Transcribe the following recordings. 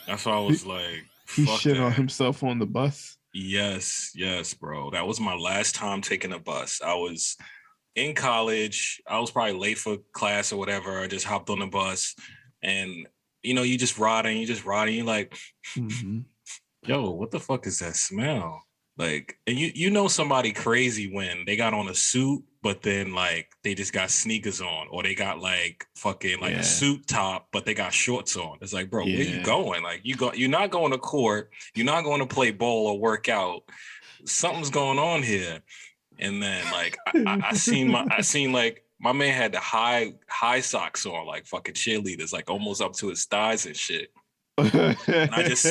That's why I was like, He fuck shit that. on himself on the bus. Yes, bro. That was my last time taking a bus. I was in college. I was probably late for class or whatever. I just hopped on the bus, and you just riding, you're like, yo, what the fuck is that smell? Like, and you know somebody crazy when they got on a suit, but then like they just got sneakers on, or they got like fucking like a suit top, but they got shorts on. It's like, bro, where you going? Like you're not going to court, you're not going to play ball or work out. Something's going on here. And then like I seen like my man had the high socks on, like fucking cheerleaders, like almost up to his thighs and shit. And I just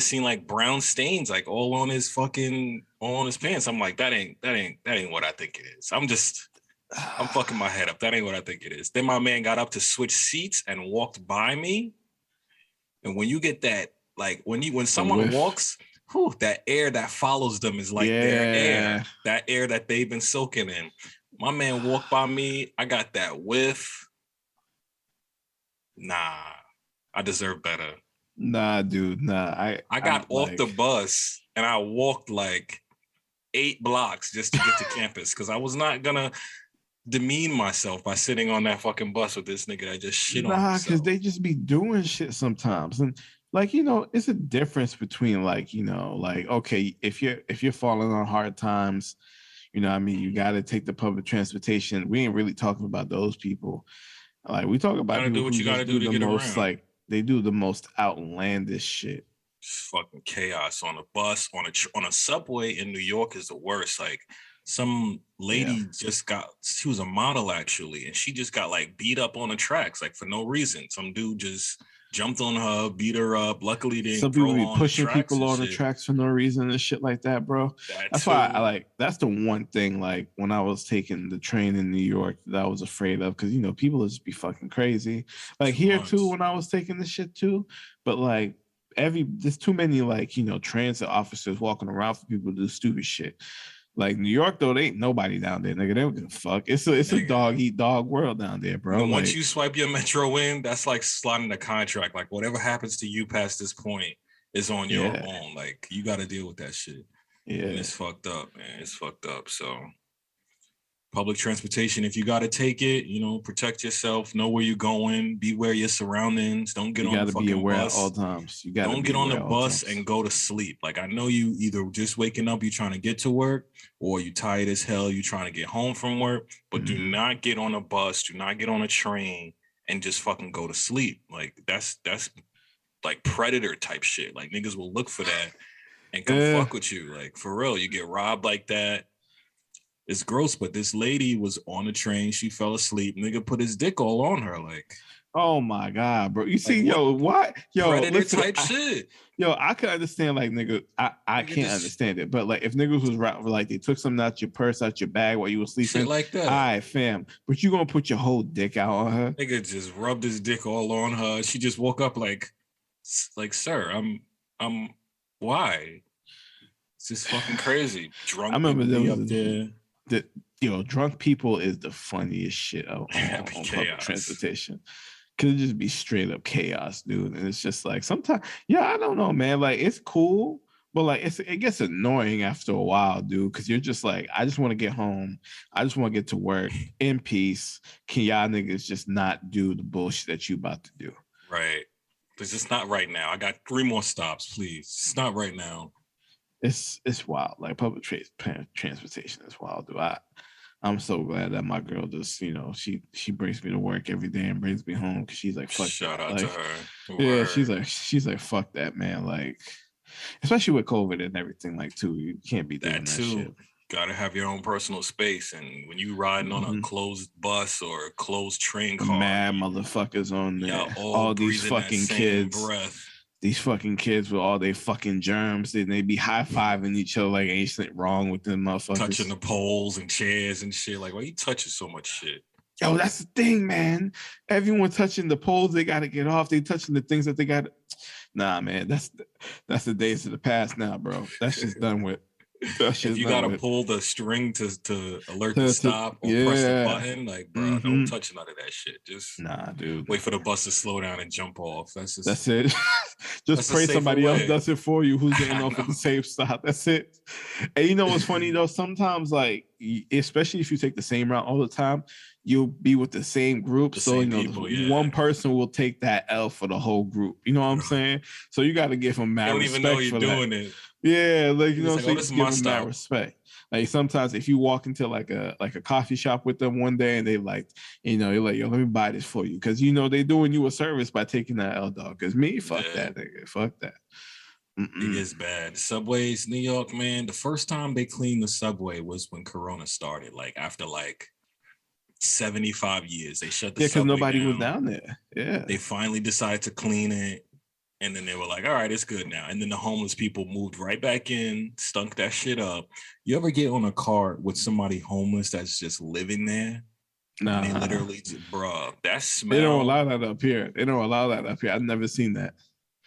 seen like brown stains like all on his pants. I'm like, that ain't what I think it is. I'm fucking my head up. That ain't what I think it is. Then my man got up to switch seats and walked by me. And when you get that, like when someone walks, that air that follows them is like their air, that air that they've been soaking in. My man walked by me. I got that whiff. Nah, I deserve better. Nah, dude, nah. I got off the bus and I walked like 8 blocks just to get to campus because I was not gonna demean myself by sitting on that fucking bus with this nigga that just shit on himself. Because they just be doing shit sometimes. And like, it's a difference between like, like, okay, if you're falling on hard times, I mean, you got to take the public transportation. We ain't really talking about those people. Like, we talk about people do what you gotta do to get around. Like, they do the most outlandish shit. Just fucking chaos on a bus, on a subway in New York is the worst. Like, some lady she was a model actually, and she just got like beat up on the tracks, like for no reason. Some dude just jumped on her, beat her up. Luckily, they some people be pushing people on the tracks for no reason and shit like that, bro. That's why I like. That's the one thing. Like when I was taking the train in New York, that I was afraid of because people just be fucking crazy. Like here too, when I was taking the shit too, but like there's too many like transit officers walking around for people to do stupid shit. Like New York though, they ain't nobody down there, nigga. They don't give a fuck. It's a dog eat dog world down there, bro. And once you swipe your Metro in, that's like sliding a contract. Like whatever happens to you past this point is on your own. Like you got to deal with that shit. Yeah, and it's fucked up, man. It's fucked up. So public transportation, if you got to take it, protect yourself, know where you're going, be aware of your surroundings. Don't get on the fucking bus. At all times. You got don't get on the bus and go to sleep. Like I know you either just waking up, you're trying to get to work, or you tired as hell, you trying to get home from work. But do not get on a bus, do not get on a train and just fucking go to sleep. Like that's like predator type shit. Like niggas will look for that and come fuck with you. Like for real, you get robbed like that. It's gross, but this lady was on the train. She fell asleep. Nigga put his dick all on her. Like, oh my God, bro. You see, what? Predator type shit. I can understand, like, nigga, I can't understand it. But, like, if niggas was like, they took something out your purse, out your bag while you were sleeping. Shit like that. All right, fam. But you gonna put your whole dick out on her? Nigga just rubbed his dick all on her. She just woke up like, sir, I'm, why? It's just fucking crazy. Drunk. I remember there was up there. That drunk people is the funniest shit on public transportation. Could just be straight up chaos, dude. And it's just like sometimes, I don't know, man. Like it's cool, but like it gets annoying after a while, dude. Because you're just like, I just want to get home. I just want to get to work in peace. Can y'all niggas just not do the bullshit that you about to do? Right. It's just not right now. I got 3 more stops, please. It's not right now. It's wild. Like public transportation is wild, dude. I'm so glad that my girl just, she brings me to work every day and brings me home because she's like, fuck. Shout out like, to her. Yeah, she's like, fuck that, man. Like, especially with COVID and everything, like, too, you can't be doing that shit. Gotta have your own personal space, and when you riding on a closed bus or a closed train car, mad motherfuckers on there. All these fucking kids. These fucking kids with all their fucking germs, and they be high-fiving each other like ain't shit wrong with them motherfuckers. Touching the poles and chairs and shit. Like, why you touching so much shit? Yo, that's the thing, man. Everyone touching the poles they got to get off. They touching the things that they got. Nah, man, that's the days of the past now, bro. That's just done with. If you gotta pull the string to alert the stop or press the button, like, bro, don't touch none of that shit. Just dude. Wait for the bus to slow down and jump off. That's it. Just pray somebody else does it for you who's getting off at the same stop. That's it. And you know what's funny though? Sometimes, like, especially if you take the same route all the time, you'll be with the same group. So people, one person will take that L for the whole group. You know what I'm saying? So you got to give them mad respect. Don't even know you're doing it. Yeah, like, you know, so you give them mad respect. Like, sometimes if you walk into like a coffee shop with them one day and they like, you know, you're like, yo, let me buy this for you, because you know they're doing you a service by taking that L, dog. Because me, fuck that nigga, fuck that. It gets bad. Subways, New York, man. The first time they cleaned the subway was when Corona started. Like, after like 75 years, they shut the subway down. Because nobody was down there. Yeah, they finally decided to clean it. And then they were like, all right, it's good now. And then the homeless people moved right back in, stunk that shit up. You ever get on a cart with somebody homeless that's just living there? Nah. And they literally, bro, that smell. They don't allow that up here. I've never seen that.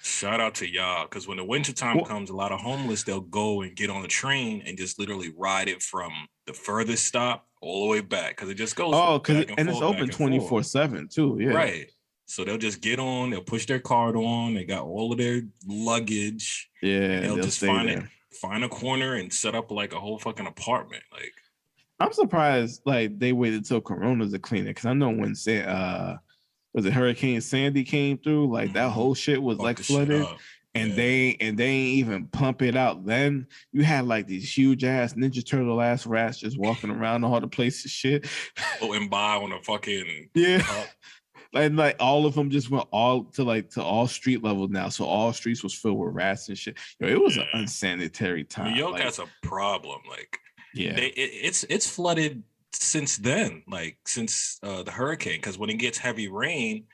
Shout out to y'all. Because when the wintertime comes, a lot of homeless, they'll go and get on the train and just literally ride it from the furthest stop all the way back. Because it just goes. Oh, because it's open 24/7 too. Yeah. Right. So they'll just get on, they'll push their card on, they got all of their luggage. Yeah. They'll just find a corner and set up like a whole fucking apartment. Like, I'm surprised like they waited till Corona to clean it, because I know when was it Hurricane Sandy came through, like that whole shit was like flooded. And they ain't even pump it out. Then you had like these huge ass Ninja Turtle ass rats just walking around all the places, shit. Floating by on a fucking And like all of them just went all to all street levels now. So all streets was filled with rats and shit. You know, it was an unsanitary time. New York has a problem. Like, it's flooded since then. Like, since the hurricane, because when it gets heavy rain,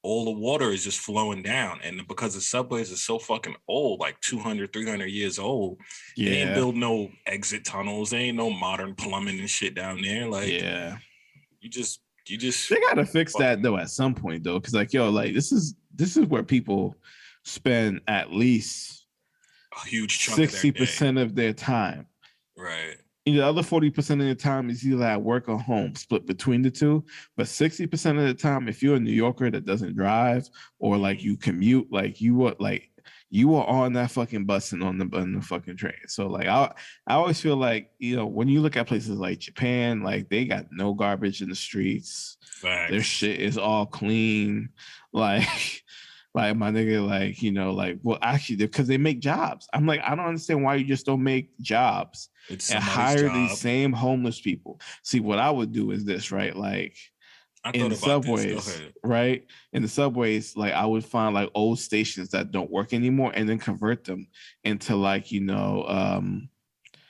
all the water is just flowing down. And because the subways are so fucking old, like 200, 300 years old, they ain't build no exit tunnels. There ain't no modern plumbing and shit down there. Like, you just they gotta fix that though at some point though, because like, yo, like this is where people spend at least a huge chunk 60% of their time. Right. You know, the other 40% of the time is either at work or home, split between the two. But 60% of the time, if you're a New Yorker that doesn't drive or like you commute, like you are on that fucking bus and on the fucking train. So like I always feel like, you know, when you look at places like Japan, like they got no garbage in the streets. Facts. Their shit is all clean. Like my nigga, like, you know, like, well, actually, because they make jobs. I'm like, I don't understand why you just don't make jobs and hire these same homeless people. See, what I would do is this, right? Like, in the subways, right? In the subways, like I would find like old stations that don't work anymore and then convert them into like, you know,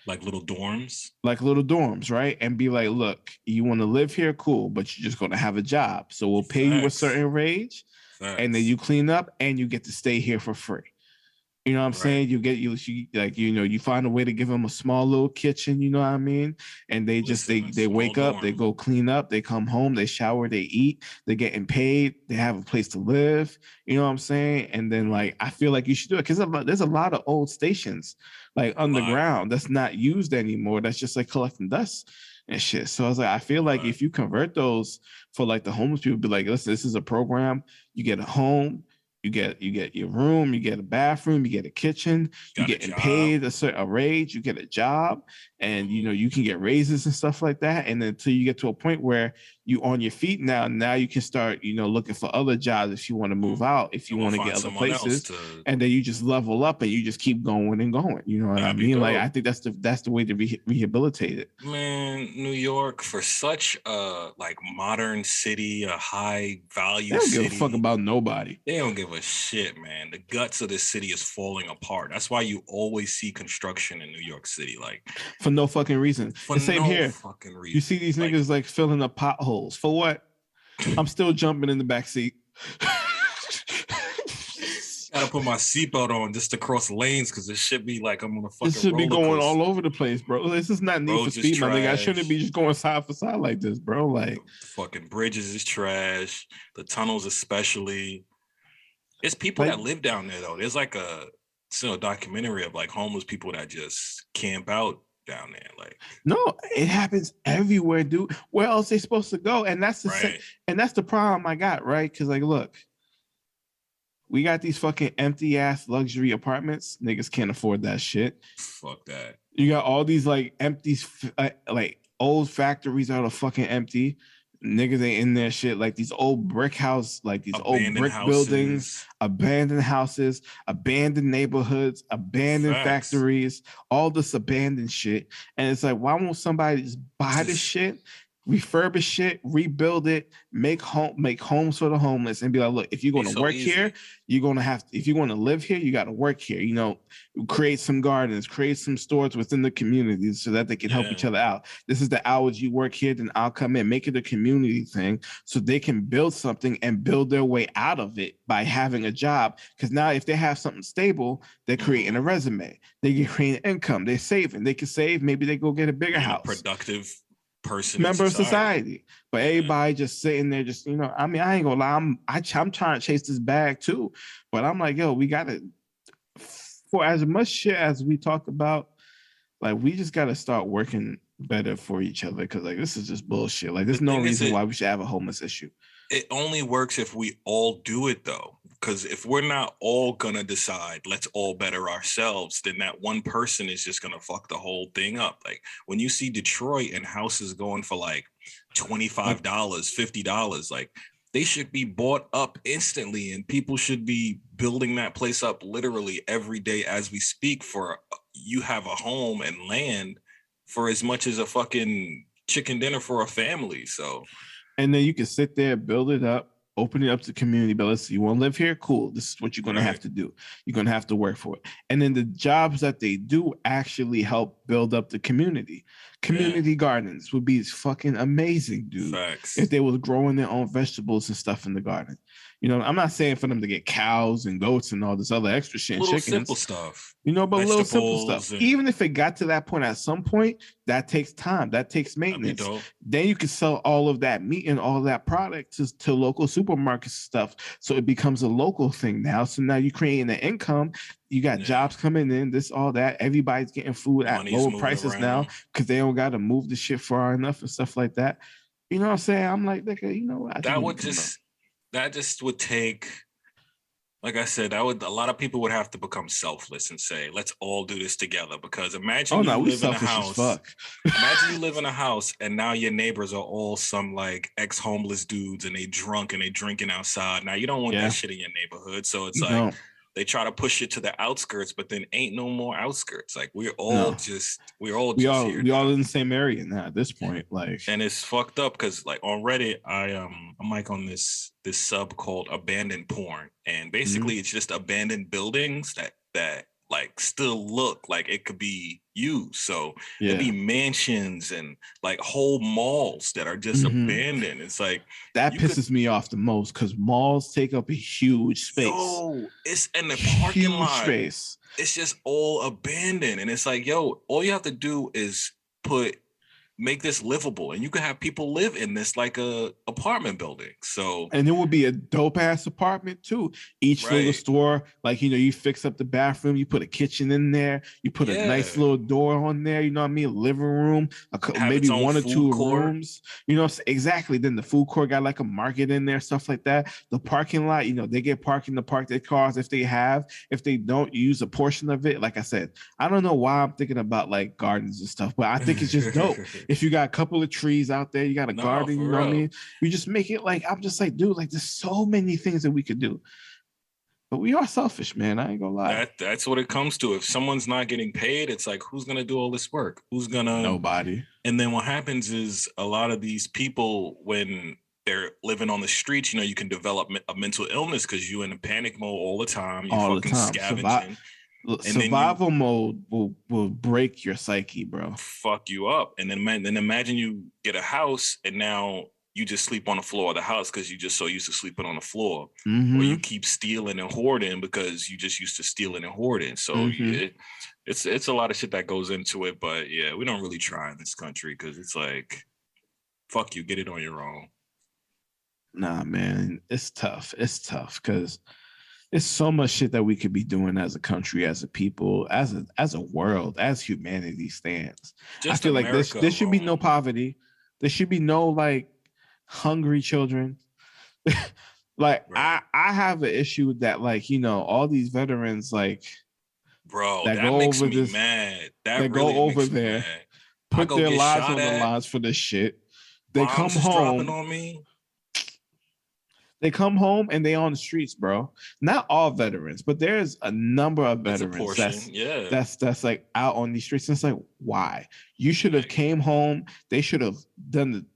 like little dorms, right? And be like, look, you want to live here, cool, but you're just going to have a job. So we'll pay you a certain wage, and then you clean up and you get to stay here for free. You know what I'm saying? You find a way to give them a small little kitchen, you know what I mean? And they wake up, they go clean up, they come home, they shower, they eat, they're getting paid, they have a place to live, you know what I'm saying? And then like, I feel like you should do it, because there's a lot of old stations like underground that's not used anymore. That's just like collecting dust and shit. So I was like, I feel like if you convert those for like the homeless people, be like, listen, this is a program, you get a home, you get your room, you get a bathroom, you get a kitchen, you're getting paid a wage, you get a job, and you know you can get raises and stuff like that. And then until you get to a point where you on your feet now you can start, you know, looking for other jobs if you want to move out, if you want to get other places, and then you just level up and you just keep going and going. You know what I mean? Like, I think that's the way to rehabilitate it. Man, New York, for such a like modern city, a high value they don't city, give a fuck about nobody. They don't give a shit, man. The guts of this city is falling apart. That's why you always see construction in New York City, like for no fucking reason. The same here. You see these niggas like filling up potholes. For what? I'm still jumping in the back seat. Gotta put my seatbelt on just to cross lanes, because it should be like I'm on a fucking This should be going all over the place, bro. This is not Need for Speed, my nigga. I shouldn't be just going side for side like this, bro. Like, the fucking bridges is trash. The tunnels especially. It's people that live down there though. There's like a still a documentary of like homeless people that just camp out down there. Like, no, it happens everywhere, dude. Where else they supposed to go? And that's the problem I got, right? Because like, look, we got these fucking empty ass luxury apartments. Niggas can't afford that shit. Fuck that. You got all these like empty, like old factories that are fucking empty. Niggas ain't in their shit. Like these old brick house, like these abandoned old brick houses. Buildings, abandoned houses, abandoned neighborhoods, abandoned factories, all this abandoned shit. And it's like, why won't somebody just buy this shit, refurbish it, rebuild it, make homes for the homeless, and be like, look, if you're going to work here, you're going to have to, if you're going to live here, you got to work here. You know, create some gardens, create some stores within the community so that they can help each other out. This is the hours you work here, then I'll come in, make it a community thing so they can build something and build their way out of it by having a job. Because now if they have something stable, they're creating a resume, they can create income, they're saving, they can save, maybe they go get a bigger house. Productive person, member of society. But everybody just sitting there, just, you know, I mean, I ain't gonna lie, I'm trying to chase this bag too, but I'm like, yo, we gotta, for as much shit as we talk about, like, we just gotta start working better for each other, because like, this is just bullshit. Like, there's no reason why we should have a homeless issue. It only works if we all do it, though. Because if we're not all gonna decide, let's all better ourselves, then that one person is just gonna fuck the whole thing up. Like when you see Detroit and houses going for like $25, $50, like they should be bought up instantly, and people should be building that place up literally every day as we speak. For you have a home and land for as much as a fucking chicken dinner for a family. So, and then you can sit there, build it up, open it up to the community. But listen, you want to live here? Cool. This is what you're going to have to do. You're going to have to work for it. And then the jobs that they do actually help build up the community. Community gardens would be fucking amazing, dude. Facts. If they was growing their own vegetables and stuff in the garden. You know, I'm not saying for them to get cows and goats and all this other extra shit. Little chickens. Simple stuff. You know, but little simple stuff. Even if it got to that point at some point, that takes time. That takes maintenance. Then you can sell all of that meat and all of that product to local supermarket stuff. So it becomes a local thing now. So now you're creating an income. You got jobs coming in, this, all that. Everybody's getting food at lower prices now because they don't got to move the shit far enough and stuff like that. You know what I'm saying? I'm like, nigga, you know what? That just would take, like I said, a lot of people would have to become selfless and say, let's all do this together. Because imagine you live in a house. Imagine you live in a house and now your neighbors are all some like ex-homeless dudes and they drunk and they drinking outside. Now you don't want that shit in your neighborhood. So it's like they try to push it to the outskirts, but then ain't no more outskirts. Like we're all just here. We all in the same area now at this point. Like, and it's fucked up because like on Reddit, I'm like on this sub called abandoned porn, and basically it's just abandoned buildings that like still look like it could be used. So it'd be mansions and like whole malls that are just abandoned. It's like that pisses me off the most because malls take up a huge space. Yo, it's in the parking lot space. It's just all abandoned, and it's like, yo, all you have to do is make this livable, and you can have people live in this like a apartment building. So, and it would be a dope ass apartment too. Each little store, like, you know, you fix up the bathroom, you put a kitchen in there, you put a nice little door on there. You know what I mean? Living room, maybe one or two rooms. You know, exactly. Then the food court got like a market in there, stuff like that. The parking lot, you know, they get parking to park their cars if they have. If they don't, use a portion of it. Like I said, I don't know why I'm thinking about like gardens and stuff, but I think it's just dope. If you got a couple of trees out there, you got a garden, you know what I mean? You just make it like, I'm just like, dude, like there's so many things that we could do. But we are selfish, man. I ain't gonna lie. That's what it comes to. If someone's not getting paid, it's like, who's gonna do all this work? Nobody. And then what happens is a lot of these people, when they're living on the streets, you know, you can develop a mental illness because you're in a panic mode all the time. You're fucking scavenging. Survival mode will break your psyche, bro. Fuck you up. And then imagine you get a house and now you just sleep on the floor of the house because you just so used to sleeping on the floor. Or you keep stealing and hoarding because you just used to stealing and hoarding. So it's a lot of shit that goes into it. But yeah, we don't really try in this country because it's like, fuck you, get it on your own. Nah, man, it's tough. It's tough because There's so much shit that we could be doing as a country, as a people, as a world, as humanity stands. I feel like there should be no poverty. There should be no like hungry children. Like right. I have an issue with that, like, you know, all these veterans, like, bro, that makes me mad. That really go over there, put their lives on the lines for this shit. They come home. Dropping on me. They come home and they on the streets, bro. Not all veterans, but there's a number of veterans that's like out on these streets. And it's like, why? You should have came home. They should have done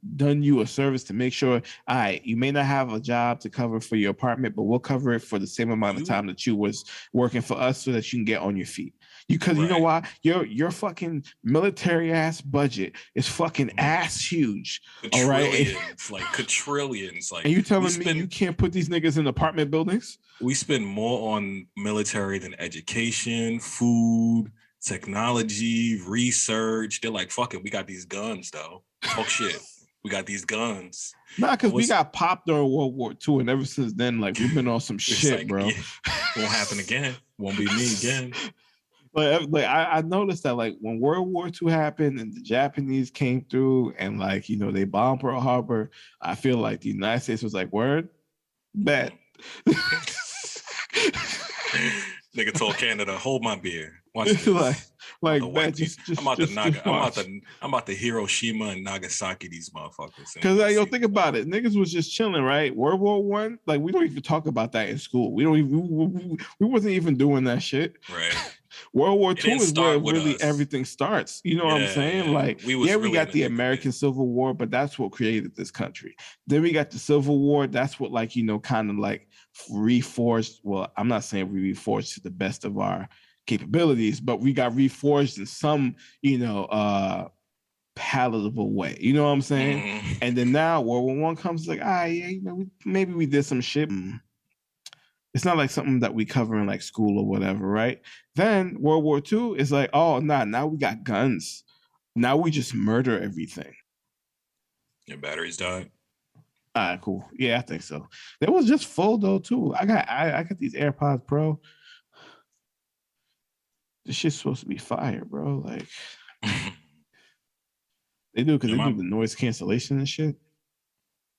you a service to make sure, all right, you may not have a job to cover for your apartment, but we'll cover it for the same amount of time that you was working for us so that you can get on your feet. Because you know why? Your fucking military ass budget is fucking ass huge. All right. It's like quadrillions. Like, and you telling me you can't put these niggas in apartment buildings? We spend more on military than education, food, technology, research. They're like, fuck it, we got these guns though. Talk shit. We got these guns. Nah, because we got popped during World War II, and ever since then, like, we've been on some shit, like, bro. Yeah, won't happen again. Won't be me again. Like I noticed that, like, when World War II happened and the Japanese came through and, like, you know, they bombed Pearl Harbor, I feel like the United States was like, word, bet. Nigga told Canada, hold my beer. Watch this. like bet, I'm about to Hiroshima and Nagasaki these motherfuckers. Because like, yo, think about it. Niggas was just chilling, right? World War I, like, we don't even talk about that in school. We wasn't even doing that shit. Right. World War II is where really everything starts. You know what I'm saying? Yeah. Like, we got the American Civil War, but that's what created this country. Then we got the Civil War. That's what, like, you know, kind of like reforged. Well, I'm not saying we reforged to the best of our capabilities, but we got reforged in some, you know, palatable way. You know what I'm saying? Mm. And then now World War I comes, like, yeah, you know, maybe we did some shit. It's not like something that we cover in like school or whatever, right? Then World War II is like, oh, nah, now we got guns. Now we just murder everything. Your batteries died. All right, cool. Yeah, I think so. It was just full though too. I got these AirPods Pro. This shit's supposed to be fire, bro. Like they do because they do the noise cancellation and shit.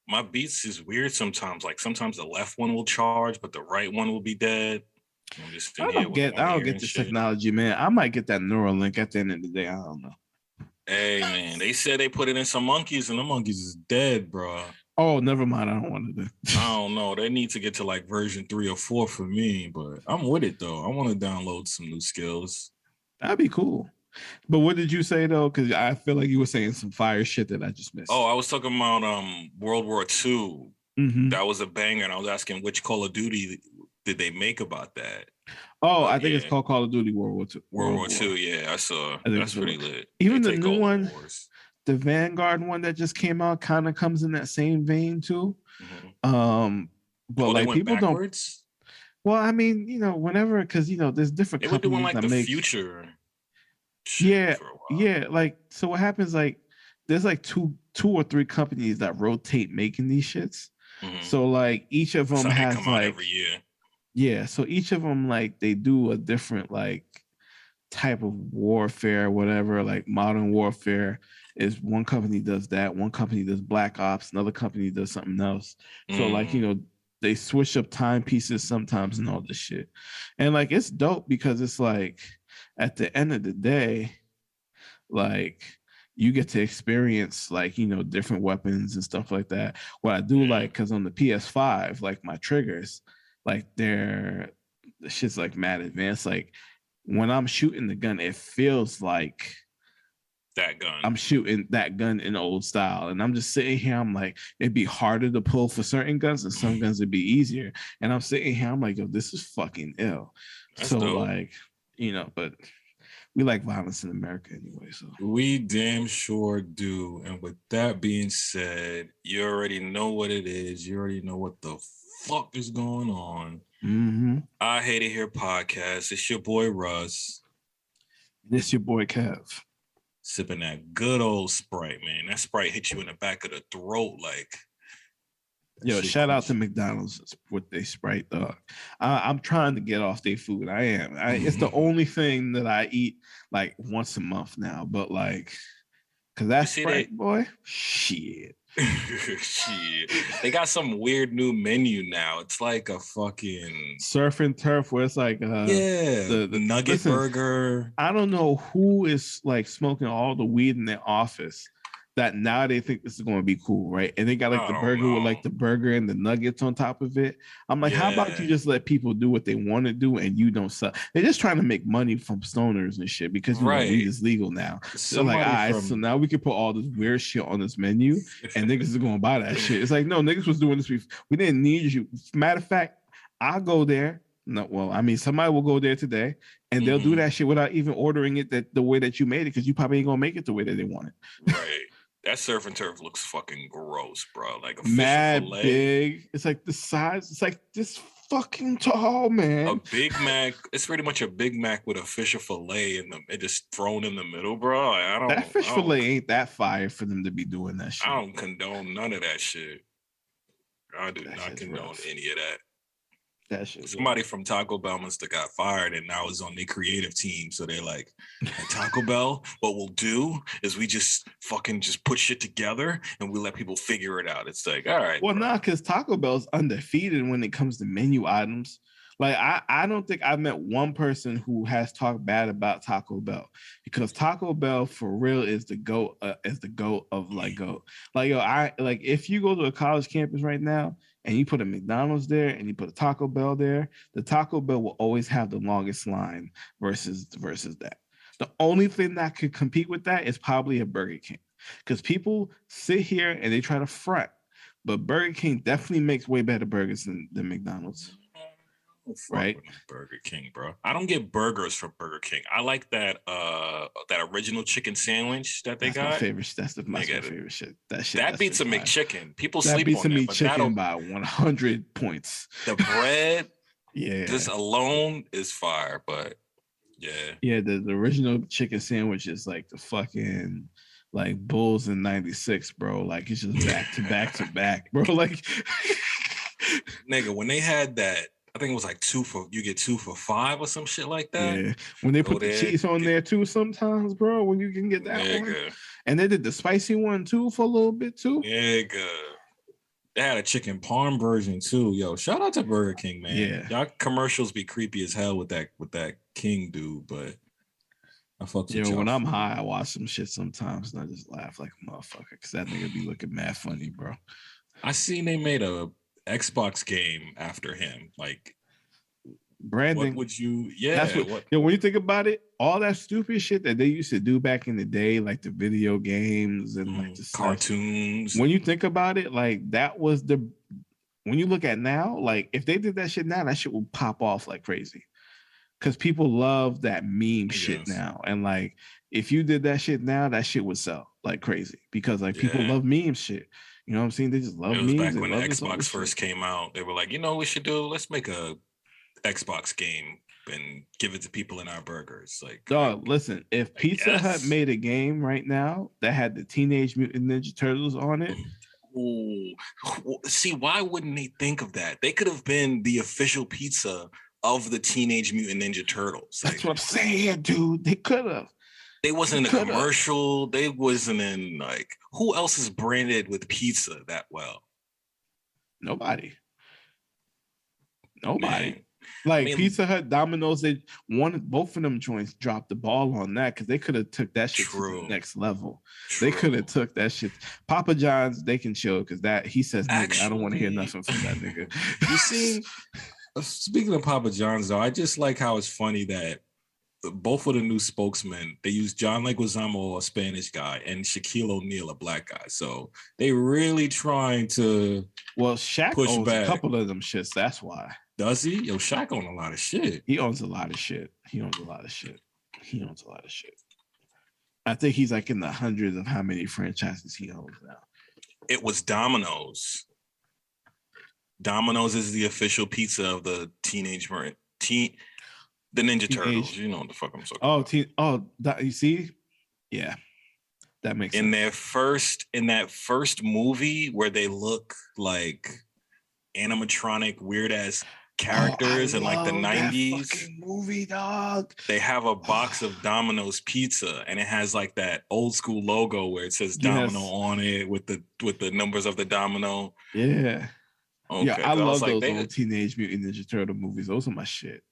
My Beats is weird sometimes. Like sometimes the left one will charge, but the right one will be dead. I don't get this technology, man. I might get that Neuralink at the end of the day. I don't know. Hey, man, they said they put it in some monkeys, and the monkeys is dead, bro. Oh, never mind. I don't want to do. I don't know. They need to get to like version 3 or 4 for me, but I'm with it though. I want to download some new skills. That'd be cool. But what did you say though? Because I feel like you were saying some fire shit that I just missed. Oh, I was talking about World War II. Mm-hmm. That was a banger, and I was asking which Call of Duty did they make about that. Oh, I think it's called Call of Duty World War II. World War II, yeah, I saw. That's pretty lit. Even the new one, the Vanguard one that just came out, kind of comes in that same vein too. Mm-hmm. But like people backwards? Don't. Well, I mean, you know, whenever, because you know, there's different. They were doing like the future. Yeah, yeah. Like, so what happens? Like, there's like two or three companies that rotate making these shits. Mm-hmm. So like each of them has like every year. Yeah, so each of them like they do a different like type of warfare, whatever. Like Modern Warfare is one company does that, one company does Black Ops, another company does something else. So like, you know, they switch up timepieces sometimes and all this shit. And like it's dope because it's like at the end of the day, like you get to experience like, you know, different weapons and stuff like that. What I do like, because on the PS5, like my triggers, like the shit's like mad advanced. Like when I'm shooting the gun, it feels like that gun. I'm shooting that gun in old style. And I'm just sitting here, I'm like, it'd be harder to pull for certain guns and some guns would be easier. And I'm sitting here, I'm like, yo, this is fucking ill. That's so dope. Like, you know, but we like violence in America anyway. So we damn sure do. And with that being said, you already know what it is. You already know what the fuck is going on. Mm-hmm. I Hate It Here podcast. It's your boy Russ. This your boy Kev. Sipping that good old Sprite, man. That Sprite hit you in the back of the throat like Yo, shout out to McDonald's with their Sprite, dog. I'm trying to get off their food. I am. It's the only thing that I eat like once a month now. But like, cause that's Sprite, boy. Shit. Shit. They got some weird new menu now. It's like a fucking surf and turf where it's like the nugget burger. I don't know who is like smoking all the weed in their office that now they think this is going to be cool, right? And they got like the burger with like the burger and the nuggets on top of it. I'm like, how about you just let people do what they want to do and you don't suck? They're just trying to make money from stoners and shit because weed is legal now. So like, all right, so now we can put all this weird shit on this menu and niggas are going to buy that shit. It's like, no, niggas was doing this before. We didn't need you. Matter of fact, I'll go there. No, well, I mean, somebody will go there today and they'll do that shit without even ordering it the way that you made it because you probably ain't going to make it the way that they want it. Right. That surf and turf looks fucking gross, bro. Like a mad filet. Big. It's like the size. It's like this fucking tall, man. A Big Mac. It's pretty much a Big Mac with a fish fillet in them. It just thrown in the middle, bro. That fish fillet ain't that fire for them to be doing that shit. I don't condone none of that shit. I do not condone any of that. That shit. Somebody from Taco Bell must have got fired and now is on the creative team. So they're like, at Taco Bell, what we'll do is we just fucking just put shit together and we let people figure it out. It's like, all right. Well, nah, because Taco Bell's undefeated when it comes to menu items. Like, I don't think I've met one person who has talked bad about Taco Bell because Taco Bell for real is the GOAT of like GOAT. Like, yo, if you go to a college campus right now and you put a McDonald's there and you put a Taco Bell there, the Taco Bell will always have the longest line versus that. The only thing that could compete with that is probably a Burger King because people sit here and they try to front, but Burger King definitely makes way better burgers than McDonald's. Right, Burger King, bro. I don't get burgers from Burger King. I like that original chicken sandwich that they got. My favorite. That's my favorite shit. That beats a McChicken. People sleep on that. That beats a McChicken by 100 points. The bread, yeah, this alone is fire. But yeah, the original chicken sandwich is like the fucking like Bulls in '96, bro. Like it's just back to back to back, bro. Like, nigga, when they had that. I think it was like you get 2 for $5 or some shit like that. Yeah. When they put the cheese on there too sometimes, bro, when you can get that one. And they did the spicy one too for a little bit too. Yeah, good. They had a chicken parm version too. Yo, shout out to Burger King, man. Yeah. Y'all commercials be creepy as hell with that King dude, but I fucked with y'all. When I'm high, I watch some shit sometimes and I just laugh like a motherfucker because that nigga be looking mad funny, bro. I seen they made a Xbox game after him, like branding. What would you? When you think about it, all that stupid shit that they used to do back in the day, like the video games and like the cartoons. When you think about it, like that was when you look at now, like if they did that shit now, that shit would pop off like crazy. Because people love that meme shit now, and like if you did that shit now, that shit would sell like crazy because like people love meme shit. You know what I'm saying? They just love memes. Back when the Xbox first came out, they were like, you know what we should do? Let's make a Xbox game and give it to people in our burgers. Like, dog, listen, if Pizza Hut made a game right now that had the Teenage Mutant Ninja Turtles on it. Ooh. See, why wouldn't they think of that? They could have been the official pizza of the Teenage Mutant Ninja Turtles. That's what I'm saying, dude. They could have. They wasn't in a commercial. They wasn't in like who else is branded with pizza that well? Nobody. Man. Like Pizza Hut, Domino's, both of them joints dropped the ball on that because they could have took that shit to the next level. They could have took that shit. Papa John's, they can chill because that he says, nigga, I don't want to hear nothing from that nigga. You see, speaking of Papa John's, though, I just like how it's funny that both of the new spokesmen, they use John Leguizamo, a Spanish guy, and Shaquille O'Neal, a black guy. So they really trying to Shaq push owns back. A couple of them shits. That's why. Does he? Yo, Shaq owns a lot of shit. He owns a lot of shit. I think he's like in the hundreds of how many franchises he owns now. It was Domino's. Domino's is the official pizza of the the Ninja Turtles. You know what the fuck I'm talking about. You see? Yeah. That makes sense. In that first movie where they look like animatronic weird ass characters in like the 90s. That fucking movie, dog. They have a box of Domino's pizza and it has like that old school logo where it says Domino on it with the numbers of the domino. Yeah. Okay. Yeah, I love those old Teenage Mutant Ninja Turtle movies. Those are my shit.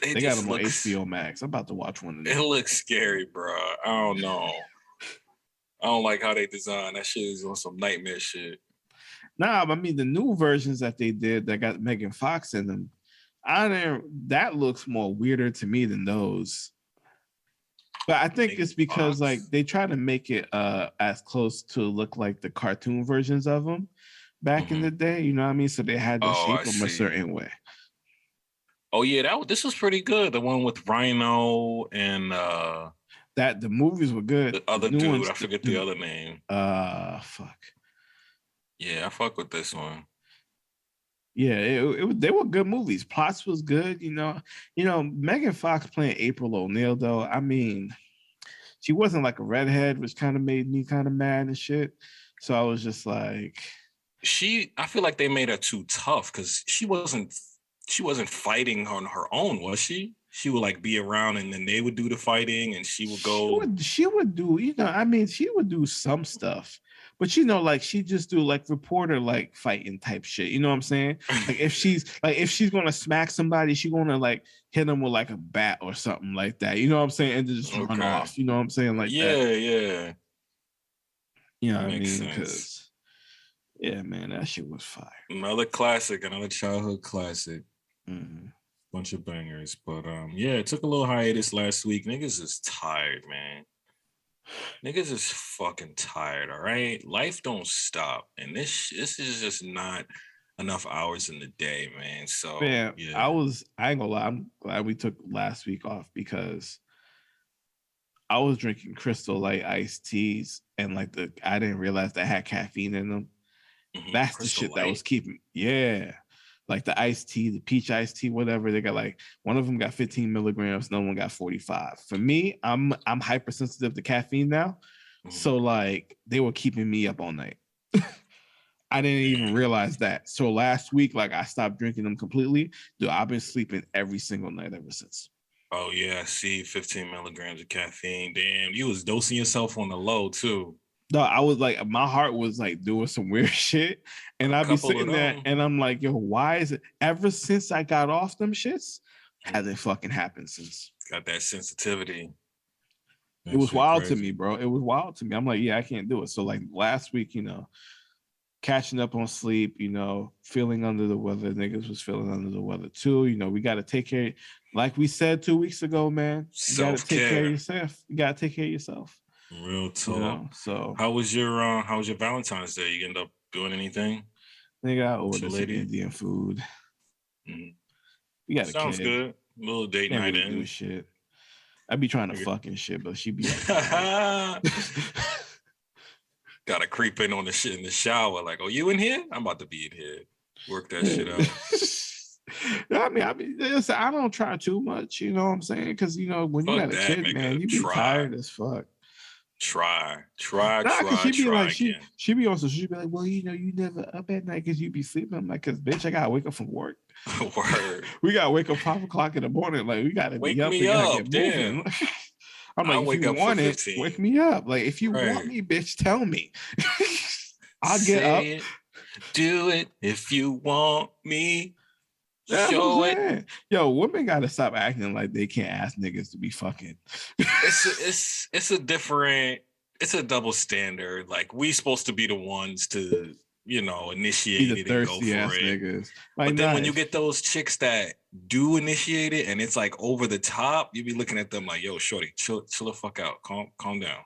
They got them on HBO Max. I'm about to watch one of them. It looks scary, bro. I don't know. I don't like how they design that shit. Is on some nightmare shit. Nah, I mean the new versions that they did that got Megan Fox in them. That looks more weirder to me than those. But I think Megan it's because Fox. Like they try to make it as close to look like the cartoon versions of them back in the day. You know what I mean? So they had to shape them a certain way. Oh yeah, this was pretty good. The one with Rhino and that the movies were good. The other dude, I forget the other name. Fuck. Yeah, I fuck with this one. Yeah, they were good movies. Plots was good, you know. Megan Fox playing April O'Neil though. I mean, she wasn't like a redhead, which kind of made me kind of mad and shit. So I was just like, I feel like they made her too tough because she wasn't fighting on her own, was she? She would like be around and then they would do the fighting and she would go. She would do, she would do some stuff. But like she just do like reporter like fighting type shit. You know what I'm saying? Like if she's gonna smack somebody, she's gonna like hit them with like a bat or something like that. You know what I'm saying? And just run off. You know what I'm saying? Like yeah. You know what I mean? Because yeah, man, that shit was fire. Another classic, another childhood classic. Bunch of bangers. But yeah, it took a little hiatus last week. Niggas is tired, man. Niggas is fucking tired, all right? Life don't stop. And this is just not enough hours in the day, man. So man, yeah. I ain't gonna lie, I'm glad we took last week off because I was drinking Crystal Light iced teas and like I didn't realize that had caffeine in them. That's Crystal the shit Light? That was keeping like the iced tea, the peach iced tea, whatever. They got like one of them got 15 milligrams, another one got 45. For me, I'm hypersensitive to caffeine now. So like they were keeping me up all night. I didn't even realize that. So last week, like I stopped drinking them completely. Dude, I've been sleeping every single night ever since. Oh yeah, see, 15 milligrams of caffeine. Damn, you was dosing yourself on the low too. No, I was like, my heart was like doing some weird shit. And I'd be sitting there and I'm like, yo, why is it ever since I got off them shits? Hasn't fucking happened since. Got that sensitivity. It was wild to me, bro. It was wild to me. I'm like, yeah, I can't do it. So like last week, catching up on sleep, feeling under the weather. Niggas was feeling under the weather too. We got to take care. Like we said 2 weeks ago, man, you got to take care of yourself. You got to take care of yourself. Real talk. So how was your Valentine's Day? You end up doing anything? Nigga, I ordered some Indian food. Mm-hmm. We got Sounds good. A little date night in. Do shit. I be trying to fucking shit, but she be like, gotta creep in on the shit in the shower. Like, oh, you in here? I'm about to be in here. Work that shit out. I mean, listen, I don't try too much. You know what I'm saying? Because when you got a kid, man, you be tired as fuck. Try again. She be like, well, you never up at night because you be sleeping. I'm like, because bitch, I gotta wake up from work. Word. We gotta wake up 5 o'clock in the morning. Like we gotta wake be up. Me up, damn. I'm like, if you want it, wake me up. Like if you want me, bitch, tell me. I'll get up. It, do it if you want me. Show it. Yo, women gotta stop acting like they can't ask niggas to be fucking. It's a double standard. Like we supposed to be the ones to initiate it and go for it. Niggas. Like, but then when you get those chicks that do initiate it and it's like over the top, you be looking at them like, yo, shorty, chill the fuck out. Calm down.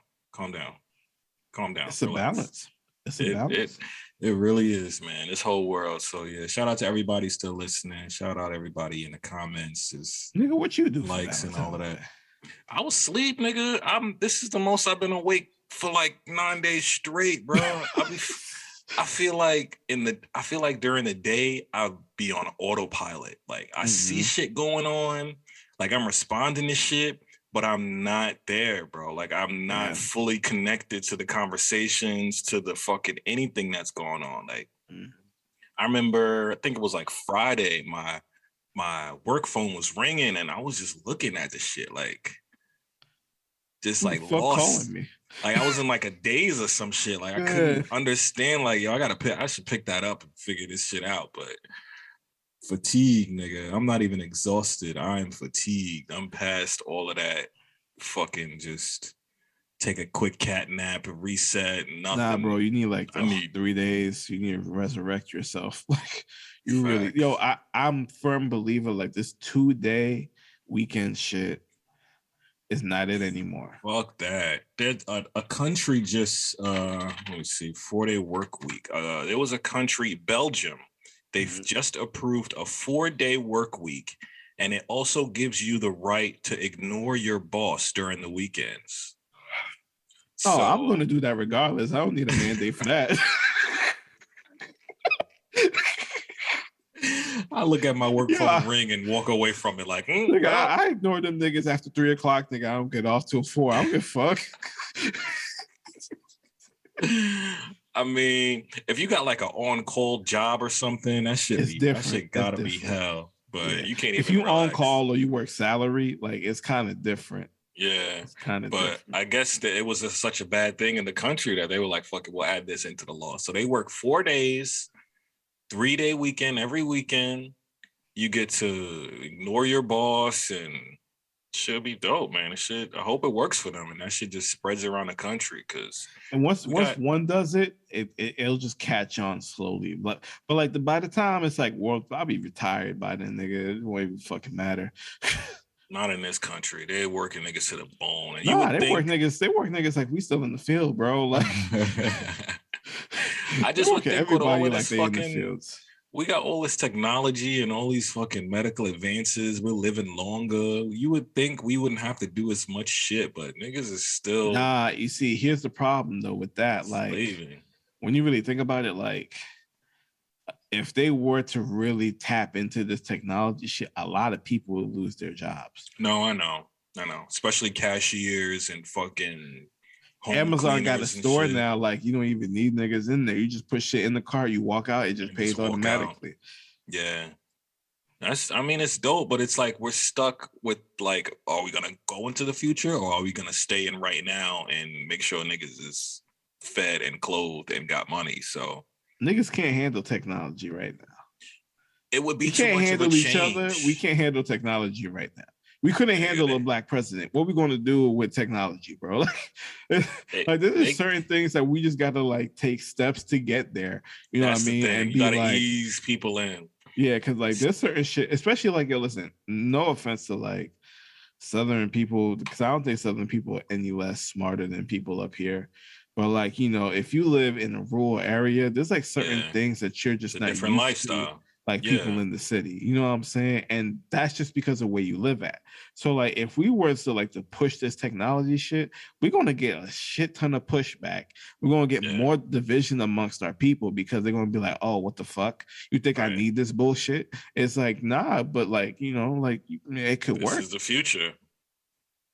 It's a balance. It's a balance. It really is, man. This whole world. So yeah, shout out to everybody still listening. Shout out everybody in the comments. Just nigga, what you do? Likes and all of that. I was asleep, nigga. This is the most I've been awake for like 9 days straight, bro. I feel like during the day I'll be on autopilot. Like I see shit going on, like I'm responding to shit, but I'm not there, bro. Like I'm not fully connected to the conversations, to the fucking anything that's going on. Like I remember, I think it was like Friday, my work phone was ringing and I was just looking at the shit like just like lost. Calling me? Like I was in like a daze or some shit. Like I couldn't understand. Like, yo, I should pick that up and figure this shit out. But fatigue, nigga. I'm not even exhausted. I'm fatigued. I'm past all of that. Fucking just take a quick cat nap and reset. Nothing. Nah, bro. You need like 3 days. You need to resurrect yourself. Like you really, yo. I'm firm believer. Like this 2-day weekend shit is not it anymore. Fuck that. There's a country just let me see, 4-day work week. There was a country, Belgium. They've just approved a 4-day work week, and it also gives you the right to ignore your boss during the weekends. Oh, so, I'm going to do that regardless. I don't need a mandate for that. I look at my work phone ring and walk away from it like, look, I ignore them niggas after 3 o'clock. Nigga, I don't get off till 4. I don't give a fuck. I mean, if you got like an on-call job or something, that shit gotta be hell. But you can't even. If you on call or you work salary, like it's kind of different. Yeah, it's kind of. But different. I guess that it was such a bad thing in the country that they were like, "Fuck it, we'll add this into the law." So they work 4 days, 3-day weekend every weekend. You get to ignore your boss and. Should be dope, man. It should. I hope it works for them, and that shit just spreads around the country. Once one does it, it'll just catch on slowly. But like by the time it's like, well, I'll be retired by then, nigga. It won't even fucking matter. Not in this country. They're working niggas to the bone. And work niggas. They work niggas like we still in the field, bro. Like I just would think with all of this fucking. We got all this technology and all these fucking medical advances. We're living longer. You would think we wouldn't have to do as much shit, but niggas is still. Nah, you see, here's the problem though with that. Like, when you really think about it, like, if they were to really tap into this technology shit, a lot of people would lose their jobs. No, I know. Especially cashiers and fucking. Amazon got a store now, like you don't even need niggas in there. You just put shit in the car, you walk out, it just pays automatically. Yeah. It's dope, but it's like we're stuck with like, are we gonna go into the future or are we gonna stay in right now and make sure niggas is fed and clothed and got money? So niggas can't handle technology right now. It would be too much of a change. We can't handle technology right now. We couldn't handle a black president. What are we going to do with technology, bro? Like there's certain things that we just got to like take steps to get there. You know what I mean? And you got to ease people in. Yeah, because like there's certain shit, especially like, yo, listen, no offense to like Southern people, because I don't think Southern people are any less smarter than people up here. But like, you know, if you live in a rural area, there's like certain things that you're just not different lifestyle. Like people in the city, you know what I'm saying? And that's just because of where you live at. So like, if we were to push this technology shit, we're going to get a shit ton of pushback. We're going to get more division amongst our people because they're going to be like, oh, what the fuck? You think I need this bullshit? It's like, nah, but like, you know, like it could work. This is the future.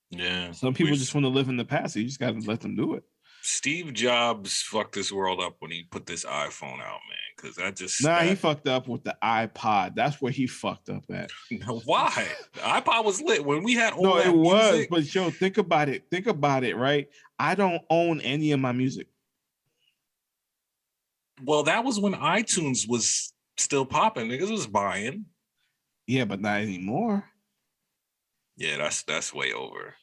Yeah. Some people just want to live in the past. So you just got to let them do it. Steve Jobs fucked this world up when he put this iPhone out, man. Because he fucked up with the iPod. That's where he fucked up at. Why? The iPod was lit when we had all No, that it was. music. But yo, think about it, right? I don't own any of my music. Well, that was when iTunes was still popping. Niggas was buying. Yeah, but not anymore. Yeah, that's way over.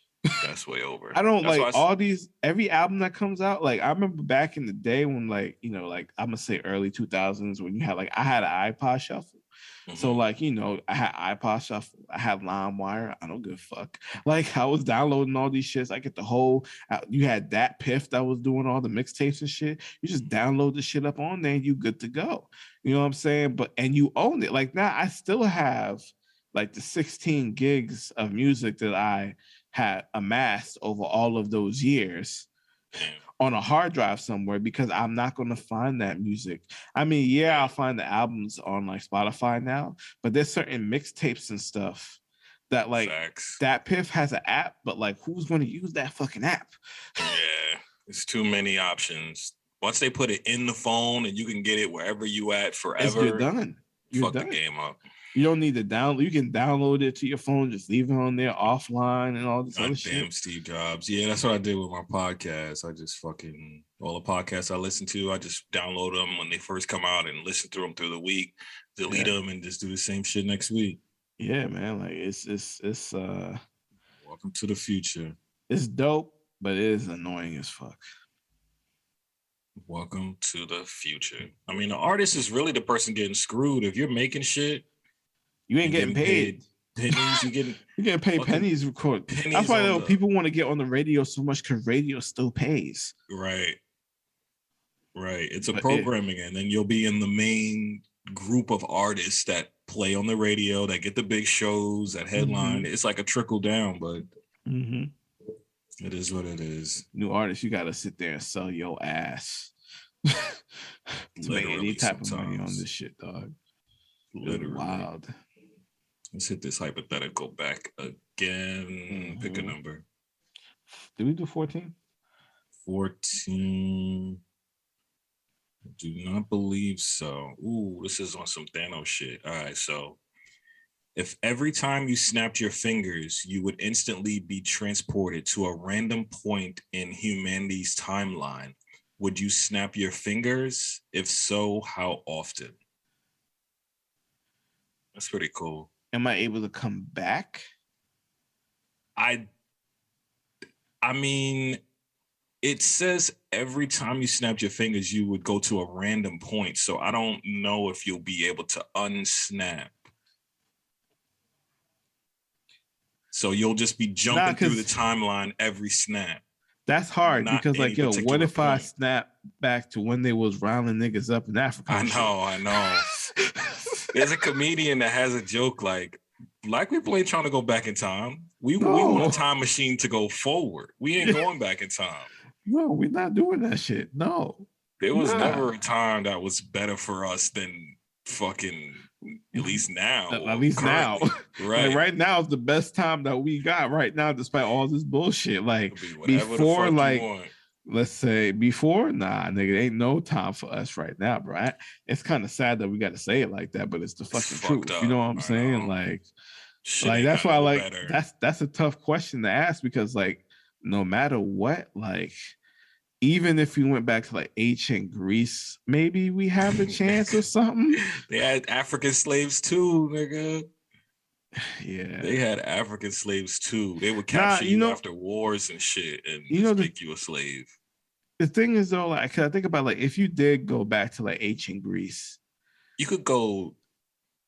That's way over. I don't every album that comes out. Like I remember back in the day when like, you know, like I'm gonna say early 2000s when you had like, I had an iPod shuffle. Mm-hmm. So like, you know, I had iPod shuffle. I had LimeWire. I don't give a fuck. Like I was downloading all these shits. I get the whole, you had that Piff that was doing all the mixtapes and shit. You just download the shit up on there and you good to go. You know what I'm saying? And you own it. Like now I still have like the 16 gigs of music that I had amassed over all of those years on a hard drive somewhere because I'm not going to find that music. I mean, yeah, I'll find the albums on like Spotify now, but there's certain mixtapes and stuff that like that Piff has an app, but like who's going to use that fucking app? Yeah, it's too many options. Once they put it in the phone and you can get it wherever you at forever, you're done. Fuck the game up. You don't need to download. You can download it to your phone, just leave it on there offline and all this other shit. Damn Steve Jobs. Yeah, that's what I did with my podcast. I just fucking all the podcasts I listen to, I just download them when they first come out and listen to them through the week, delete them, and just do the same shit next week. Yeah, man. Like it's welcome to the future. It's dope, but it is annoying as fuck. Welcome to the future. I mean, the artist is really the person getting screwed. If you're making shit, you ain't getting paid. Pennies, you're getting paid pennies record. That's why people want to get on the radio so much, because radio still pays. Right. It's a programming, and then you'll be in the main group of artists that play on the radio, that get the big shows, that headline. It's like a trickle down, but it is what it is. New artists, you got to sit there and sell your ass to make any type of money on this shit, dog. Literally wild. Let's hit this hypothetical back again. Pick a number. Did we do 14? 14. I do not believe so. Ooh, this is on some Thanos shit. All right, so if every time you snapped your fingers, you would instantly be transported to a random point in humanity's timeline, would you snap your fingers? If so, how often? That's pretty cool. Am I able to come back? I mean, it says every time you snapped your fingers, you would go to a random point. So I don't know if you'll be able to unsnap. So you'll just be jumping through the timeline every snap. That's hard because, like, yo, what if I snap back to when they was rounding niggas up in Africa? I know. There's a comedian that has a joke like black people ain't trying to go back in time. We want a time machine to go forward. We ain't going back in time. No, we're not doing that shit. No. There was never a time that was better for us than fucking at least now. At least currently. Now. Right. Like right now is the best time that we got right now, despite all this bullshit. Like before, like let's say before, nah, nigga, ain't no time for us right now, bro. It's kind of sad that we got to say it like that, but it's the fucking truth. Up. You know what I'm saying? Like that's why, like, that's a tough question to ask because, like, no matter what, like, even if we went back to like ancient Greece, maybe we have a chance or something. They had African slaves too, nigga. Yeah, they had African slaves too. They would capture you after wars and shit, and make you a slave. The thing is, though, like, I think about like if you did go back to like ancient Greece, you could go.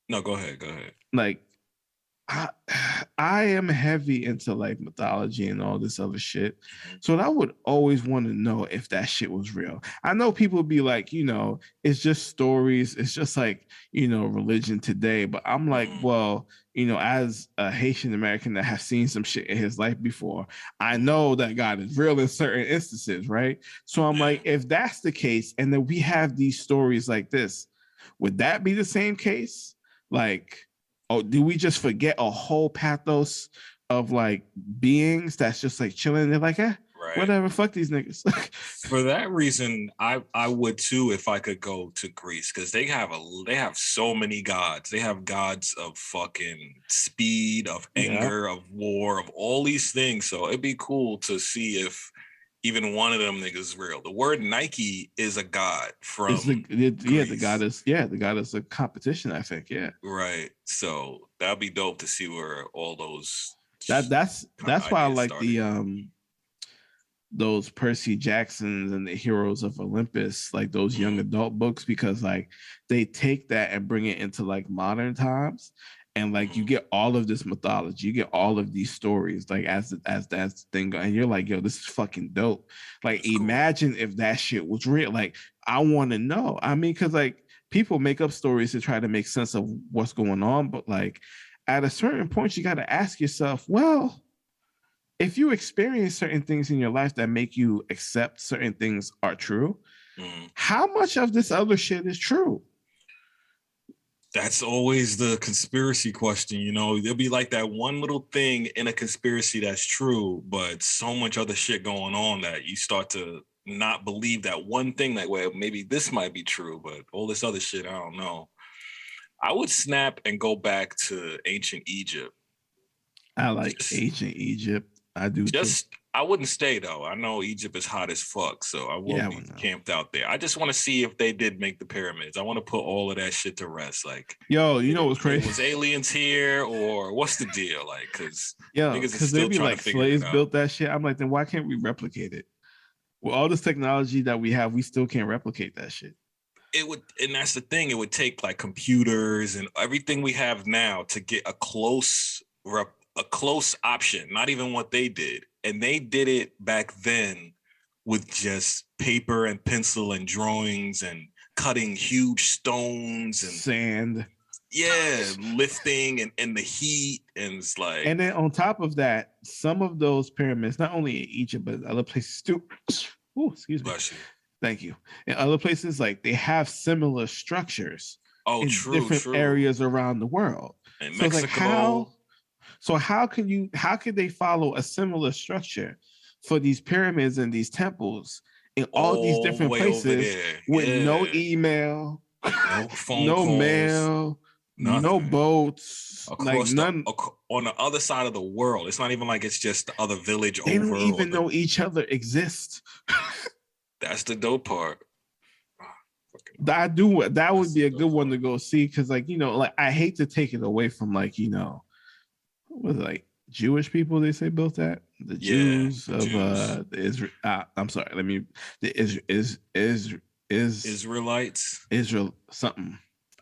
No, go ahead. Like, I am heavy into like mythology and all this other shit. So I would always want to know if that shit was real. I know people be like, you know, it's just stories. It's just like, you know, religion today. But I'm like, well, you know, as a Haitian American that has seen some shit in his life before, I know that God is real in certain instances, right? So I'm like, if that's the case, and then we have these stories like this, would that be the same case? Like, oh, do we just forget a whole pathos of like beings that's just like chilling? They're like, whatever, fuck these niggas. For that reason, I would too if I could go to Greece because they have so many gods. They have gods of fucking speed, of anger, of war, of all these things. So it'd be cool to see if even one of them niggas is real. The word Nike is a god from the god is a competition, I think. Yeah. Right. So that'd be dope to see where all those that's why I like started. Those Percy Jacksons and the Heroes of Olympus, like those young adult books, because like they take that and bring it into like modern times. And like you get all of this mythology, you get all of these stories, like as that thing, and you're like, yo, this is fucking dope. Like, that's imagine cool. If that shit was real. Like, I want to know. I mean, because like people make up stories to try to make sense of what's going on, but like at a certain point, you got to ask yourself, well, if you experience certain things in your life that make you accept certain things are true, how much of this other shit is true? That's always the conspiracy question, you know. There'll be like that one little thing in a conspiracy that's true, but so much other shit going on that you start to not believe that one thing, like, well, maybe this might be true, but all this other shit, I don't know. I would snap and go back to ancient Egypt. I like ancient Egypt. I do too. I wouldn't stay though. I know Egypt is hot as fuck, so I won't be camped out there. I just want to see if they did make the pyramids. I want to put all of that shit to rest. Like, yo, you know what's crazy? Was aliens here, or what's the deal? Like, because they be like slaves built that shit. I'm like, then why can't we replicate it? With all this technology that we have, we still can't replicate that shit. It would, and that's the thing. It would take like computers and everything we have now to get a close option. Not even what they did. And they did it back then with just paper and pencil and drawings and cutting huge stones and sand. Yeah, lifting and the heat. And it's like. And then on top of that, some of those pyramids, not only in Egypt, but other places too. Ooh, excuse me. Bless you. Thank you. In other places, like they have similar structures in different areas around the world. And so Mexico. It's like how can they follow a similar structure for these pyramids and these temples in all these different places with no email, no phone no calls, mail, nothing. No boats, like none on the other side of the world. It's not even like it's just the other village they over. They don't even know each other exist. That's the dope part. That would be a good one to go see because, like, like I hate to take it away from, like, was it like Jewish people they say built that? The Jews of the Israel. I'm sorry. Israelites. Israel something.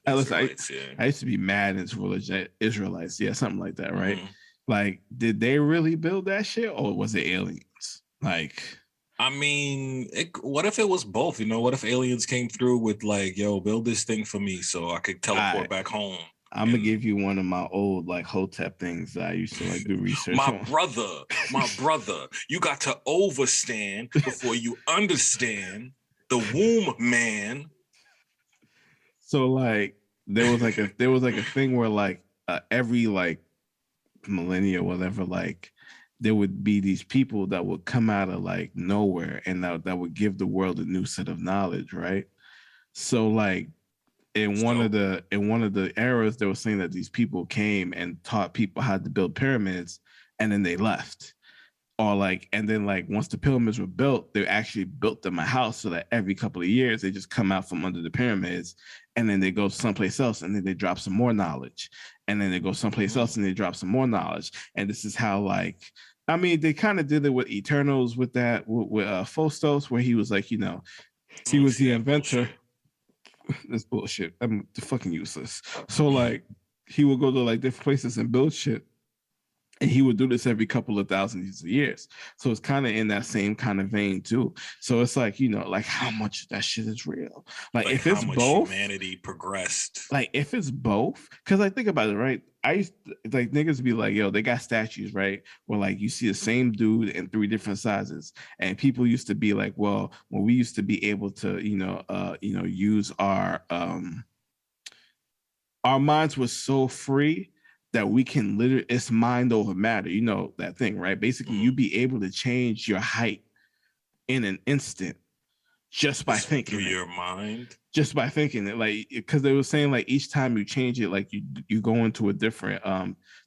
Israelites, I used to be mad at religion. Israelites, something like that, right? Mm-hmm. Like, did they really build that shit, or was it aliens? Like, I mean, what if it was both? What if aliens came through with like, yo, build this thing for me so I could teleport back home? I'm gonna give you one of my old like Hotep things that I used to like do research my on. brother, you got to overstand before you understand the womb, man. So like there was like a thing where like every like millennia or whatever, like there would be these people that would come out of like nowhere and that would give the world a new set of knowledge, right? So like in one of the eras, they were saying that these people came and taught people how to build pyramids, and then they left. Or like, and then like once the pyramids were built, they actually built them a house so that every couple of years they just come out from under the pyramids, and then they go someplace else, and then they drop some more knowledge, and then they go someplace else and they drop some more knowledge. And this is how, like, I mean, they kind of did it with Eternals with that with Phostos, where he was like, he was the inventor. That's bullshit. I'm fucking useless. So like, he would go to like different places and build shit. And he would do this every couple of thousands of years. So it's kind of in that same kind of vein too. So it's like, like how much of that shit is real? Like if it's both, humanity progressed. Like if it's both, because like think about it, right? I used to, like niggas be like, yo, they got statues, right? Where like you see the same dude in 3 different sizes. And people used to be like, well, when we used to be able to, use our minds was so free that we can literally, it's mind over matter, that thing, right? Basically, you be able to change your height in an instant just by thinking through your mind. Just by thinking it, like, because they were saying like each time you change it, like you go into a different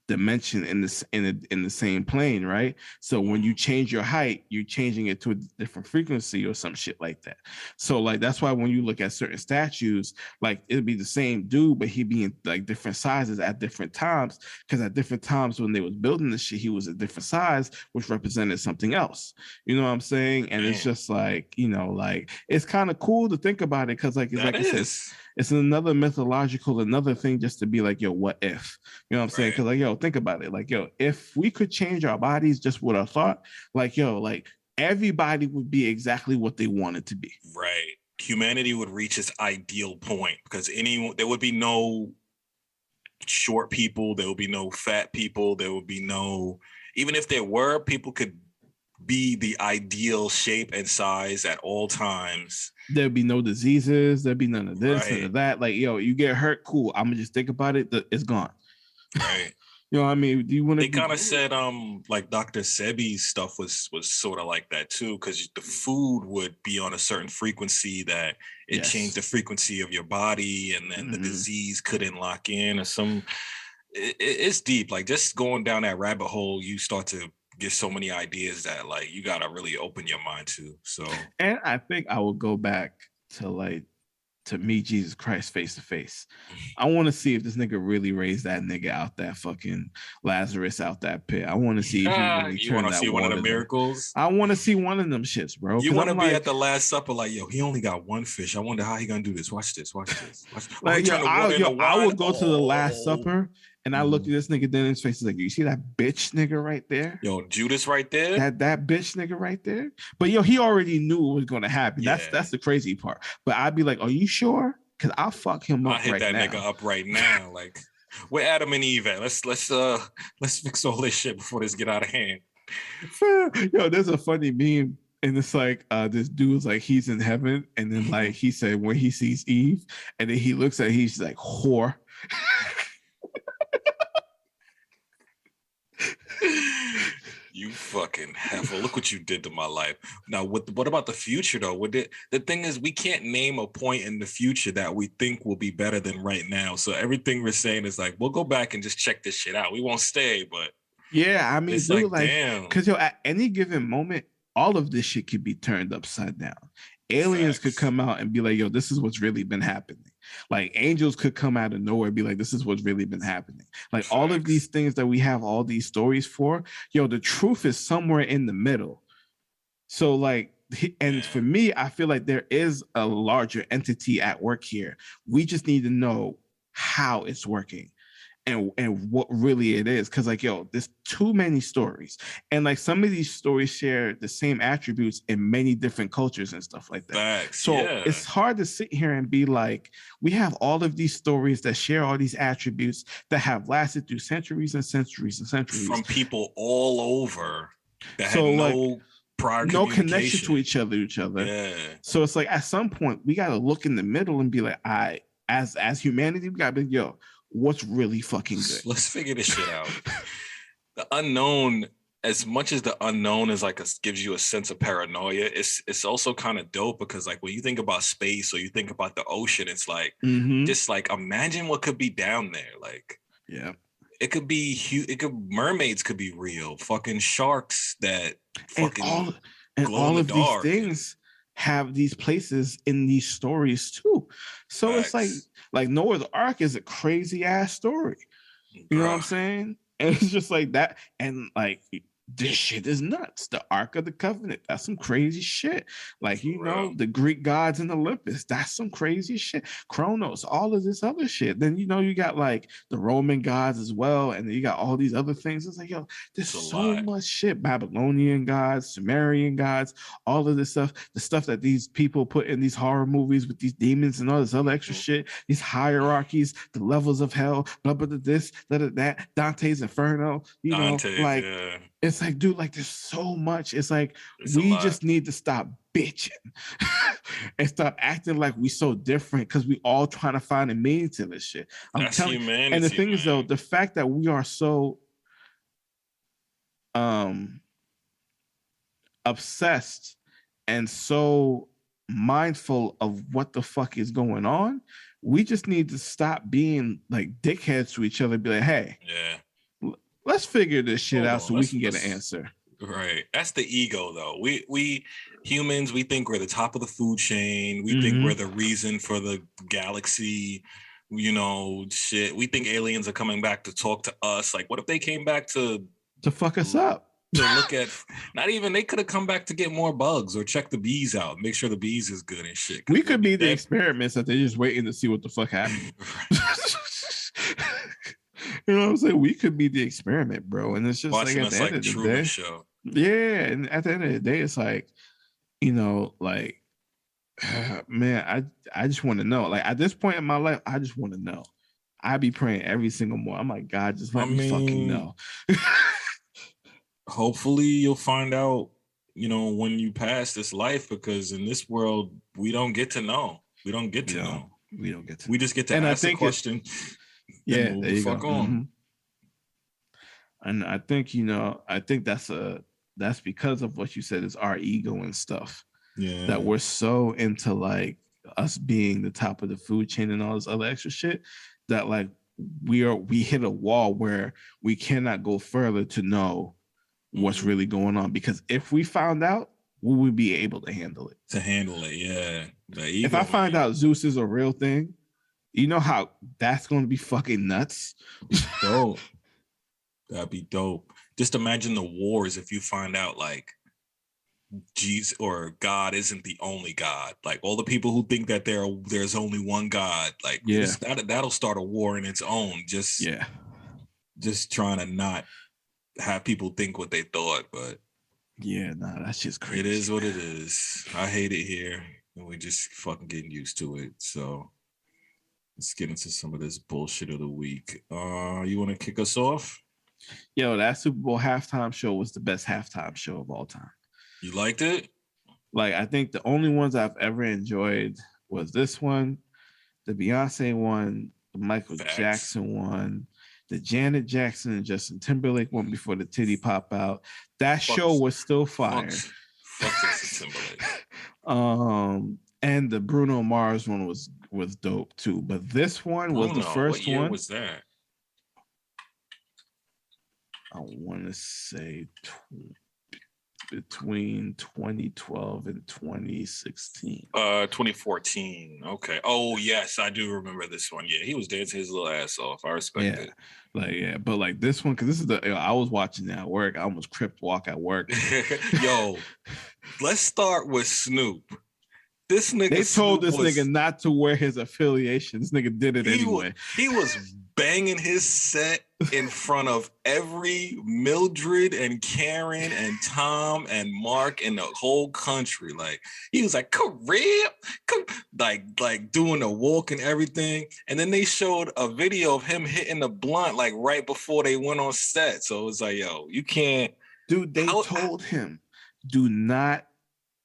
dimension in the same plane, right? So when you change your height, you're changing it to a different frequency or some shit like that. So like that's why when you look at certain statues, like it'd be the same dude, but he'd be in like different sizes at different times, because at different times when they was building this shit, he was a different size, which represented something else. You know what I'm saying? And it's just like, like it's kind of cool to think about it, because like it's it's another another thing just to be like, yo, what if? You know what I'm saying? Because like, yo, think about it. Like, yo, if we could change our bodies just with our thought, like, yo, like everybody would be exactly what they wanted to be. Right. Humanity would reach its ideal point, because there would be no short people. There would be no fat people. There would be no, even if there were, people could be the ideal shape and size at all times. There'd be no diseases. There'd be none of this, none of that. Like, yo, you get hurt, cool. I'm gonna just think about it. It's gone. Right. You know what I mean? Do you want to? They kind of said like Dr. Sebi's stuff was sort of like that too, because the food would be on a certain frequency that it changed the frequency of your body, and then the disease couldn't lock in or some. It's deep. Like just going down that rabbit hole, you start to get so many ideas that like you gotta really open your mind to. So, and I think I will go back to meet Jesus Christ face to face. I want to see if this nigga really raised that nigga out that fucking Lazarus out that pit. I want to see if he really you want to see one of the miracles. I want to see one of them shits, bro. You want to be at the Last Supper, like, yo, he only got one fish. I wonder how he gonna do this. Watch this. Like, I would go to the Last Supper and I look at this nigga then in his face, like, you see that bitch nigga right there? Yo, Judas right there. That bitch nigga right there. But yo, he already knew it was gonna happen. Yeah. That's the crazy part. But I'd be like, are you sure? Because I'll fuck him up. I'll hit that nigga up right now. Like, where Adam and Eve at? Let's fix all this shit before this get out of hand. Yo, there's a funny meme. And it's like this dude's like he's in heaven, and then like he said when he sees Eve, and then he looks at he's like whore. You fucking heifer. Look what you did to my life. Now, what about the future, though? The thing is, we can't name a point in the future that we think will be better than right now. So everything we're saying is like, we'll go back and just check this shit out. We won't stay, but... Yeah, I mean, it's dude, like, damn. Because, yo, at any given moment, all of this shit could be turned upside down. Aliens could come out and be like, yo, this is what's really been happening. Like angels could come out of nowhere and be like, this is what's really been happening. Like all of these things that we have all these stories for, yo, the truth is somewhere in the middle. So like, and for me, I feel like there is a larger entity at work here. We just need to know how it's working. And what really it is, because like, yo, there's too many stories, and like some of these stories share the same attributes in many different cultures and stuff like that. Facts, so it's hard to sit here and be like, we have all of these stories that share all these attributes that have lasted through centuries and centuries and centuries from people all over that had no prior connection to each other. Yeah. So it's like at some point we got to look in the middle and be like, as humanity, we got to be, yo, what's really fucking good? Let's figure this shit out. The unknown, as much as the unknown is like gives you a sense of paranoia, it's also kind of dope because like when you think about space or you think about the ocean, it's like just like imagine what could be down there. Like, yeah, it could be huge. Mermaids could be real. Fucking sharks that fucking all of these things have these places in these stories too. So Facts. It's like Noah's Ark is a crazy ass story. You know what I'm saying? And it's just like that. And like this shit is nuts. The Ark of the Covenant, that's some crazy shit. Like, you know, the Greek gods in Olympus, that's some crazy shit. Kronos, all of this other shit. Then, you know, you got like the Roman gods as well. And then you got all these other things. It's like, yo, there's so much shit. Babylonian gods, Sumerian gods, all of this stuff. The stuff that these people put in these horror movies with these demons and all this other extra shit. These hierarchies, the levels of hell, blah, blah, blah, this, blah, blah, that. Dante's Inferno. You know, like... Yeah. It's like, dude, like there's so much. It's like we just need to stop bitching and stop acting like we so different because we all trying to find a meaning to this shit. That's humanity. And the thing is, though, the fact that we are so obsessed and so mindful of what the fuck is going on, we just need to stop being like dickheads to each other. Be like, hey, let's figure this shit out so we can get an answer. Right. That's the ego, though. We humans, we think we're the top of the food chain. We think we're the reason for the galaxy. You know, shit. We think aliens are coming back to talk to us. Like, what if they came back to fuck us up? To look at, not even, they could have come back to get more bugs or check the bees out, make sure the bees is good and shit. We could be the experiments that they're just waiting to see what the fuck happens. You know what I'm saying? We could be the experiment, bro. And it's just watching like at the end of the day. Show. Yeah. And at the end of the day, it's like, you know, like, man, I just want to know. Like at this point in my life, I just want to know. I be praying every single morning. I'm like, God, just let me fucking know. Hopefully you'll find out, you know, when you pass this life, because in this world, we don't get to know. We don't get to know. We don't get to We just get to ask a question. Yeah, there you go. And I think, that's because of what you said is our ego and stuff. Yeah. That we're so into like us being the top of the food chain and all this other extra shit that like we hit a wall where we cannot go further to know what's really going on. Because if we found out, we would be able to handle it. Yeah. If I find out Zeus is a real thing, you know how that's going to be fucking nuts. Dope. That'd be dope. Just imagine the wars if you find out like Jesus or God isn't the only God. Like all the people who think that there's only one God, like that'll start a war in its own. Just trying to not have people think what they thought, but that's just crazy. It is what it is. I hate it here, and we just fucking getting used to it. So let's get into some of this bullshit of the week. You want to kick us off? Yo, that Super Bowl halftime show was the best halftime show of all time. You liked it? Like, I think the only ones I've ever enjoyed was this one, the Beyonce one, the Michael Jackson one, the Janet Jackson and Justin Timberlake one before the titty pop out. That show was still fire. Fuck Justin Timberlake. And the Bruno Mars one was dope too. But this one was the first what year one. Was that? I want to say between 2012 and 2016. 2014. Okay. Oh yes, I do remember this one. Yeah, he was dancing his little ass off. I respect it. But like this one, because this is I was watching it at work. I almost tripped walk at work. Yo, let's start with Snoop. This nigga. They told this nigga not to wear his affiliation. This nigga did it anyway. He was banging his set in front of every Mildred and Karen and Tom and Mark in the whole country. Like he was like, like doing a walk and everything. And then they showed a video of him hitting the blunt like right before they went on set. So it was like, yo, you can't. Dude, they told him, do not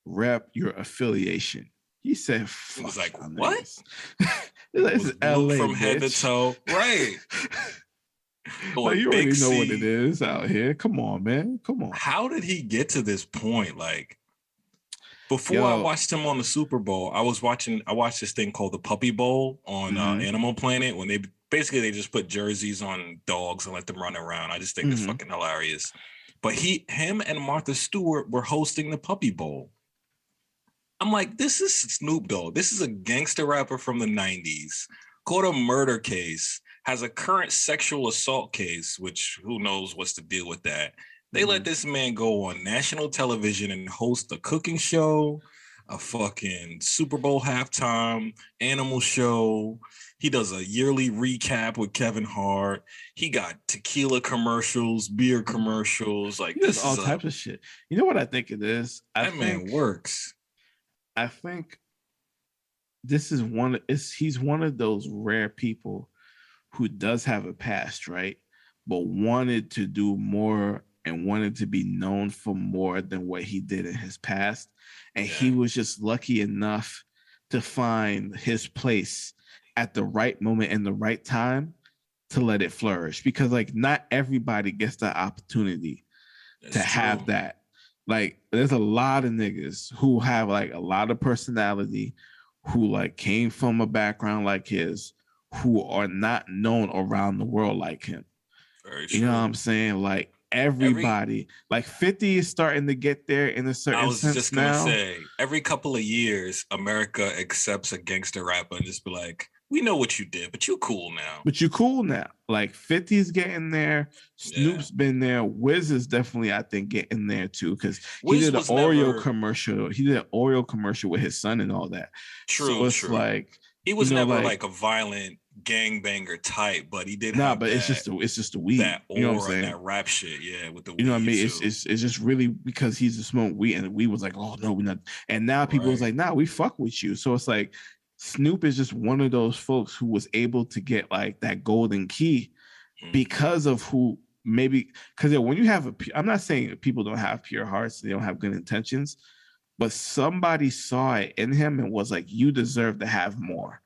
rep your affiliation. He said, he was like, what? This is LA, from bitch. Head to toe. Right. Like, you already know what it is out here. Come on, man. Come on. How did he get to this point? Like, before I watched him on the Super Bowl, I watched this thing called the Puppy Bowl on Animal Planet when they just put jerseys on dogs and let them run around. I just think it's fucking hilarious. But him and Martha Stewart were hosting the Puppy Bowl. I'm like, this is Snoop Dogg. This is a gangster rapper from the 90s, caught a murder case, has a current sexual assault case, which who knows what's the deal with that. They let this man go on national television and host a cooking show, a fucking Super Bowl halftime animal show. He does a yearly recap with Kevin Hart. He got tequila commercials, beer commercials. Like, this all types of shit. You know what I think it is? That man works. I think this is he's one of those rare people who does have a past, right? But wanted to do more and wanted to be known for more than what he did in his past. And he was just lucky enough to find his place at the right moment and the right time to let it flourish. Because like not everybody gets that opportunity to have that. Like, there's a lot of niggas who have like a lot of personality, who like came from a background like his, who are not known around the world like him. Very true. You know what I'm saying? Like everybody, like 50 is starting to get there in a certain sense. I was just gonna say, every couple of years, America accepts a gangster rapper and just be like, we know what you did, but you cool now. Like 50's getting there. Snoop's been there. Wiz is definitely, I think, getting there too, because he did an Oreo commercial. He did an Oreo commercial with his son and all that. True. So it's like he was never like a violent gangbanger type, but he did. But it's just the weed. That aura, you know what I'm saying? That rap shit, with the weed. You know what I mean? It's just really because he's a smoke weed, and we was like, oh no, we're not. And now people was like, nah, we fuck with you. So it's like, Snoop is just one of those folks who was able to get like that golden key because of who because when you have I'm not saying people don't have pure hearts, they don't have good intentions, but somebody saw it in him and was like, you deserve to have more.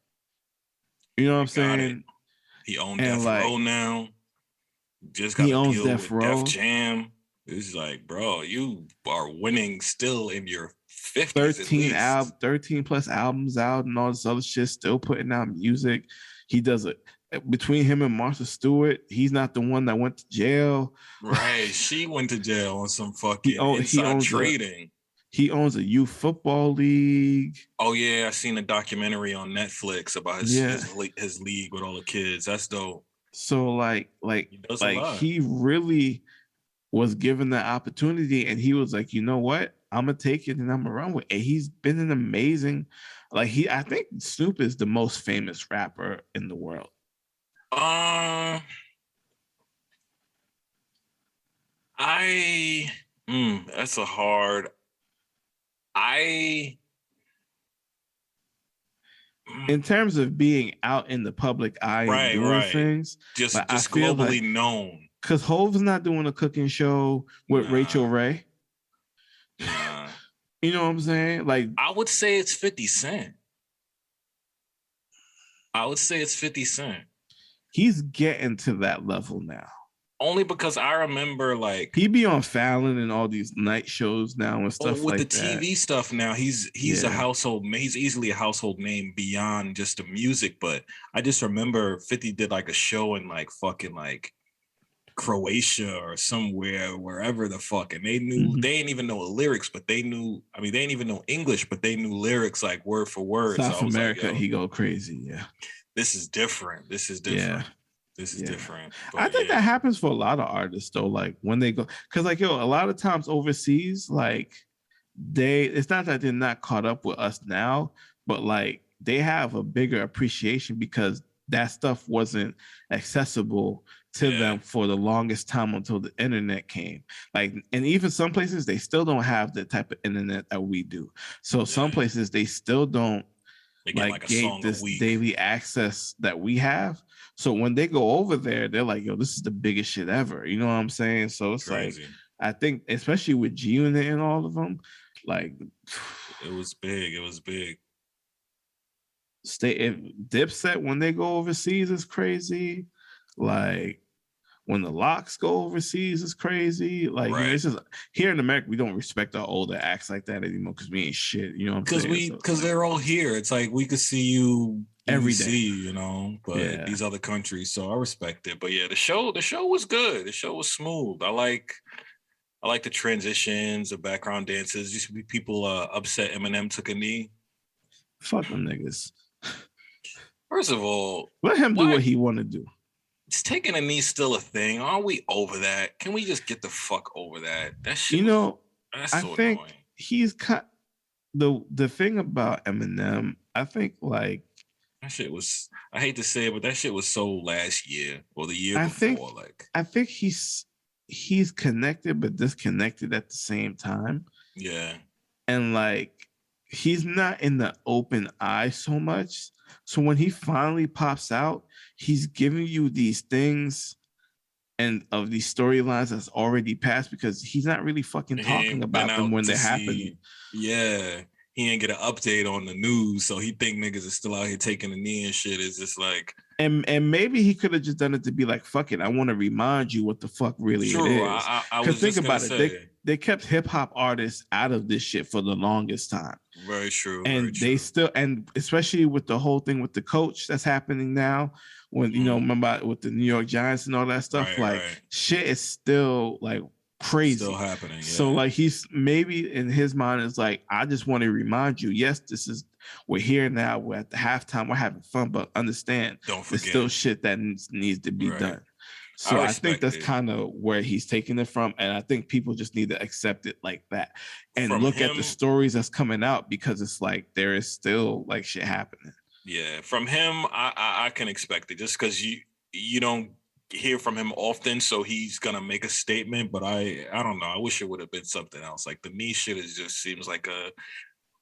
You know what I'm saying? He owned Death Row now. Just got to deal Death with Row. Def Jam. It's like, bro, you are winning still in your 50s 13 plus albums out and all this other shit, still putting out music. He does it between him and Martha Stewart. He's not the one that went to jail. Right. She went to jail on some fucking inside trading. He owns a youth football league. Oh yeah, I seen a documentary on Netflix about his league with all the kids. That's dope. So he really was given the opportunity, and he was like, you know what, I'm gonna take it and I'm gonna run with it. And he's been an amazing, I think Snoop is the most famous rapper in the world. That's a hard. In terms of being out in the public eye and doing things, just globally known. Because Hove's not doing a cooking show with Rachel Ray. You know what I'm saying? Like, I would say it's 50 Cent. He's getting to that level now. Only because I remember, like, he be on Fallon and all these night shows now and stuff with like the that. TV stuff now. He's a household. He's easily a household name beyond just the music. But I just remember 50 did like a show in like fucking like Croatia or somewhere, wherever the fuck, and they knew they didn't even know the lyrics, but they knew. I mean, they didn't even know English, but they knew lyrics like word for word. South America, he go crazy. Yeah, this is different. Yeah. This is different. But I think that happens for a lot of artists though. Like when they go, because like a lot of times overseas, like it's not that they're not caught up with us now, but like they have a bigger appreciation because that stuff wasn't accessible to them for the longest time until the internet came. Like, and even some places they still don't have the type of internet that we do. So some places they still don't like get this daily access that we have. So when they go over there, they're like, yo, this is the biggest shit ever. You know what I'm saying? So it's crazy. Like, I think especially with G-Unit and all of them, like it was big. Dipset, when they go overseas, is crazy. Like when the Locks go overseas, is crazy. Like it's just here in America, we don't respect our older acts like that anymore because we ain't shit. You know what I'm saying? Because they're all here. It's like we could see you every day, you know. But these other countries, so I respect it. But yeah, the show was good. The show was smooth. I like the transitions, the background dances. Used to be people upset Eminem took a knee. Fuck them niggas. First of all, let him do what he want to do. Is taking a knee still a thing? Are we over that? Can we just get the fuck over that? That shit. That's so think annoying. He's the thing about Eminem. I think like that shit was. I hate to say it, but that shit was so last year or the year before. I think he's connected but disconnected at the same time. Yeah, and like he's not in the open eye so much. So when he finally pops out, he's giving you these things and of these storylines that's already passed because he's not really fucking talking about them when they're happening. Yeah. He ain't get an update on the news, so he think niggas are still out here taking a knee and shit. It's just like, and maybe he could have just done it to be like, fuck it, I want to remind you what the fuck really it is. Because think about it, they kept hip hop artists out of this shit for the longest time. Very true. And they still, and especially with the whole thing with the coach that's happening now, when you know, remember with the New York Giants and all that stuff, shit is still like crazy, still happening. Yeah. So like he's maybe in his mind is like, I just want to remind you, yes, we're here now, we're at the halftime, we're having fun, but understand, don't forget, there's still shit that needs to be done. So I think that's kind of where he's taking it from, and I think people just need to accept it like that and look at the stories that's coming out, because it's like there is still like shit happening. Yeah, from him, I can expect it just because you don't hear from him often, so he's gonna make a statement. But I don't know. I wish it would have been something else. Like the knee shit is just seems like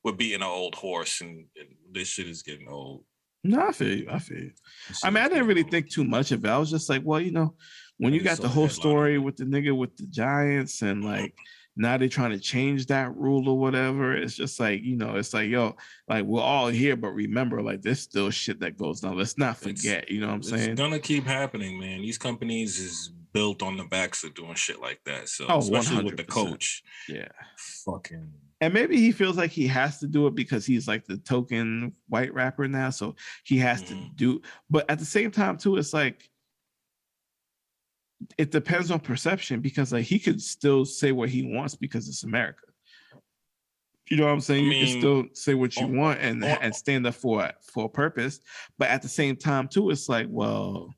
we're beating an old horse, and this shit is getting old. No, I feel you. I mean, I didn't really think too much of it. I was just like, well, you know, when you got the whole story with the nigga with the Giants, and like now they're trying to change that rule or whatever. It's just like, you know, it's like, yo, like we're all here, but remember, like there's still shit that goes on. Let's not forget, you know what I'm saying? It's gonna keep happening, man. These companies is built on the backs of doing shit like that. So especially 100%. With the coach. Yeah. Fucking. And maybe he feels like he has to do it because he's like the token white rapper now. So he has to do, but at the same time too, it's like, it depends on perception, because like he could still say what he wants because it's America. You know what I'm saying? You can still say what you want and stand up for a purpose. But at the same time too, it's like, well,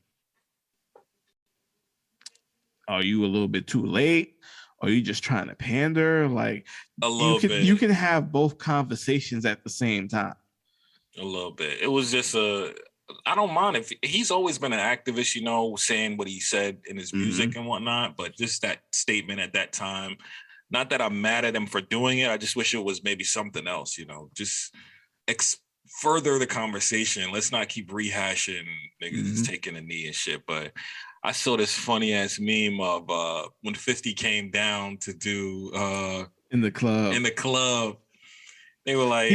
are you a little bit too late? Are you just trying to pander? Like a little bit. You can have both conversations at the same time. A little bit. It was just I don't mind if he's always been an activist, you know, saying what he said in his music and whatnot. But just that statement at that time, not that I'm mad at him for doing it. I just wish it was maybe something else, you know, just further the conversation. Let's not keep rehashing niggas taking a knee and shit. But I saw this funny ass meme of when 50 came down to do in the club. They were like,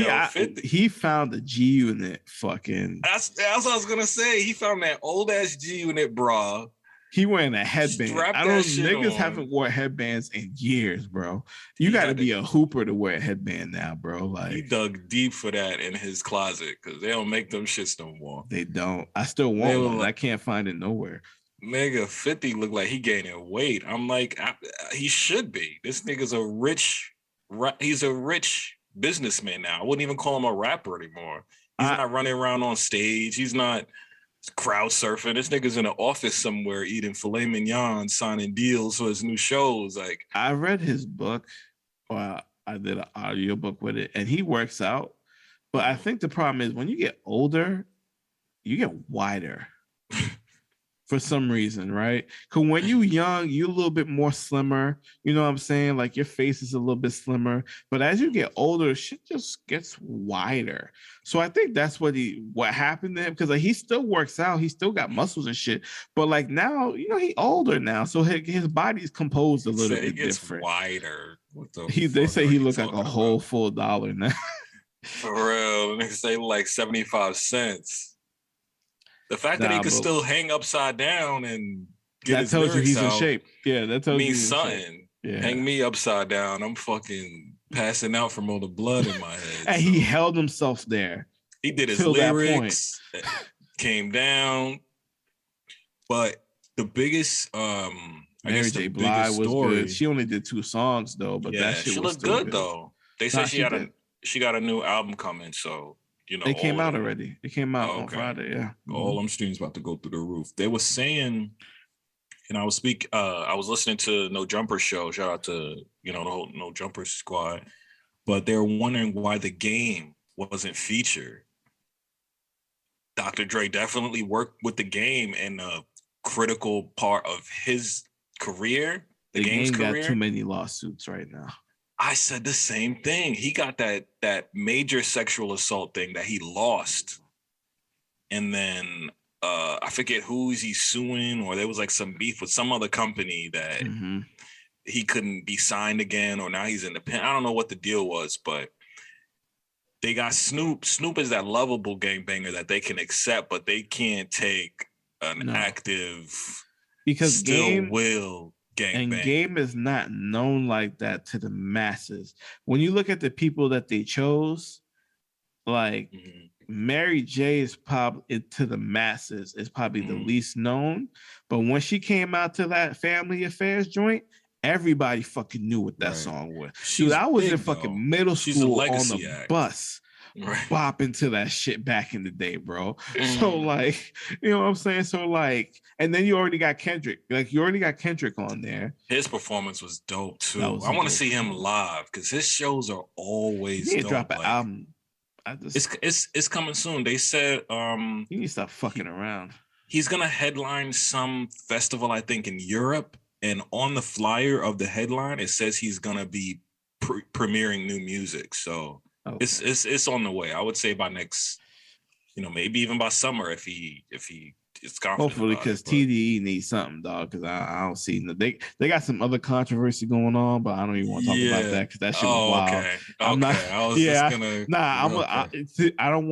he found the G Unit fucking. That's what I was gonna say. He found that old ass G Unit bra. He wearing a headband. Niggas haven't wore headbands in years, bro. You got to be a hooper to wear a headband now, bro. Like he dug deep for that in his closet because they don't make them shits no more. They don't. I still want one. I can't find it nowhere. Nigga, 50 look like he gaining weight. I'm like, he should be. This nigga's he's a rich businessman now. I wouldn't even call him a rapper anymore. He's not running around on stage. He's not crowd surfing. This nigga's in an office somewhere eating filet mignon, signing deals for his new shows. Like I read his book, or I did an audio book with it, and he works out. But I think the problem is when you get older, you get wider. For some reason, right? Because when you young, you're a little bit more slimmer. You know what I'm saying? Like your face is a little bit slimmer. But as you get older, shit just gets wider. So I think that's what happened to him. Because like he still works out, he still got muscles and shit. But like now, you know, he older now, so his body's composed a little bit different. Wider. They say he looks like a whole full dollar now. For real, they say like 75 cents. The fact that he could still hang upside down and get his lyrics out. That tells you he's in shape. Yeah, that tells means something. Yeah. Hang me upside down. I'm fucking passing out from all the blood in my head. And he held himself there. He did his lyrics, came down. But the biggest, Mary J. Blige was good. She only did 2 songs though, but that shit was still good though. They said she got a new album coming, so. You know, they came out already. It came out on Friday. Yeah, all them streams about to go through the roof. They were saying, and I was listening to No Jumper show. Shout out to the whole No Jumper squad. But they're wondering why The Game wasn't featured. Dr. Dre definitely worked with The Game in a critical part of his career. The Game's career got too many lawsuits right now. I said the same thing. He got that major sexual assault thing that he lost. And then I forget who he's suing, or there was like some beef with some other company that he couldn't be signed again, or now he's in the pen. I don't know what the deal was, but they got Snoop. Snoop is that lovable gangbanger that they can accept, but they can't take an active because still will. And Game is not known like that to the masses. When you look at the people that they chose, like Mary J is probably to the masses is probably the least known. But when she came out to that Family Affairs joint, everybody fucking knew what that song was. Dude, I was in fucking middle school on the bus. Bopping to that shit back in the day, bro. So like, you know what I'm saying? So like, and then you already got Kendrick. Like you already got Kendrick on there. His performance was dope too. I want to see him live because his shows are always dope. Drop an album. It's coming soon. They said you need to stop fucking around. He's gonna headline some festival, I think, in Europe. And on the flyer of the headline, it says he's gonna be premiering new music. So it's on the way. I would say by next, maybe even by summer if he is confident. Hopefully, because TDE needs something, dog. Because I don't see they got some other controversy going on, but I don't even want to talk about that because that shit was wild. Okay. I'm not. I was just gonna. I don't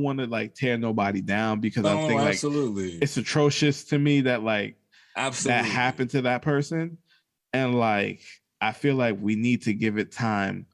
want to like tear nobody down because I think like absolutely it's atrocious to me that like Absolutely. that happened to that person. And like, I feel like we need to give it time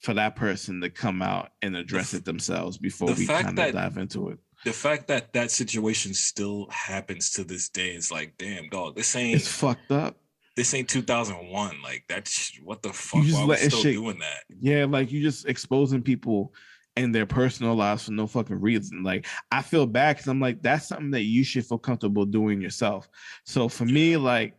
for that person to come out and address it themselves before we kind of dive into it. The fact that that situation still happens to this day is like, damn, dog, it's fucked up. This ain't 2001. Like, that's what the fuck. You just why let we still shit, doing that? Yeah, like you just exposing people and their personal lives for no fucking reason. Like, I feel bad because I'm like, that's something that you should feel comfortable doing yourself. So for me, like,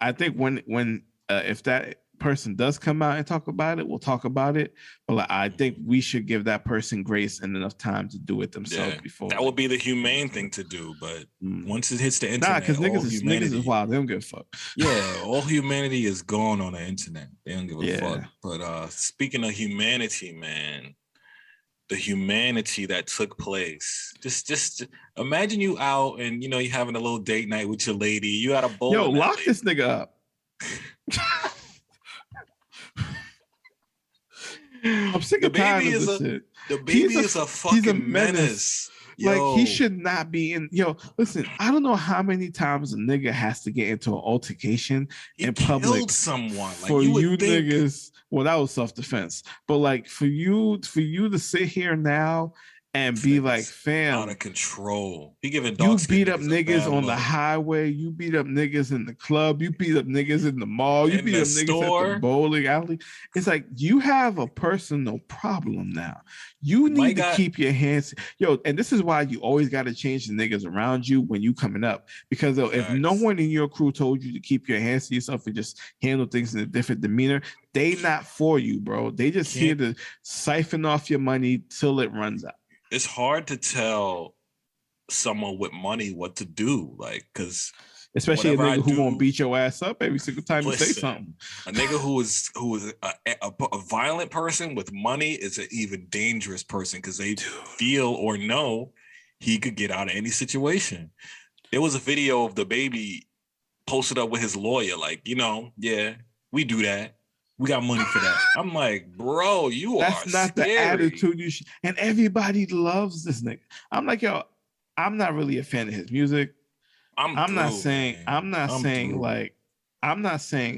I think when if that person does come out and talk about it, we'll talk about it. But like, I think we should give that person grace and enough time to do it themselves before. That would be the humane thing to do. But once it hits the internet, because niggas is wild. They don't give a fuck. Yeah, all humanity is gone on the internet. They don't give a fuck. But speaking of humanity, man, the humanity that took place. Just imagine you out and you having a little date night with your lady. You had a bowl. Yo, lock this nigga up. I'm sick of tired of this shit. DaBaby is a fucking menace. Like, he should not be in. Listen, I don't know how many times a nigga has to get into an altercation in public. Someone like for you niggas. Well, that was self-defense. But like for you to sit here now and be like, fam, out of control. He giving you beat up niggas on the highway. You beat up niggas in the club. You beat up niggas in the mall. You beat up niggas at the bowling alley. It's like you have a personal problem now. You need to keep your hands. And this is why you always got to change the niggas around you when you coming up. Because if no one in your crew told you to keep your hands to yourself and just handle things in a different demeanor, they not for you, bro. They just here to siphon off your money till it runs out. It's hard to tell someone with money what to do, like, because especially a nigga who won't beat your ass up every single time you say something. A nigga who is a violent person with money is an even dangerous person because they feel or know he could get out of any situation. There was a video of DaBaby posted up with his lawyer, like, we do that. We got money for that. I'm like, bro, that's not scary. The attitude you should. And everybody loves this nigga. I'm like, I'm not really a fan of his music. I'm not saying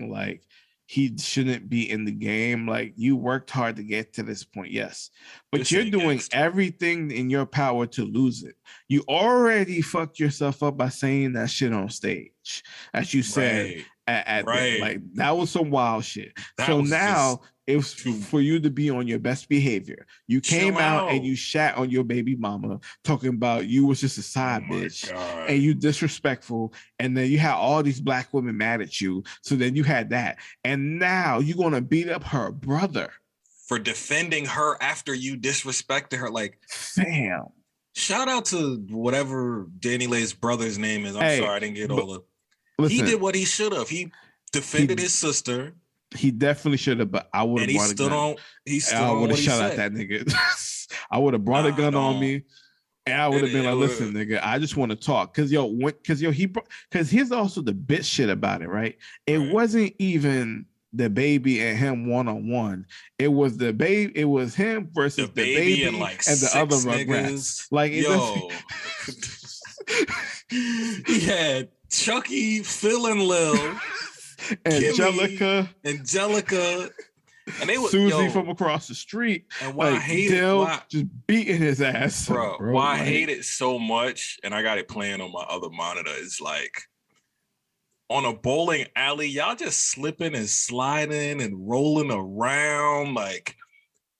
like he shouldn't be in the game. Like, you worked hard to get to this point, yes, but you're doing everything in your power to lose it. You already fucked yourself up by saying that shit on stage, as you said. Like, that was some wild shit. So now it's for you to be on your best behavior. You came out and you shat on your baby mama, talking about you was just a side bitch and you disrespectful. And then you had all these black women mad at you. So then you had that. And now you're going to beat up her brother for defending her after you disrespected her. Like, fam. Shout out to whatever Danny Lay's brother's name is. I'm sorry, I didn't get all of. Listen, he did what he should have. He defended his sister. He definitely should have, but I would have brought a gun. I would have shot at that nigga. I would have brought a gun on me, and I would have been like, "Listen, nigga, I just want to talk." Because here's also the bitch shit about it, right? It wasn't even DaBaby and him one-on-one. It was DaBaby. It was him versus DaBaby and the other Rugrats. Like, he had Chucky, Phil, and Lil, Angelica, and they were Susie from across the street. And why I hate it, just beating his ass, bro. Why I hate it so much, and I got it playing on my other monitor. Is like on a bowling alley, y'all just slipping and sliding and rolling around. Like,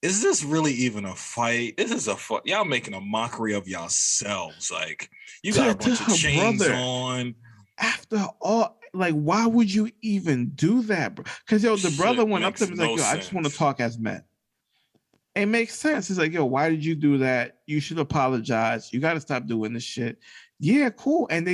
is this really even a fight? This is a fuck. Y'all making a mockery of yourselves. Like, you got a bunch of chains on. After all, like, why would you even do that, bro? Because the brother went up to him and was like, I just want to talk as men. It makes sense. It's like, why did you do that? You should apologize. You got to stop doing this shit. Yeah, cool. And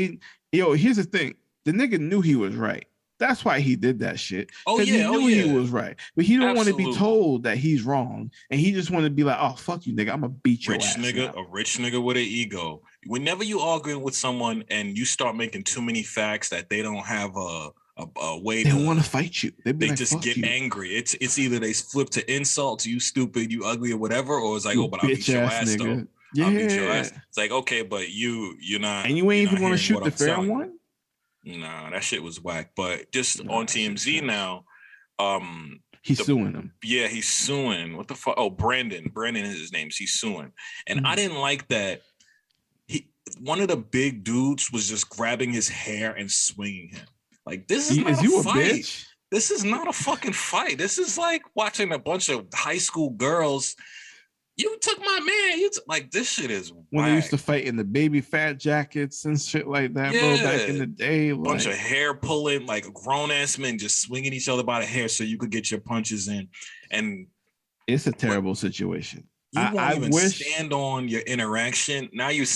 here's the thing. The nigga knew he was right. That's why he did that shit. Because he knew he was right. But he don't want to be told that he's wrong. And he just wanted to be like, oh, fuck you, nigga. I'm going to beat your ass. A rich nigga with an ego. Whenever you arguing with someone and you start making too many facts that they don't have a way they want to fight you. They like, just get angry. It's either they flip to insults, you stupid, you ugly, or whatever, or it's like, but I'll beat your ass, though. Yeah. I'll beat your ass. It's like, okay, but you're not. And you ain't even want to shoot the fair one? Nah, that shit was whack. But just on TMZ now, he's suing him. Yeah, he's suing. What the fuck? Oh, Brandon is his name. He's suing. And I didn't like that. One of the big dudes was just grabbing his hair and swinging him. Like, this is not a fight. Bitch? This is not a fucking fight. This is like watching a bunch of high school girls. You took my man. Like, this shit is when whack. They used to fight in the baby fat jackets and shit like that, bro. Back in the day, bunch of hair pulling, like grown ass men just swinging each other by the hair so you could get your punches in. And it's a terrible situation. You won't even stand on your interaction. Now you're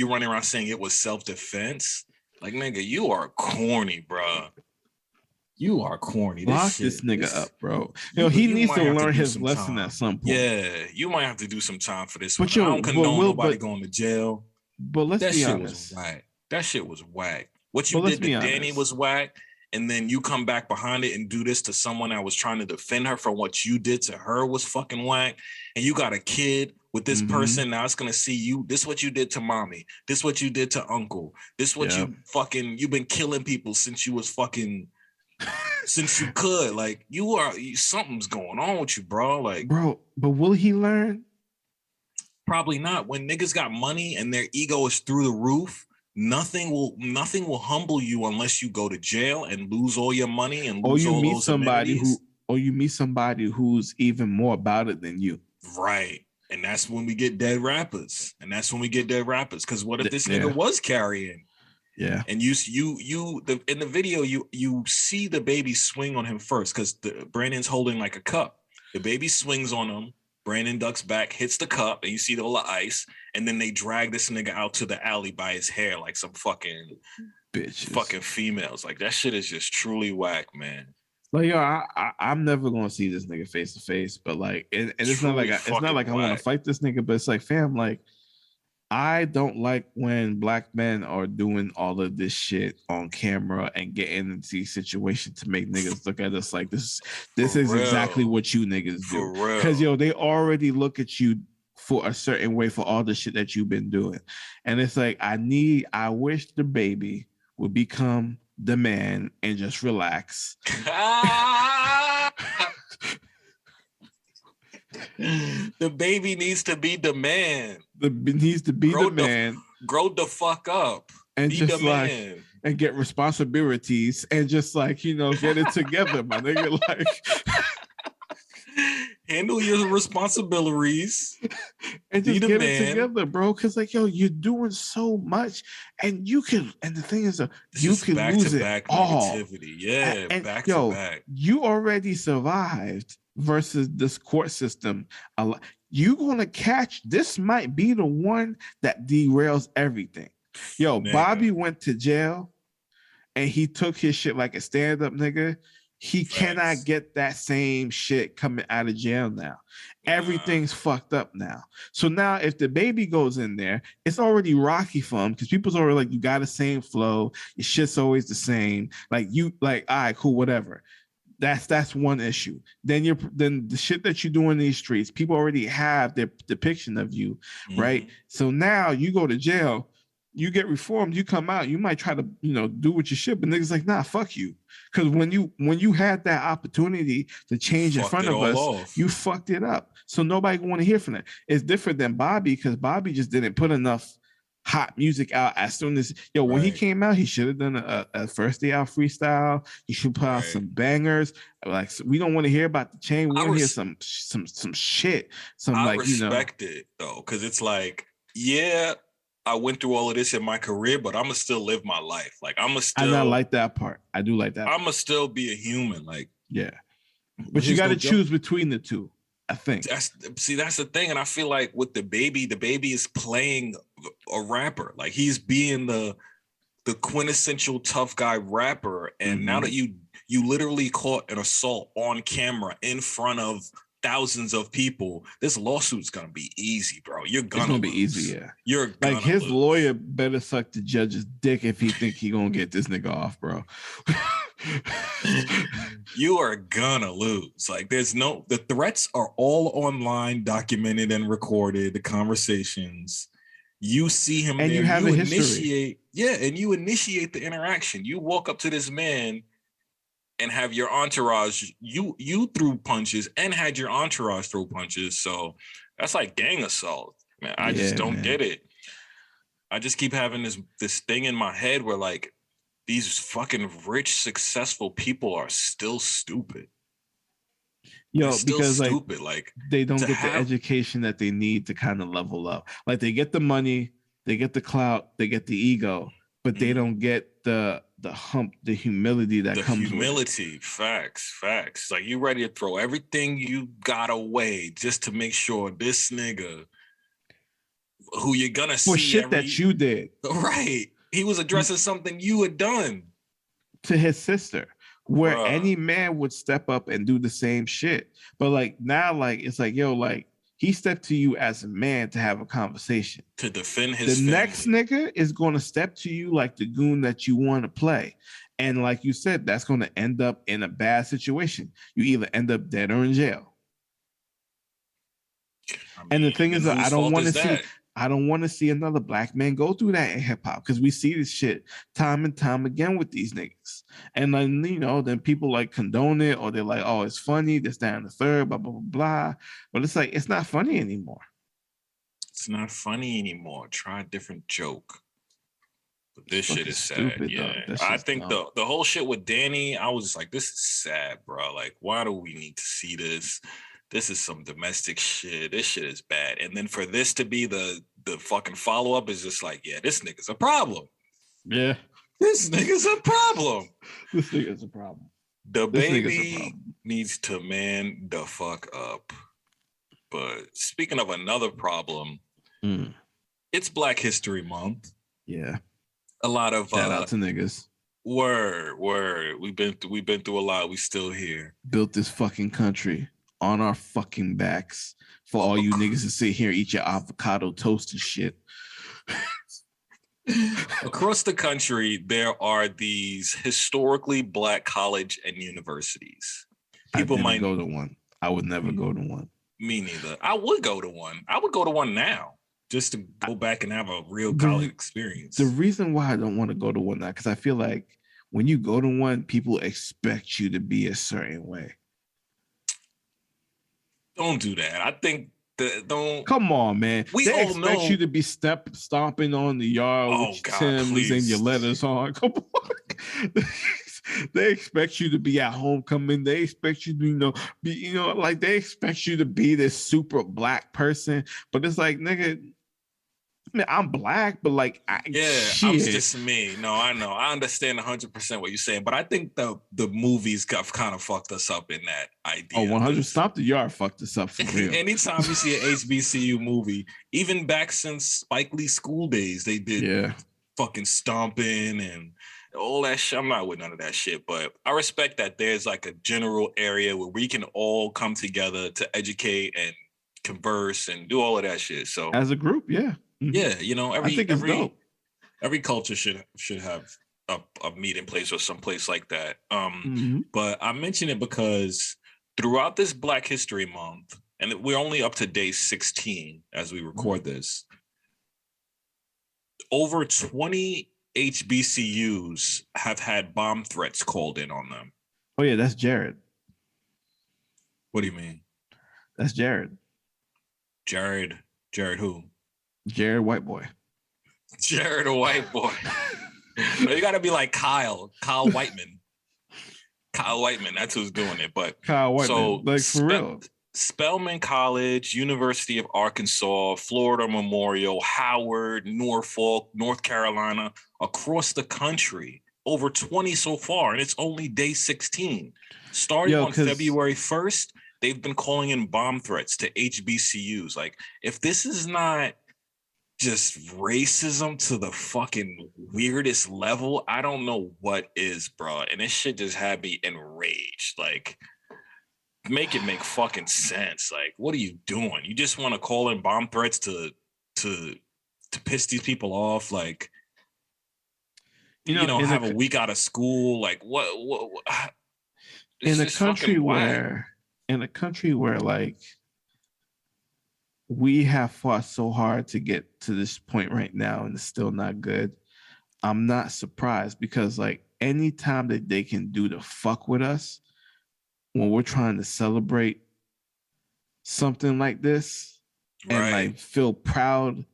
running around saying it was self-defense. Like, nigga, you are corny, bro. You are corny. Lock this nigga up, bro. He needs to learn his lesson at some point. Yeah, you might have to do some time for this. But I don't condone nobody going to jail. But let's be honest. That shit was whack. What you did to Danny was whack. And then you come back behind it and do this to someone that was trying to defend her from what you did to her was fucking whack. And you got a kid with this person. Now it's going to see you. This is what you did to mommy. This is what you did to uncle. This is what you've been killing people since you was fucking, since you could. Like, something's going on with you, bro. Like, bro, but will he learn? Probably not. When niggas got money and their ego is through the roof, nothing will humble you unless you go to jail and lose all your money and lose all those amenities. Or you meet somebody who's even more about it than you. Right. And that's when we get dead rappers. Because what if this nigga was carrying? Yeah. And in the video, you see DaBaby swing on him first because Brandon's holding like a cup. DaBaby swings on him. Brandon ducks back, hits the cup, and you see all the ice. And then they drag this nigga out to the alley by his hair like some fucking bitches, fucking females. Like, that shit is just truly whack, man. Like, yo, I'm never gonna see this nigga face to face, but like, and it's not like I want to fight this nigga, but it's like, fam, like, I don't like when black men are doing all of this shit on camera and getting into these situations to make niggas look at us like this is exactly what you niggas do. Because yo, they already look at you for a certain way for all the shit that you've been doing, and it's like I wish DaBaby would become the man and just relax. DaBaby needs to be the man. Needs to be the man. Grow the fuck up. And be just the like man. And get responsibilities and just like, get it together, my nigga. Like, handle your responsibilities and just get it together, bro. Because like, yo, you're doing so much, and you can. And the thing is, you can lose it all. Yeah, and back to back. You already survived versus this court system. You're gonna catch. This might be the one that derails everything. Yo, man. Bobby went to jail, and he took his shit like a stand-up nigga. He cannot get that same shit coming out of jail now. Everything's fucked up now. So now if DaBaby goes in there, it's already rocky for him because people's already like, you got the same flow. Your shit's always the same. Like, all right, cool, whatever. That's one issue. Then the shit that you do in these streets, people already have their depiction of you, right? So now you go to jail, you get reformed, you come out, you might try to, do what you should, but niggas like, nah, fuck you. Because when you had that opportunity to change in front of us, you fucked it up. So nobody want to hear from that. It's different than Bobby because Bobby just didn't put enough hot music out as soon as when he came out, he should have done a first day out freestyle. He should put out some bangers. Like, so we don't want to hear about the chain. We want to hear some shit. I respect it though, because it's like, yeah, I went through all of this in my career, but I'ma still live my life. Like, I like that part. I do like that. I'ma still be a human. Like, yeah, but you got to choose between the two. I think that's the thing, and I feel like with DaBaby is playing a rapper. Like, he's being the quintessential tough guy rapper, and now that you literally caught an assault on camera in front of thousands of people, this lawsuit's gonna be easy, bro. It's gonna be easy, yeah. You're like, his lawyer better suck the judge's dick if he think he gonna get this nigga off, bro. You are gonna lose. Like, the threats are all online, documented and recorded, the conversations. You see him and there, you have a history. Yeah, and you initiate the interaction. You walk up to this man and have your entourage. You threw punches and had your entourage throw punches. So that's like gang assault. Man, I just don't get it. I just keep having this thing in my head where like these fucking rich, successful people are still stupid. Yo, because stupid. Like they don't get the education that they need to kind of level up. Like they get the money, they get the clout, they get the ego, but they don't get the hump, the humility that comes with it. Humility, facts. Like you ready to throw everything you got away just to make sure this nigga who you're gonna see for shit that you did. Right. He was addressing something you had done to his sister, where any man would step up and do the same shit. But like now, like it's like, yo, like he stepped to you as a man to have a conversation. To defend his family. Next nigga is gonna step to you like the goon that you want to play. And like you said, that's gonna end up in a bad situation. You either end up dead or in jail. I mean, and the thing is that I don't want to see another black man go through that in hip hop, because we see this shit time and time again with these niggas. And then, you know, then people like condone it, or they're like, oh, it's funny, this, that, and the third, blah, blah, blah, blah. But it's like, it's not funny anymore. It's not funny anymore. Try a different joke. But this shit is sad. Stupid, yeah. I think the whole shit with Danny, I was just like, this is sad, bro. Like, why do we need to see this? This is some domestic shit. This shit is bad. And then for this to be the fucking follow-up is just like, yeah, this nigga's a problem. Yeah. This nigga's a problem. This nigga's a problem. DaBaby needs to man the fuck up. But speaking of another problem, it's Black History Month. Yeah. A lot of shout out to niggas. Word. We've been through a lot. We still here. Built this fucking country on our fucking backs for all you niggas to sit here, eat your avocado toast and shit. Across the country, there are these historically Black college and universities. People might go to one. I would never go to one. Me neither. I would go to one. I would go to one now just to go back and have a real college experience. The reason why I don't want to go to one now, because I feel like when you go to one, people expect you to be a certain way. Don't do that. I think don't. Come on, man. They expect you to be stomping on the yard with your Timbs and your letters on. Come on. They expect you to be at homecoming. They expect you to, like they expect you to be this super Black person. But it's like, nigga, I mean, I'm Black, but like, I'm just me. No, I know. I understand 100% what you're saying, but I think the movies got kind of fucked us up in that idea. Oh, 100. Stomp the Yard fucked us up for real. Anytime you see an HBCU movie, even back since Spike Lee School Days, they did fucking stomping and all that shit. I'm not with none of that shit, but I respect that there's like a general area where we can all come together to educate and converse and do all of that shit. So as a group, yeah. Yeah, every culture should have a meeting place or some place like that. But I mention it because throughout this Black History Month, and we're only up to day 16 as we record this, over 20 HBCUs have had bomb threats called in on them. Oh yeah, that's Jared. What do you mean? That's Jared. Jared who? Jared White Boy. Jared a white boy. You got to be like Kyle Whiteman. Kyle Whiteman, that's who's doing it. But Kyle Whiteman, so like for real. Spelman College, University of Arkansas, Florida Memorial, Howard, Norfolk, North Carolina, across the country, over 20 so far, and it's only day 16. Starting on February 1st, they've been calling in bomb threats to HBCUs. Like, if this is not just racism to the fucking weirdest level, I don't know what is, bro. And this shit just had me enraged. Like, make it make fucking sense. Like, what are you doing? You just want to call in bomb threats to piss these people off? Like, you don't have a week out of school. Like, what in a country where like we have fought so hard to get to this point right now, and it's still not good. I'm not surprised because like anytime that they can do the fuck with us when we're trying to celebrate something like this and like feel proud.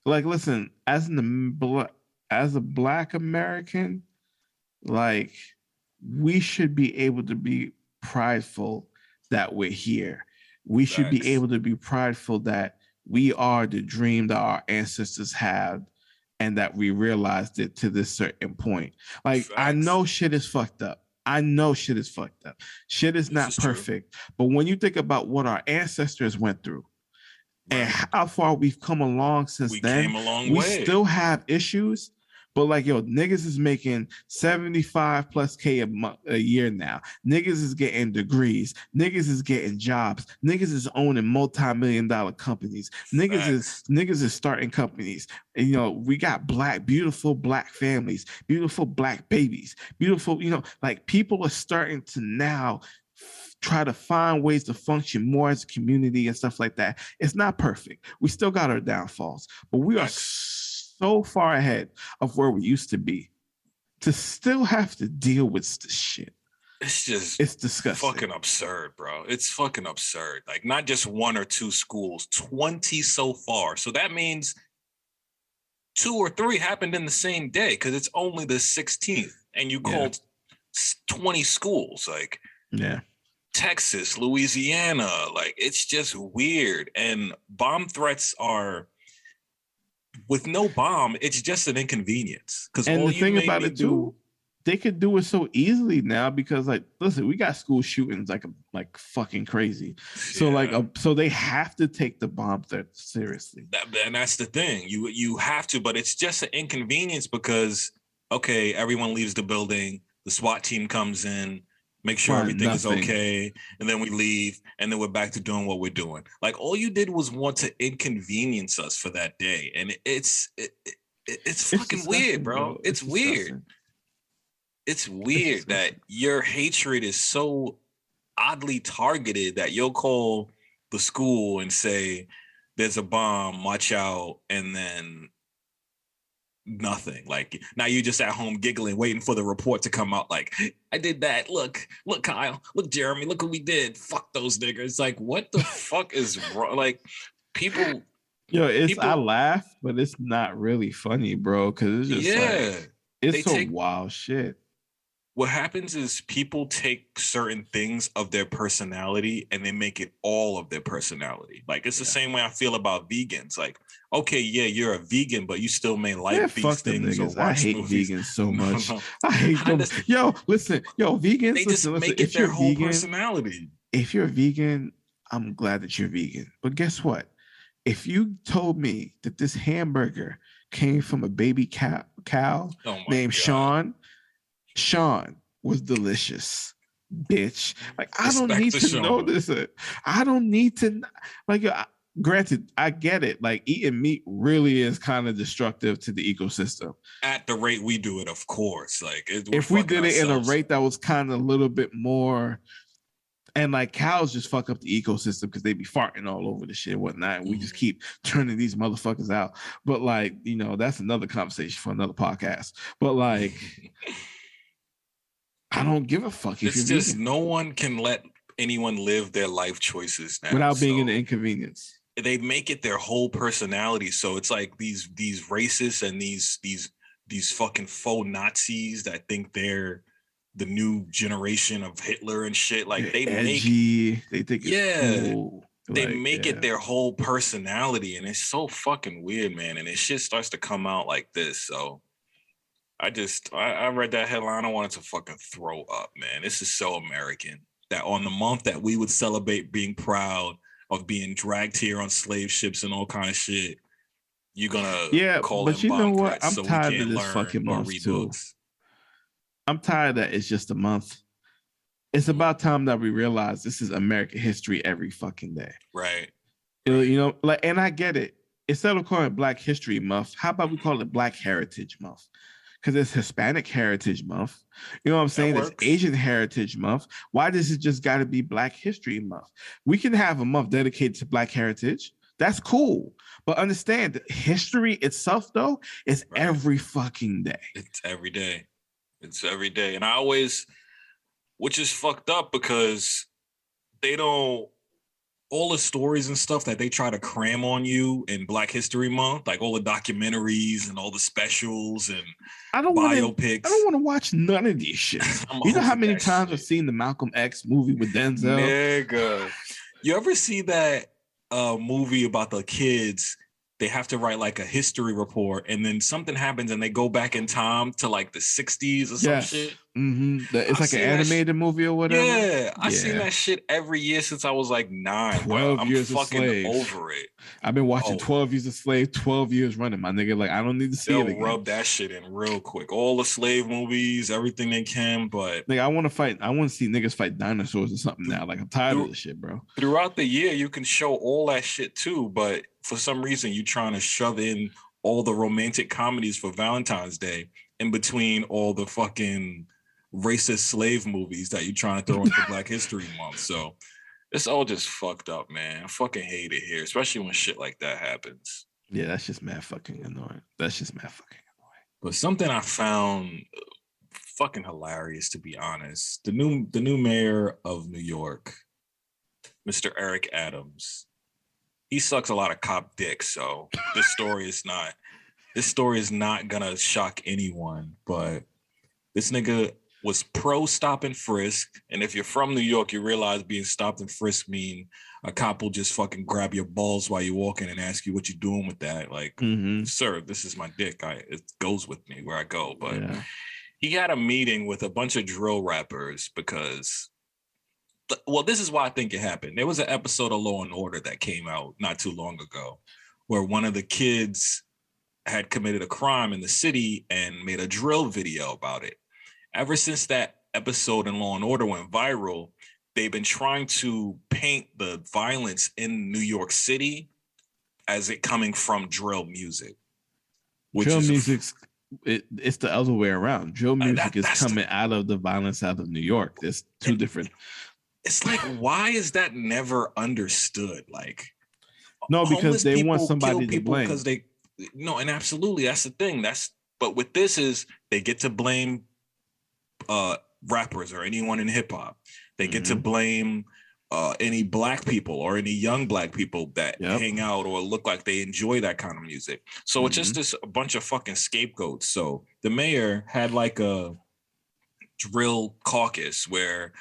Like, listen, as a Black American, like we should be able to be prideful that we're here. We should be able to be prideful that we are the dream that our ancestors had and that we realized it to this certain point. Like, I know shit is fucked up. Shit is not perfect. But when you think about what our ancestors went through and how far we've come along since then, we still have issues. But like, yo, niggas is making 75 plus K a year now. Niggas is getting degrees. Niggas is getting jobs. Niggas is owning multi-million-dollar companies. Niggas is starting companies. And, you know, we got beautiful black families, beautiful black babies, beautiful, you know, like people are starting to now try to find ways to function more as a community and stuff like that. It's not perfect. We still got our downfalls, but we are so far ahead of where we used to be to still have to deal with this shit. It's disgusting. Fucking absurd, bro. It's fucking absurd. Like, not just one or two schools, 20 so far. So that means 2 or 3 happened in the same day because it's only the 16th and you called 20 schools. Like, Texas, Louisiana, like, it's just weird. And bomb threats are, with no bomb, it's just an inconvenience. And the thing about it too, they could do it so easily now because, like, listen, we got school shootings like fucking crazy. So so they have to take the bomb threat seriously. And that's the thing, you have to, but it's just an inconvenience because everyone leaves the building, the SWAT team comes in, make sure everything is okay, and then we leave, and then we're back to doing what we're doing. Like, all you did was want to inconvenience us for that day, and it's fucking weird, bro. It's weird. It's weird that your hatred is so oddly targeted that you'll call the school and say, "There's a bomb, watch out," and then nothing. Like, now you're just at home giggling, waiting for the report to come out. Like, I did that. Look, Kyle. Look, Jeremy. Look what we did. Fuck those niggas. Like, what the fuck is wrong? Like, people. Yo, I laugh, but it's not really funny, bro. Because it's just like, it's some wild shit. What happens is people take certain things of their personality and they make it all of their personality. Like, it's the same way I feel about vegans. Like, okay, you're a vegan, but you still may like these things. Or watch I hate movies. Vegans so much. I hate them. Yo, vegans. They just make it their whole personality. If you're a vegan, I'm glad that you're vegan. But guess what? If you told me that this hamburger came from a baby cow named Sean was delicious, bitch. Like, I don't need to know this. I don't need to, like, granted, I get it. Like, eating meat really is kind of destructive to the ecosystem. At the rate we do it, of course. Like, if we did it in a rate that was kind of a little bit more, and like, cows just fuck up the ecosystem because they be farting all over the shit and whatnot. And we just keep turning these motherfuckers out. But like, you know, that's another conversation for another podcast. But like, I don't give a fuck. It's just vegan. No one can let anyone live their life choices now without being an inconvenience. They make it their whole personality. So it's like these racists and these fucking faux Nazis that think they're the new generation of Hitler and shit. Like, they think it's cool. They make it their whole personality, and it's so fucking weird, man. And it shit starts to come out like this. So I read that headline. I wanted to fucking throw up, man. This is so American that on the month that we would celebrate being proud of being dragged here on slave ships and all kind of shit, you're gonna call them bomb threats. I'm tired of this fucking month too. I'm tired that it's just a month. It's about time that we realize this is American history every fucking day. Right. You know, like, and I get it. Instead of calling it Black History Month, how about we call it Black Heritage Month? Because it's Hispanic Heritage Month. You know what I'm saying? It's Asian Heritage Month. Why does it just got to be Black History Month? We can have a month dedicated to Black heritage, That's cool. But understand that history itself, though, is every fucking day. It's every day. It's every day. And I always, which is fucked up because they don't, all the stories and stuff that they try to cram on you in Black History Month, like all the documentaries and all the specials and biopics. I don't want to watch none of these shit. You know how many times I've seen the Malcolm X movie with Denzel? Nigga. You ever see that movie about the kids? They have to write like a history report, and then something happens, and they go back in time to like the 60s or some shit. Mm-hmm. It's like an animated movie or whatever. Yeah, I've seen that shit every year since I was like 9. 12 years I'm fucking a slave. over it. I've been watching 12 Years a Slave, 12 years running, my nigga. Like, I don't need to see it again. Rub that shit in real quick. All the slave movies, everything they can, but like, I want to see niggas fight dinosaurs or something now. Like, I'm tired of this shit, bro. Throughout the year, you can show all that shit too, but for some reason, you're trying to shove in all the romantic comedies for Valentine's Day in between all the fucking racist slave movies that you're trying to throw into Black History Month. So it's all just fucked up, man. I fucking hate it here, especially when shit like that happens. Yeah, that's just mad fucking annoying. But something I found fucking hilarious, to be honest. The new mayor of New York, Mr. Eric Adams. He sucks a lot of cop dick, so this story is not gonna shock anyone. But this nigga was pro stop and frisk, and if you're from New York, you realize being stopped and frisked mean a cop will just fucking grab your balls while you're walking and ask you what you're doing with that. Like, sir, this is my dick. It goes with me where I go. But he had a meeting with a bunch of drill rappers because. Well, this is why I think it happened. There was an episode of Law and Order that came out not too long ago where one of the kids had committed a crime in the city and made a drill video about it. Ever since that episode in Law and Order went viral, they've been trying to paint the violence in New York City as it coming from drill music. It's the other way around. Drill music is coming out of the violence out of New York. There's two different... It's like, why is that never understood? Like, no, because they want somebody to blame. Because and absolutely, that's the thing. But with this is they get to blame rappers or anyone in hip hop. They get to blame any Black people or any young Black people that hang out or look like they enjoy that kind of music. So it's just a bunch of fucking scapegoats. So the mayor had like a drill caucus where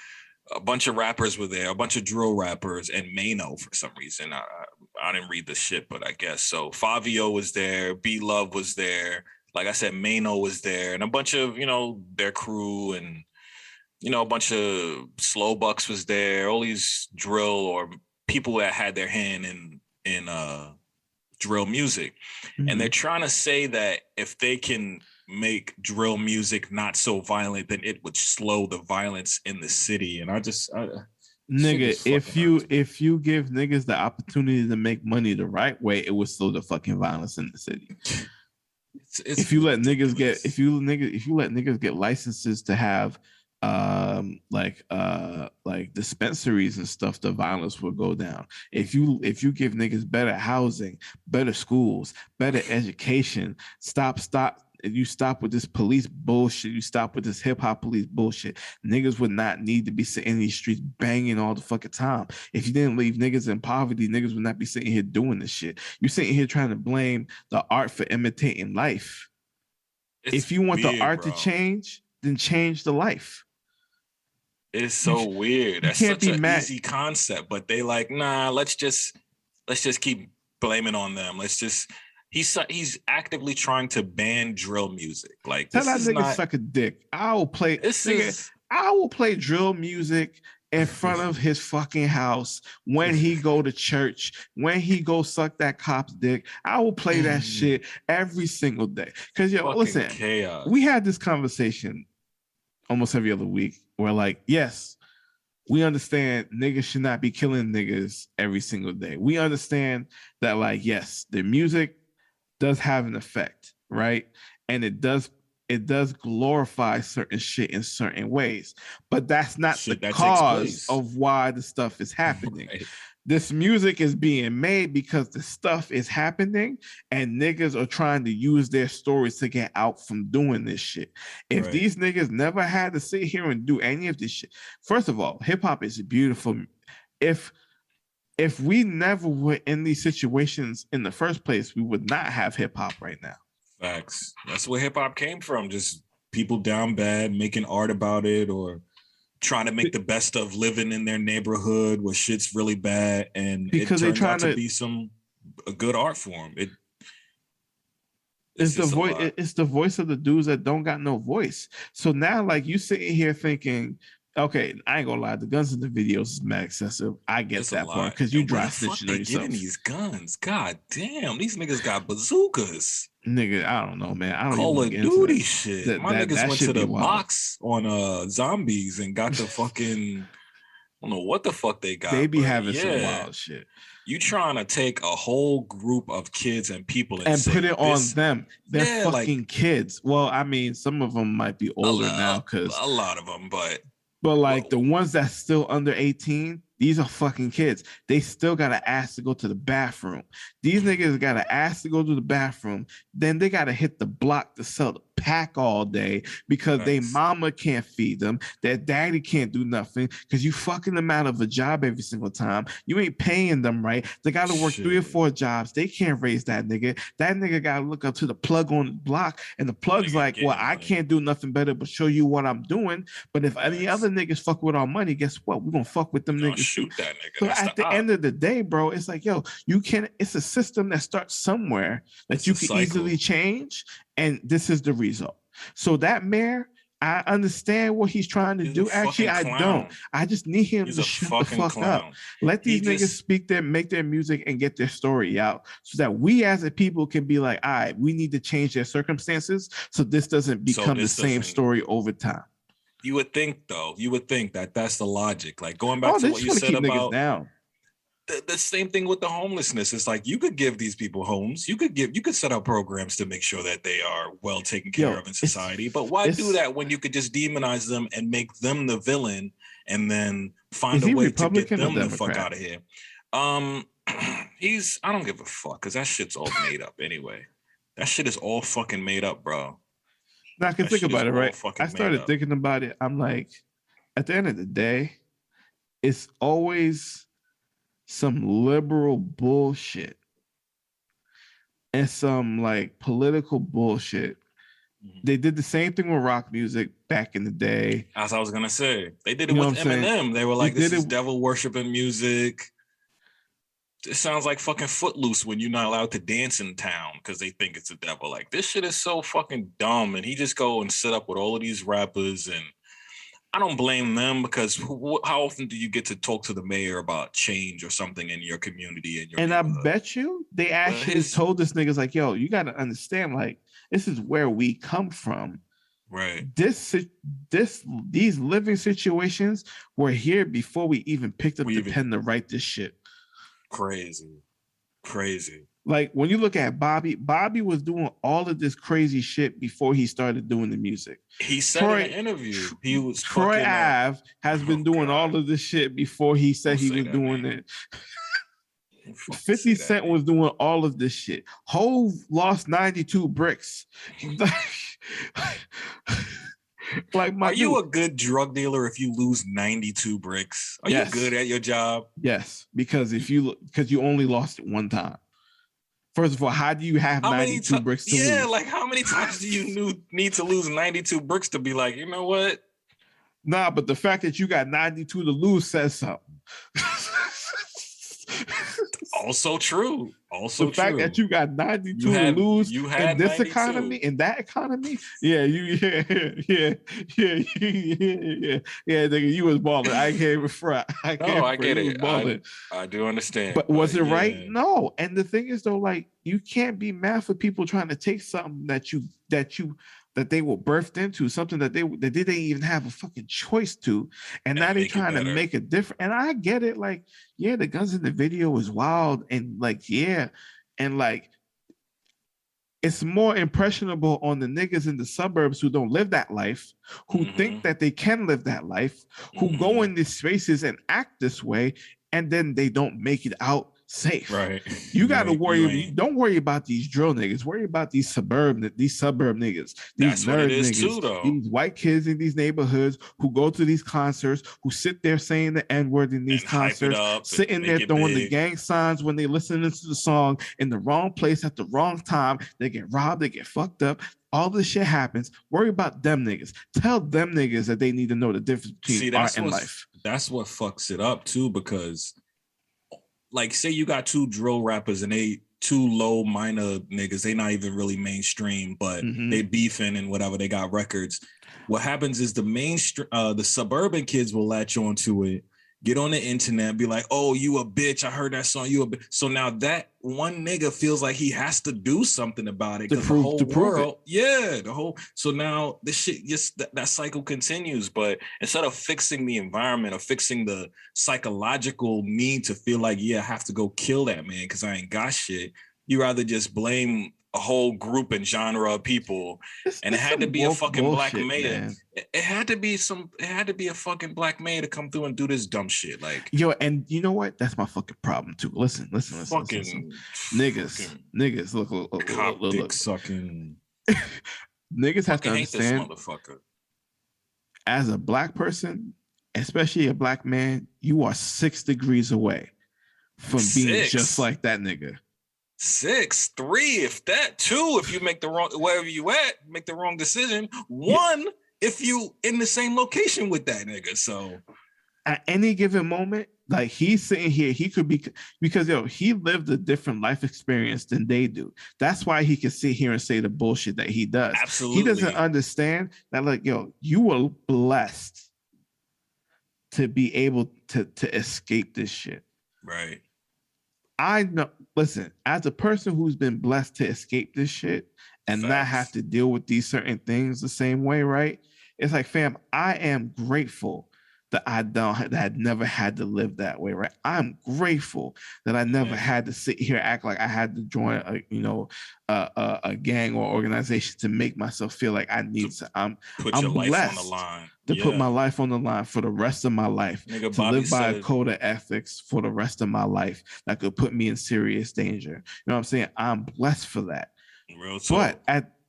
a bunch of rappers were there, a bunch of drill rappers, and Mano for some reason. I didn't read the shit, but I guess so. Fabio was there, B Love was there. Like I said, Mano was there, and a bunch of, their crew, and, a bunch of Slow Bucks was there. All these drill or people that had their hand in drill music. And they're trying to say that if they can make drill music not so violent, then it would slow the violence in the city. And nigga, if you give niggas the opportunity to make money the right way, it would slow the fucking violence in the city. If you let niggas get licenses to have like dispensaries and stuff, the violence will go down. If you give niggas better housing, better schools, better education, you stop with this police bullshit. You stop with this hip hop police bullshit. Niggas would not need to be sitting in these streets banging all the fucking time. If you didn't leave niggas in poverty, niggas would not be sitting here doing this shit. You're sitting here trying to blame the art for imitating life. If you want the art to change, then change the life. It's so weird. That's such an easy concept, but they like, nah, let's just keep blaming on them. He's actively trying to ban drill music. Like, tell that nigga suck a dick. I will play drill music in front of his fucking house when he go to church, when he go suck that cop's dick. I will play that shit every single day. Because listen, chaos. We had this conversation almost every other week where, like, yes, we understand niggas should not be killing niggas every single day. We understand that, like, yes, the music does have an effect, right? And it does glorify certain shit in certain ways, but that's not the cause of why the stuff is happening. Right. This music is being made because the stuff is happening and niggas are trying to use their stories to get out from doing this shit. If these niggas never had to sit here and do any of this shit, first of all, hip hop is beautiful. If we never were in these situations in the first place, we would not have hip hop right now. Facts. That's where hip hop came from. Just people down bad making art about it, or trying to make the best of living in their neighborhood where shit's really bad, and because it turns out to be a good art form. It's the voice of the dudes that don't got no voice. So now, like, you sitting here thinking, okay, I ain't gonna lie, the guns in the videos is mad excessive. I get that part because you dry snitching on yourself. Getting these guns, god damn, these niggas got bazookas. Nigga, I don't know, man. I don't Call of Duty shit. My niggas went to the box on zombies and got the fucking, I don't know what the fuck they got. They be having some wild shit. You trying to take a whole group of kids and people and put it on them. They're fucking kids. Well, I mean, some of them might be older now because a lot of them, but like the ones that's still under 18, these are fucking kids. They still gotta ask to go to the bathroom. These niggas gotta ask to go to the bathroom. Then they gotta hit the block to sell the pack all day because they mama can't feed them. Their daddy can't do nothing because you fucking them out of a job every single time. You ain't paying them right. They gotta work 3 or 4 jobs. They can't raise that nigga. That nigga gotta look up to the plug on the block, and the plug's like, well, I can't do nothing better but show you what I'm doing. But if any other niggas fuck with our money, guess what? We're gonna fuck with them niggas. Shoot that nigga. So at the end of the day, bro, it's like, yo, you can. It's a system that starts somewhere that you can easily change, and this is the result. So that mayor, I understand what he's trying to do. Actually, I don't. I just need him to shut the fuck up. Let these niggas make their music and get their story out, so that we as a people can be like, all right, we need to change their circumstances so this doesn't become the same story over time. You would think, though, that that's the logic. Like, going back to what you said about the same thing with the homelessness. It's like, you could give these people homes. You could set up programs to make sure that they are well taken care of in society. But why do that when you could just demonize them and make them the villain, and then find a way to get them the fuck out of here? I don't give a fuck, because that shit's all made up anyway. That shit is all fucking made up, bro. Now, I can think about it, right? I started thinking about it. I'm like, at the end of the day, it's always some liberal bullshit and some like political bullshit. They did the same thing with rock music back in the day. As I was gonna say, they did it with Eminem. They were like, this is devil worshiping music. It sounds like fucking Footloose when you're not allowed to dance in town because they think it's a devil. Like, this shit is so fucking dumb. And he just go and sit up with all of these rappers, and I don't blame them, because how often do you get to talk to the mayor about change or something in your community? And I bet you they actually told this niggas like, yo, you got to understand, like, this is where we come from. Right. These living situations were here before we even picked up the pen to write this shit. Crazy. Like, when you look at Bobby was doing all of this crazy shit before he started doing the music. He said in an interview, he was Troy Ave has been doing all of this shit before he said he was doing it. 50 Cent was doing all of this shit. Hove lost 92 bricks. Like, are you a good drug dealer if you lose 92 bricks? Are you good at your job? Yes, because you only lost it one time. First of all, how do you have 92 bricks to lose? Yeah, like, how many times do you need to lose 92 bricks to be like, you know what? Nah, but the fact that you got 92 to lose says something. Also true. The fact that you got 92 to lose in this 92. Economy, in that economy, yeah, nigga, you was balling. I can't even front. I get it. I do understand. But was it right? No. And the thing is, though, like, you can't be mad for people trying to take something that they were birthed into, something that they didn't even have a fucking choice to, and now they're trying to make it different. And I get it, like, yeah, the guns in the video is wild, and like, yeah, and like, it's more impressionable on the niggas in the suburbs who don't live that life, who think that they can live that life, who go in these spaces and act this way. and then they don't make it out safe. Right. You got to worry. Don't worry about these drill niggas. Worry about these suburb niggas, these That's nerd niggas, too, though. these white kids in these neighborhoods who go to these concerts, who sit there saying the N-word in these concerts, sitting there throwing the gang signs when they listening to the song in the wrong place at the wrong time. They get robbed, they get fucked up. All this shit happens. Worry about them niggas. Tell them niggas that they need to know the difference between art and life. That's what fucks it up too, because like, say you got two drill rappers and they two low minor niggas, they not even really mainstream, but they beefing and whatever, they got records. What happens is the mainstream, the suburban kids will latch onto it, get on the internet, be like, oh, you a bitch, I heard that song, you a bitch. So now that one nigga feels like he has to do something about it, because the whole world, so now this shit, just that cycle continues. But instead of fixing the environment or fixing the psychological need to feel like, yeah, I have to go kill that man because I ain't got shit, you rather just blame a whole group and genre of people. And it had to be a fucking black mayor. It had to be a fucking black mayor to come through and do this dumb shit. Like, yo, and you know what? That's my fucking problem too. Listen. Niggas, look. Sucking. Niggas have to understand, this motherfucker. As a black person, especially a black man, you are 6 degrees away from being just like that nigga. 6, 3, if that, 2, if you make the wrong, wherever you at, make the wrong decision. 1, if you in the same location with that nigga. So at any given moment, like he's sitting here, he could be, because he lived a different life experience than they do. That's why he can sit here and say the bullshit that he does. Absolutely. He doesn't understand that, like, you were blessed to be able to escape this shit. Right. I know, listen, as a person who's been blessed to escape this shit and not have to deal with these certain things the same way, right? It's like, fam, I am grateful that I never had to live that way, right? I'm grateful that I never had to sit here act like I had to join a gang or organization to make myself feel like I need to. I'm blessed on the line. To put my life on the line for the rest of my life, to live by a code of ethics for the rest of my life that could put me in serious danger. You know what I'm saying? I'm blessed for that. But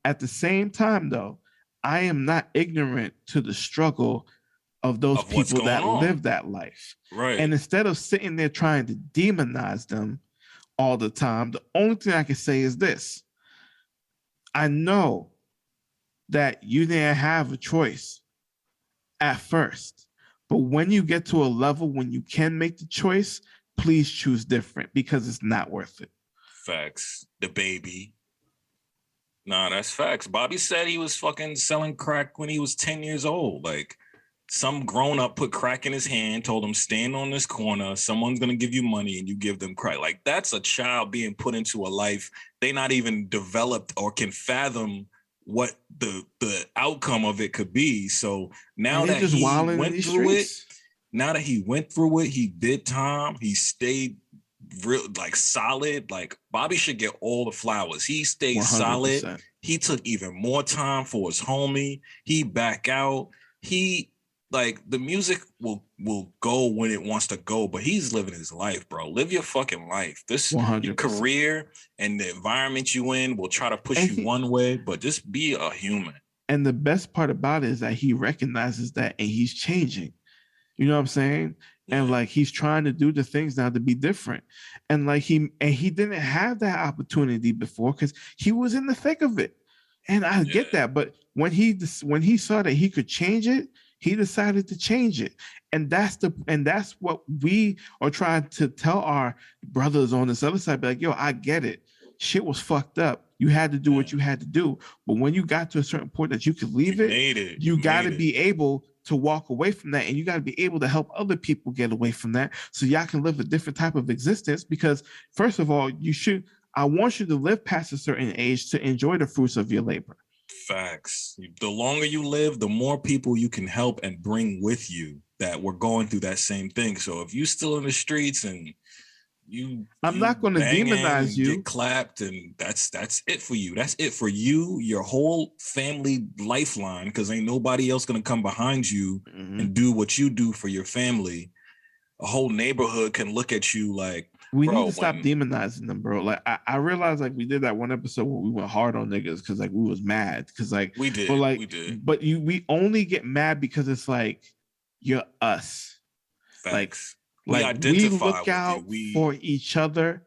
at the same time, though, I am not ignorant to the struggle of those people that live that life. Right. And instead of sitting there trying to demonize them all the time, the only thing I can say is this. I know that you didn't have a choice at first, but when you get to a level when you can make the choice, please choose different, because it's not worth it. Facts. DaBaby. Nah, that's facts. Bobby said he was fucking selling crack when he was 10 years old. Like, some grown up put crack in his hand, told him, stand on this corner, someone's gonna give you money, and you give them crack. Like, that's a child being put into a life they not even developed or can fathom what the outcome of it could be. So now that he went through it, he did time, he stayed real, like, solid. Like, Bobby should get all the flowers. He stayed 100%. Solid. He took even more time for his homie. He back out. Like, the music will go when it wants to go, but he's living his life, bro. Live your fucking life. This 100%. Your career and the environment you in will try to push you one way, but just be a human. And the best part about it is that he recognizes that, and he's changing. You know what I'm saying? And like, he's trying to do the things now to be different. And like, he didn't have that opportunity before because he was in the thick of it. And I get that, but when he saw that he could change it, he decided to change it. And that's what we are trying to tell our brothers on this other side. Be like, yo, I get it. Shit was fucked up. You had to do what you had to do. But when you got to a certain point that you could leave you got to be able to walk away from that. And you got to be able to help other people get away from that, so y'all can live a different type of existence. Because first of all, I want you to live past a certain age to enjoy the fruits of your labor. Facts. The longer you live, the more people you can help and bring with you that were going through that same thing. So if you still in the streets and I'm not going to demonize you, get clapped, and that's it for you. That's it for you, your whole family lifeline, because ain't nobody else going to come behind you and do what you do for your family. a whole neighborhood can look at you like, we need to stop demonizing them, bro. Like I realized like we did that one episode where we went hard on niggas because like we was mad because like we did, but we only get mad because it's like you're us. Facts. We look out for each other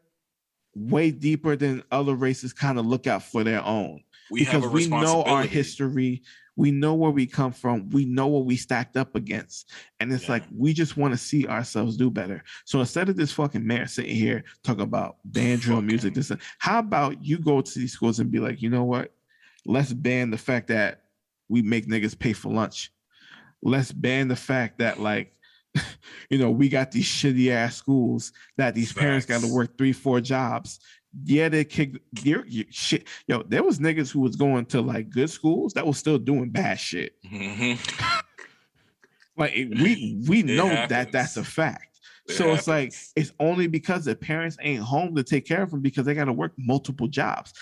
way deeper than other races kind of look out for their own. Because we know our history, we know where we come from, we know what we stacked up against, and it's like we just want to see ourselves do better. So instead of this fucking mayor sitting here talking about ban drill music, how about you go to these schools and be like, you know what? Let's ban the fact that we make niggas pay for lunch. Let's ban the fact that like, you know, we got these shitty ass schools that these parents got to work 3-4 jobs. Yeah, they kicked shit. Yo, there was niggas who was going to like good schools that was still doing bad shit. Like we know that that's a fact. It's like it's only because the parents ain't home to take care of them because they got to work multiple jobs.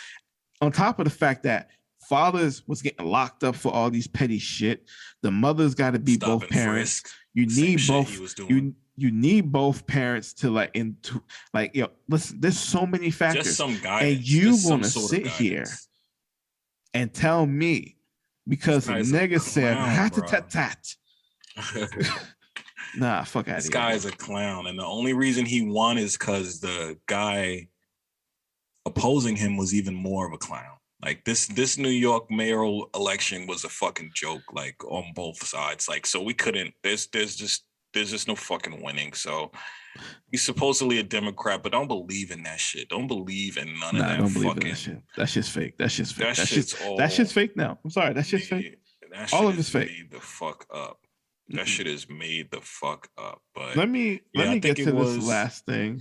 On top of the fact that fathers was getting locked up for all these petty shit, the mothers got to be both parents. You need both. You need both parents to like into like, yo, listen, there's so many factors. Just some guidance. And you want to sit here and tell me because the nigga said tat. Nah, fuck out of here. This guy is a clown. And the only reason he won is because the guy opposing him was even more of a clown. Like this New York mayoral election was a fucking joke, like on both sides. Like, so we couldn't, there's just no fucking winning. So he's supposedly a Democrat, but don't believe in that shit. Don't believe in none of that. Don't believe in that shit. That shit's fake. That shit's fake. That shit's fake now. I'm sorry. That shit's fake. All of it's fake. Made the fuck up. That shit is made the fuck up. But let me get to this last thing.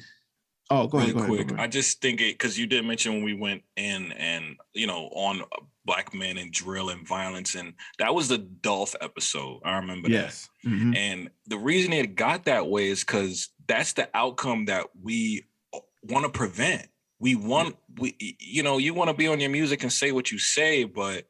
Oh, go ahead. Go ahead. I just think it because you did mention when we went in and you know on Black men and drill and violence, and that was the Dolph episode. I remember that. Mm-hmm. And the reason it got that way is because that's the outcome that we want to prevent. You want to be on your music and say what you say, but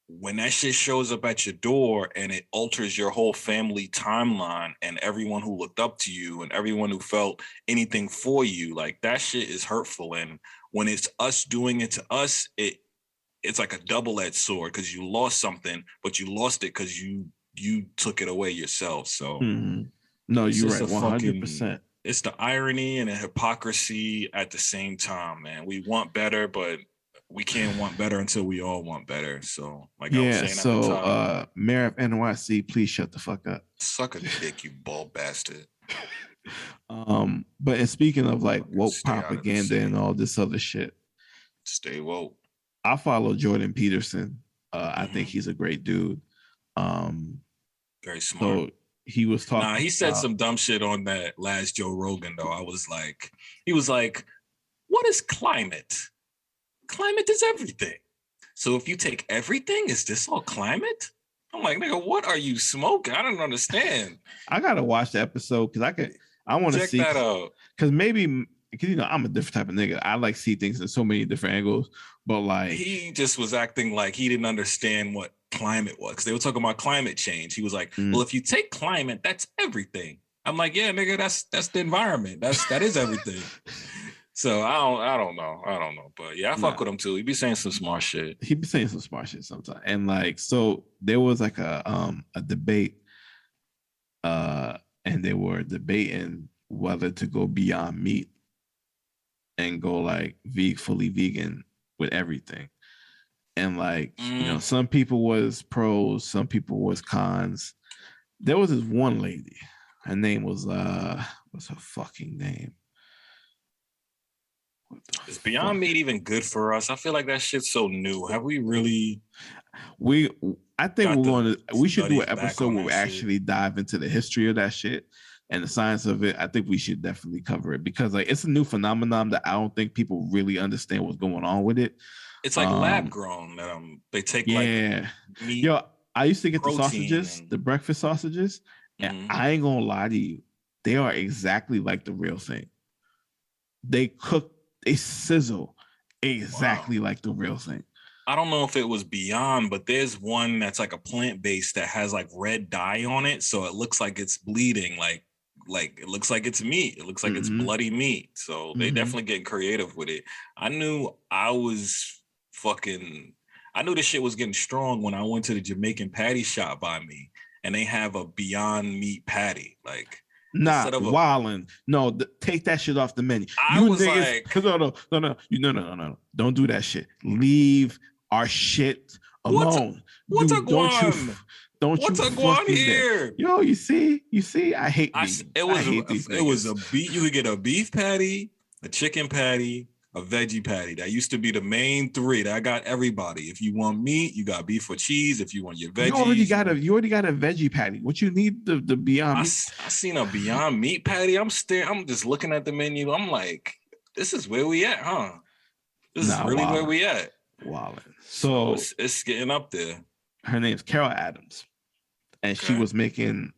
when that shit shows up at your door and it alters your whole family timeline and everyone who looked up to you and everyone who felt anything for you, like that shit is hurtful. And when it's us doing it to us, it's like a double-edged sword because you lost something, but you lost it because you took it away yourself. So no, you're right, 100%. It's the irony and the hypocrisy at the same time, man. We want better, but we can't want better until we all want better. So, like I was saying at the top, Mayor of NYC, please shut the fuck up. Suck a dick, you bald bastard. But speaking of like woke propaganda and all this other shit, stay woke. I follow Jordan Peterson. I think he's a great dude. Very smart. So he was talking. He said some dumb shit on that last Joe Rogan though. He was like, "What is climate? Climate is everything. So if you take everything, is this all climate?" I'm like, nigga, what are you smoking? I don't understand. I gotta watch the episode because I want to see that out. Because I'm a different type of nigga. I like see things in so many different angles. But like he just was acting like he didn't understand what climate was because they were talking about climate change. He was like, well, if you take climate, that's everything. I'm like, yeah, nigga, that's the environment. That is everything. So I don't know. But yeah, I fuck with him too. He be saying some smart shit. He be saying some smart shit sometimes. And like, so there was like a debate, and they were debating whether to go beyond meat and go like fully vegan with everything. And like, some people was pros, some people was cons. There was this one lady. Her name was what's her fucking name? Is Beyond Meat even good for us? I feel like that shit's so new. Have we really? I think we should do an episode where we actually dive into the history of that shit and the science of it. I think we should definitely cover it because like it's a new phenomenon that I don't think people really understand what's going on with it. It's like lab grown. They take like meat. Yo, I used to get the sausages, the breakfast sausages, and I ain't gonna lie to you, they are exactly like the real thing. They cook. They sizzle exactly like the real thing. I don't know if it was Beyond, but there's one that's like a plant-based that has like red dye on it. So it looks like it's bleeding, like like it looks like it's meat. It looks like it's bloody meat. So they definitely getting creative with it. I knew this shit was getting strong when I went to the Jamaican patty shop by me, and they have a Beyond Meat patty. Like, nah, wildin'. No, take that shit off the menu. I was niggas, like, no. Don't do that shit. Leave our shit alone. What's a guan? What's a guan here? Yo, you see, I hate these. It was a beef. You could get a beef patty, a chicken patty, a veggie patty. That used to be the main three. That got everybody. If you want meat, you got beef or cheese. If you want your veggies, you already got a veggie patty. What you need the Beyond Meat? I seen a Beyond Meat patty. I'm just looking at the menu. I'm like, this is where we at, huh? This is really where we at. Wow. So it's getting up there. Her name's Carol Adams, and she was making an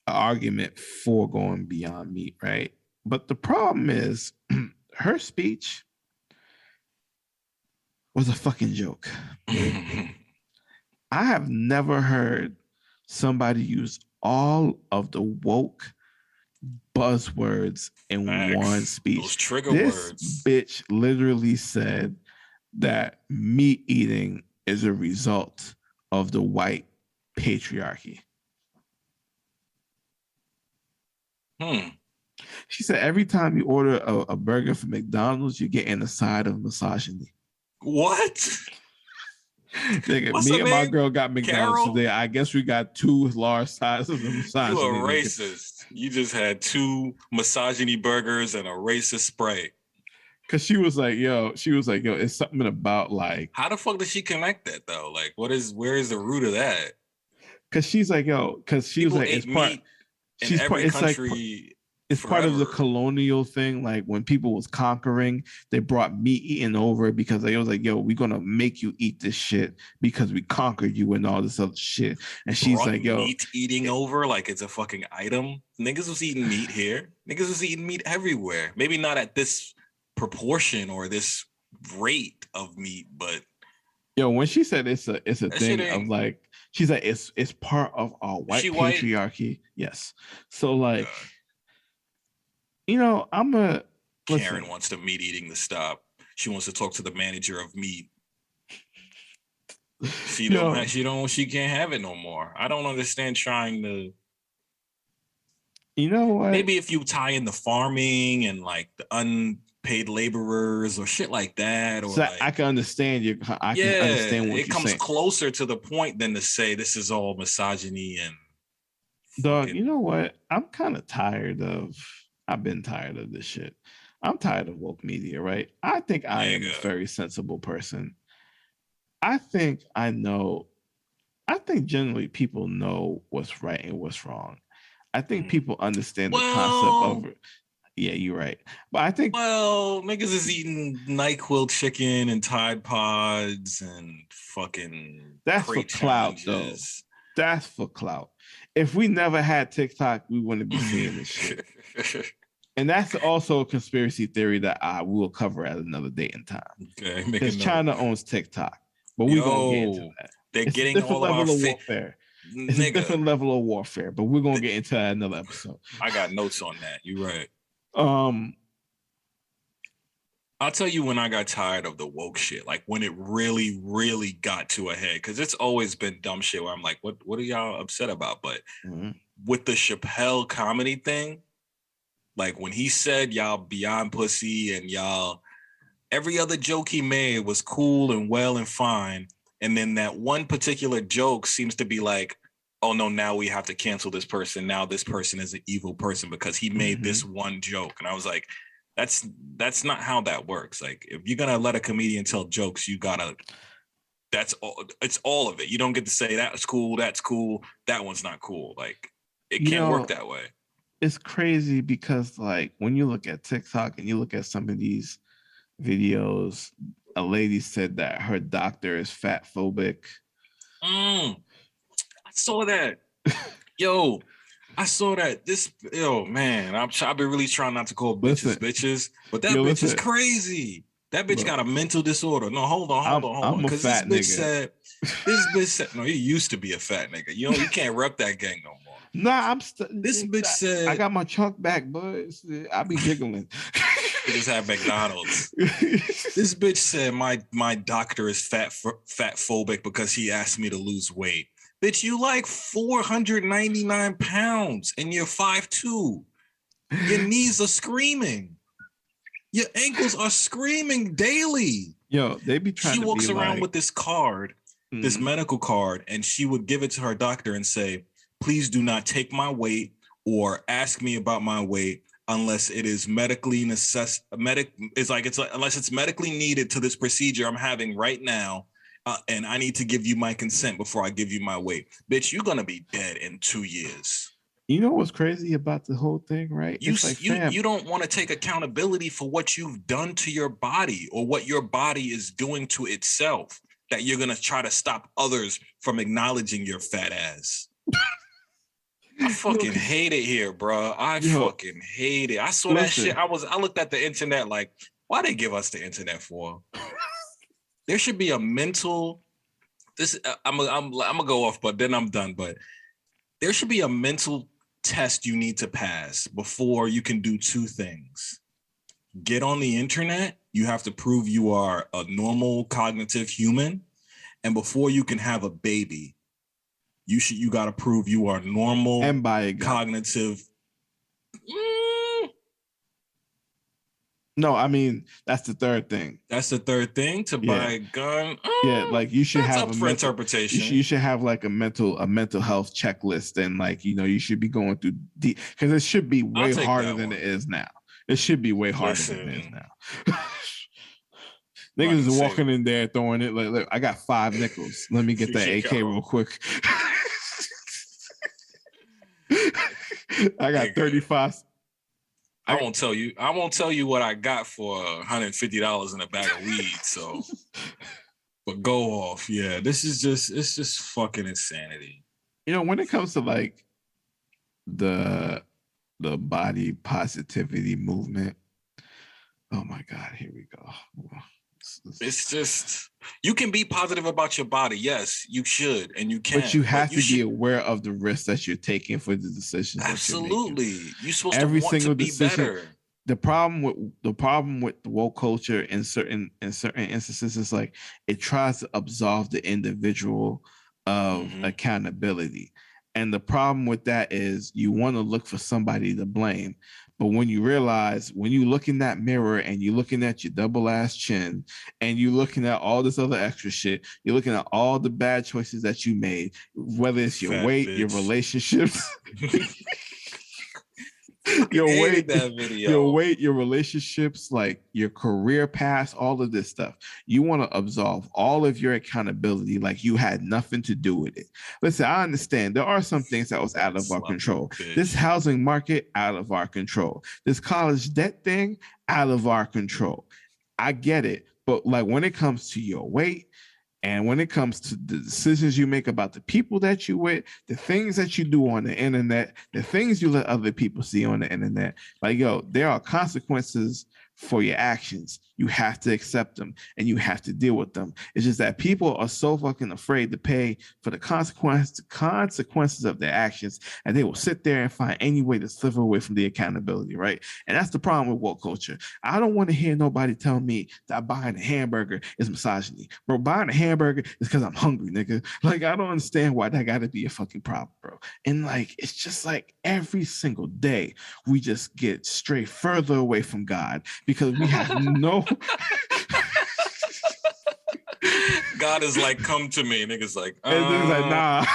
argument for going Beyond Meat, right? But the problem is, her speech was a fucking joke. I have never heard somebody use all of the woke buzzwords in one speech. Those trigger words. This bitch literally said that meat eating is a result of the white patriarchy. She said every time you order a burger from McDonald's, you're getting a side of misogyny. What? Nigga, me and my girl got McDonald's Carol? Today. I guess we got 2 large sizes of misogyny. You a racist. You just had 2 misogyny burgers and a racist Sprite. Cause she was like, yo, it's something about like. How the fuck did she connect that though? Like, where is the root of that? Cause she's like, she was like, it's part. She's part. It's country like. It's forever. Part of the colonial thing. Like when people was conquering, they brought meat eating over because they was like, yo, we're going to make you eat this shit because we conquered you and all this other shit. And she's like, yo. Meat eating over like it's a fucking item. Niggas was eating meat here. Niggas was eating meat everywhere. Maybe not at this proportion or this rate of meat, but. Yo, when she said it's a thing of like, she's like, it's part of our white patriarchy. White? Yes. So like. You know, Karen wants the meat eating to stop. She wants to talk to the manager of meat. She can't have it no more. I don't understand trying to. You know what? Maybe if you tie in the farming and like the unpaid laborers or shit like that, or so like, I can understand you. I can understand what you're saying. It comes closer to the point than to say this is all misogyny and. Dog, you know what? I'm kind of tired of. I've been tired of this shit. I'm tired of woke media, right? I think I am a very sensible person. I think generally people know what's right and what's wrong. I think people understand the concept of it. Yeah, you're right. But I think niggas is eating NyQuil chicken and Tide Pods and fucking that's for clout though. That's for clout. If we never had TikTok, we wouldn't be seeing this shit. And that's also a conspiracy theory that I will cover at another date and time. Okay, because China owns TikTok, but we're gonna get into that. They're getting all of our warfare. It's a different level of warfare, but we're gonna get into that in another episode. I got notes on that. You're right. I'll tell you when I got tired of the woke shit, like when it really, really got to a head, because it's always been dumb shit where I'm like, what are y'all upset about? But with the Chappelle comedy thing, like when he said y'all beyond pussy and y'all, every other joke he made was cool and well and fine. And then that one particular joke seems to be like, oh no, now we have to cancel this person. Now this person is an evil person because he made this one joke. And I was like, that's not how that works. Like if you're gonna let a comedian tell jokes, you gotta. That's all. It's all of it. You don't get to say that's cool. That's cool. That one's not cool. Like it can't work that way. It's crazy because like when you look at TikTok and you look at some of these videos, a lady said that her doctor is fat phobic. I saw that. Yo. I saw that. Man, I've been really trying not to call bitches bitches, but that bitch is crazy. That bitch got a mental disorder. No, hold on. Because this bitch said, no, you used to be a fat nigga. You can't rep that gang no more. Nah, this bitch said, I got my chunk back, but I be jiggling. You just had McDonald's. This bitch said my doctor is fat phobic because he asked me to lose weight. Bitch, you like 499 pounds and you're 5'2". Your knees are screaming. Your ankles are screaming daily. Yo, they be trying. She walks around with this card, this medical card, and she would give it to her doctor and say, "Please do not take my weight or ask me about my weight unless it is medically unless it's medically needed to this procedure I'm having right now, and I need to give you my consent before I give you my weight." Bitch, you're gonna be dead in 2 years. You know what's crazy about the whole thing, right? You don't want to take accountability for what you've done to your body or what your body is doing to itself, that you're going to try to stop others from acknowledging your fat ass. I fucking hate it here, bro. I fucking hate it. I saw that shit. I looked at the internet like, why they give us the internet for? There should be a mental, I'm gonna go off, but then I'm done. But there should be a mental test you need to pass before you can do two things. Get on the internet, you have to prove you are a normal cognitive human, and before you can have a baby, you got to prove you are normal and buy a gun. Cognitive. No, I mean that's the third thing. That's the third thing, to buy a gun. Yeah, like you should have up for interpretation. You should have like a mental health checklist, and like you should be going through because it should be way harder than it is now. It should be way harder than it is now. Niggas is walking in there throwing it like, look, I got 5 nickels. Let me get that AK real quick. I got 35. I won't tell you what I got for $150 in a bag of weed. So, but go off. Yeah, it's just fucking insanity. When it comes to like the body positivity movement, oh my God, here we go. It's just, you can be positive about your body. Yes, you should, and you can. But you have to be aware of the risks that you're taking for the decisions. Absolutely, you're supposed to want to be better. The problem with the woke culture in certain instances is like it tries to absolve the individual of accountability. And the problem with that is you want to look for somebody to blame. But when you realize, when you look in that mirror and you're looking at your double ass chin and you're looking at all this other extra shit, you're looking at all the bad choices that you made, whether it's your weight, your relationships, your weight, your relationships, like your career path, all of this stuff. You want to absolve all of your accountability like you had nothing to do with it. Listen, I understand there are some things that was out of our control. This housing market, out of our control. This college debt thing, out of our control. I get it. But like when it comes to your weight, and when it comes to the decisions you make about the people that you with, the things that you do on the internet, the things you let other people see on the internet, like, there are consequences for your actions. You have to accept them and you have to deal with them. It's just that people are so fucking afraid to pay for the consequences of their actions, and they will sit there and find any way to slither away from the accountability, right? And that's the problem with woke culture. I don't want to hear nobody tell me that buying a hamburger is misogyny. Bro, buying a hamburger is because I'm hungry, nigga. Like, I don't understand why that got to be a fucking problem, bro. And like, it's just like every single day we just get straight further away from God because we have no. God is like, come to me. Niggas like, and niggas like, nah.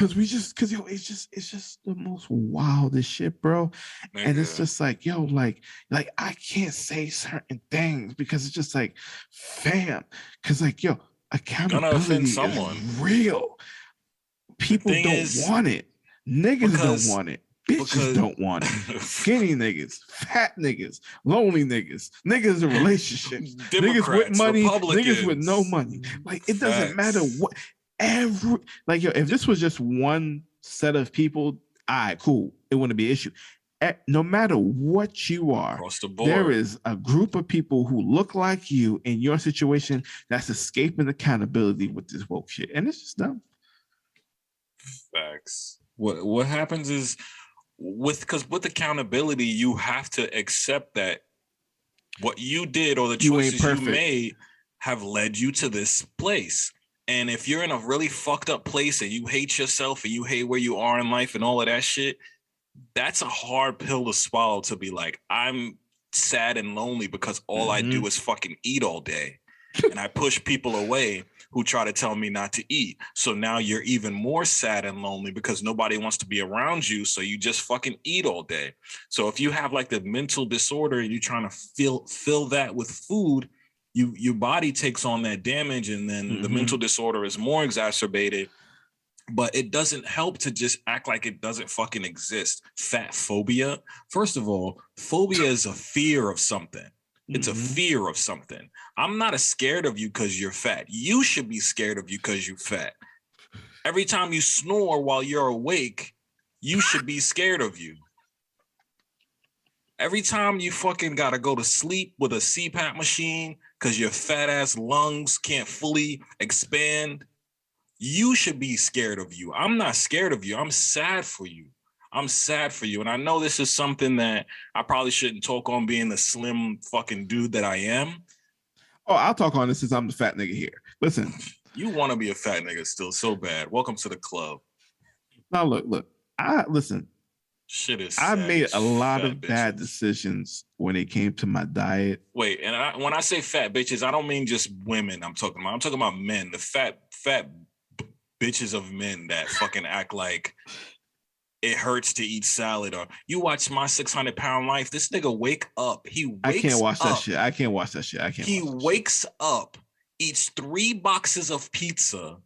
It's just the most wildest shit, bro. Nigga. And it's just like, like I can't say certain things because it's just like, fam, because like, accountability is real. People don't want it. Niggas don't want it. Bitches don't want it. Skinny niggas, fat niggas, lonely niggas, niggas in relationships, niggas with money, niggas with no money. Like, it doesn't matter what. If this was just one set of people, all right, cool, it wouldn't be an issue. no matter what you are, across the board, there is a group of people who look like you in your situation that's escaping accountability with this woke shit, and it's just dumb. Facts. What happens is with accountability, you have to accept that what you did or the choices you made have led you to this place. And if you're in a really fucked up place and you hate yourself and you hate where you are in life and all of that shit, that's a hard pill to swallow, to be like, I'm sad and lonely because all I do is fucking eat all day. And I push people away who try to tell me not to eat. So now you're even more sad and lonely because nobody wants to be around you. So you just fucking eat all day. So if you have like the mental disorder and you're trying to fill that with food, your body takes on that damage, and then the mental disorder is more exacerbated. But it doesn't help to just act like it doesn't fucking exist. Fat phobia. First of all, phobia is a fear of something. It's a fear of something. I'm not scared of you because you're fat. You should be scared of you because you're fat. Every time you snore while you're awake, you should be scared of you. Every time you fucking gotta go to sleep with a CPAP machine because your fat ass lungs can't fully expand, you should be scared of you. I'm not scared of you. I'm sad for you. I'm sad for you. And I know this is something that I probably shouldn't talk on, being the slim fucking dude that I am. Oh, I'll talk on this since I'm the fat nigga here. Listen. You want to be a fat nigga still so bad. Welcome to the club. Now, look. Shit is I made a lot of bad decisions when it came to my diet. Wait, and when I say fat bitches, I don't mean just women I'm talking about. I'm talking about men, the fat bitches of men that fucking act like it hurts to eat salad. Or you watch My 600-Pound Life. This nigga wake up. I can't watch that shit. He wakes up, eats 3 boxes of pizza,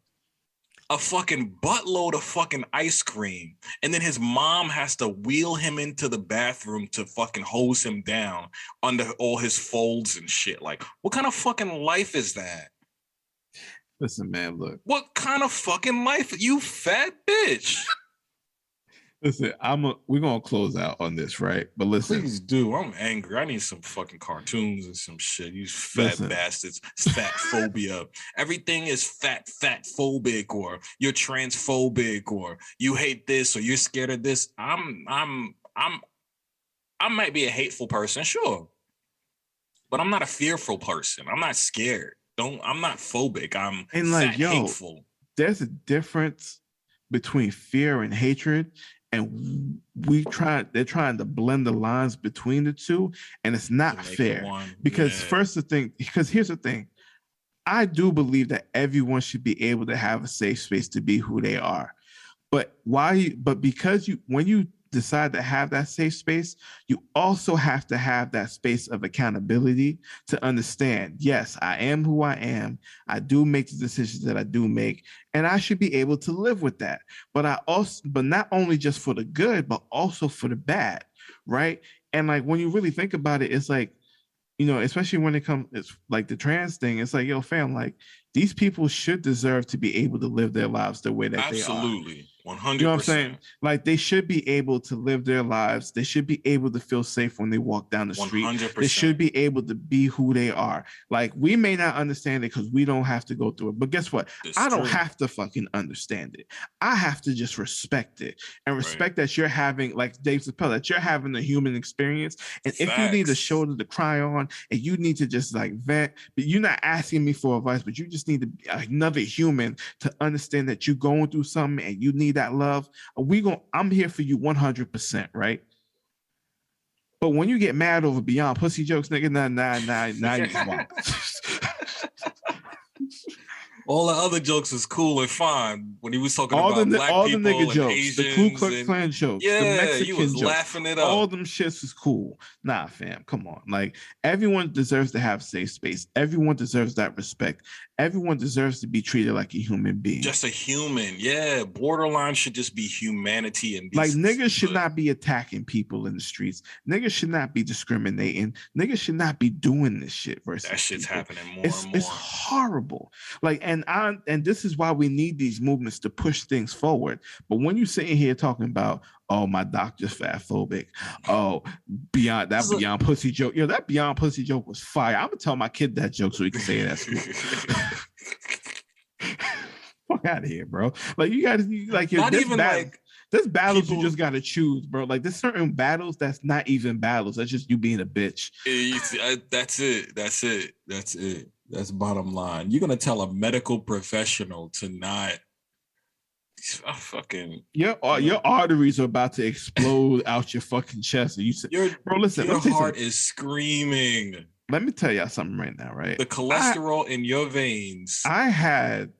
a fucking buttload of fucking ice cream, and then his mom has to wheel him into the bathroom to fucking hose him down under all his folds and shit. Like, what kind of fucking life is that? Listen, man, look. What kind of fucking life? You fat bitch. Listen, we're gonna close out on this, right? But listen, please do. I'm angry. I need some fucking cartoons and some shit. You fat bastards. Fat phobia. Everything is fat phobic, or you're transphobic, or you hate this, or you're scared of this. I might be a hateful person, sure, but I'm not a fearful person. I'm not scared. I'm not phobic. I'm hateful. There's a difference between fear and hatred. And they're trying to blend the lines between the two, and it's not fair. Because here's the thing. I do believe that everyone should be able to have a safe space to be who they are. But when you decide to have that safe space, you also have to have that space of accountability to understand, yes, I am who I am. I do make the decisions that I do make, and I should be able to live with that. But not only just for the good, but also for the bad, right? And like, when you really think about it, it's like, you know, especially when it's like the trans thing, it's like, yo, fam, like, these people should deserve to be able to live their lives the way that they are. Absolutely. 100%. You know what I'm saying? Like, they should be able to live their lives. They should be able to feel safe when they walk down the street. 100%. They should be able to be who they are. Like, we may not understand it because we don't have to go through it. But guess what? I don't have to fucking understand it. I have to just respect it and respect that you're having, like Dave Chappelle, that you're having a human experience. And if you need a shoulder to cry on and you need to just like vent, but you're not asking me for advice, but you just need to be another human to understand that you're going through something and you need that love, I'm here for you 100%, right? But when you get mad over beyond pussy jokes, nigga, nah, you swallow. All the other jokes is cool and fine. When he was talking about black all people, the nigga jokes, Asians, the Ku Klux Klan jokes, the Mexican he was jokes, laughing it up. All them shits is cool. Nah, fam, come on. Like, everyone deserves to have safe space. Everyone deserves that respect. Everyone deserves to be treated like a human being. Just a human, yeah. Borderline should just be humanity and like, niggas should not be attacking people in the streets. Niggas should not be discriminating. Niggas should not be doing this shit. Versus that shit's people. Happening more and more. It's horrible. Like, and this is why we need these movements to push things forward. But when you're sitting here talking about, Oh, my doctor's fat phobic. Oh, beyond pussy joke. Yo, that beyond pussy joke was fire. I'm gonna tell my kid that joke so he can say it at school. Fuck out of here, bro. Like you gotta like not even like there's battles you just gotta choose, bro. Like there's certain battles that's not even battles. That's just you being a bitch. That's it. That's bottom line. You're gonna tell a medical professional to not fucking your arteries are about to explode out your fucking chest. And you say, bro, listen, your heart is screaming. Let me tell y'all something right now, right? The cholesterol in your veins. I had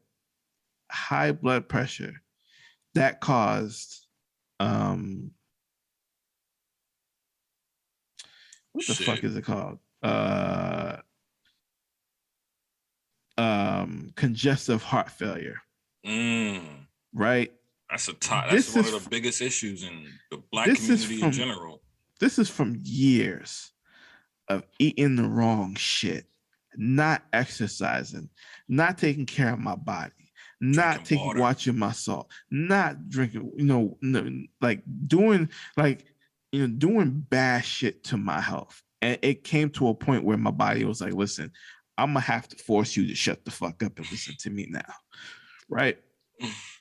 high blood pressure that caused what the fuck is it called? Congestive heart failure. Right? That's one of the biggest issues in the Black community in general. This is from years of eating the wrong shit, not exercising, not taking care of my body, not watching my salt, not drinking, doing bad shit to my health. And it came to a point where my body was like, listen, I'm gonna have to force you to shut the fuck up and listen to me now. Right?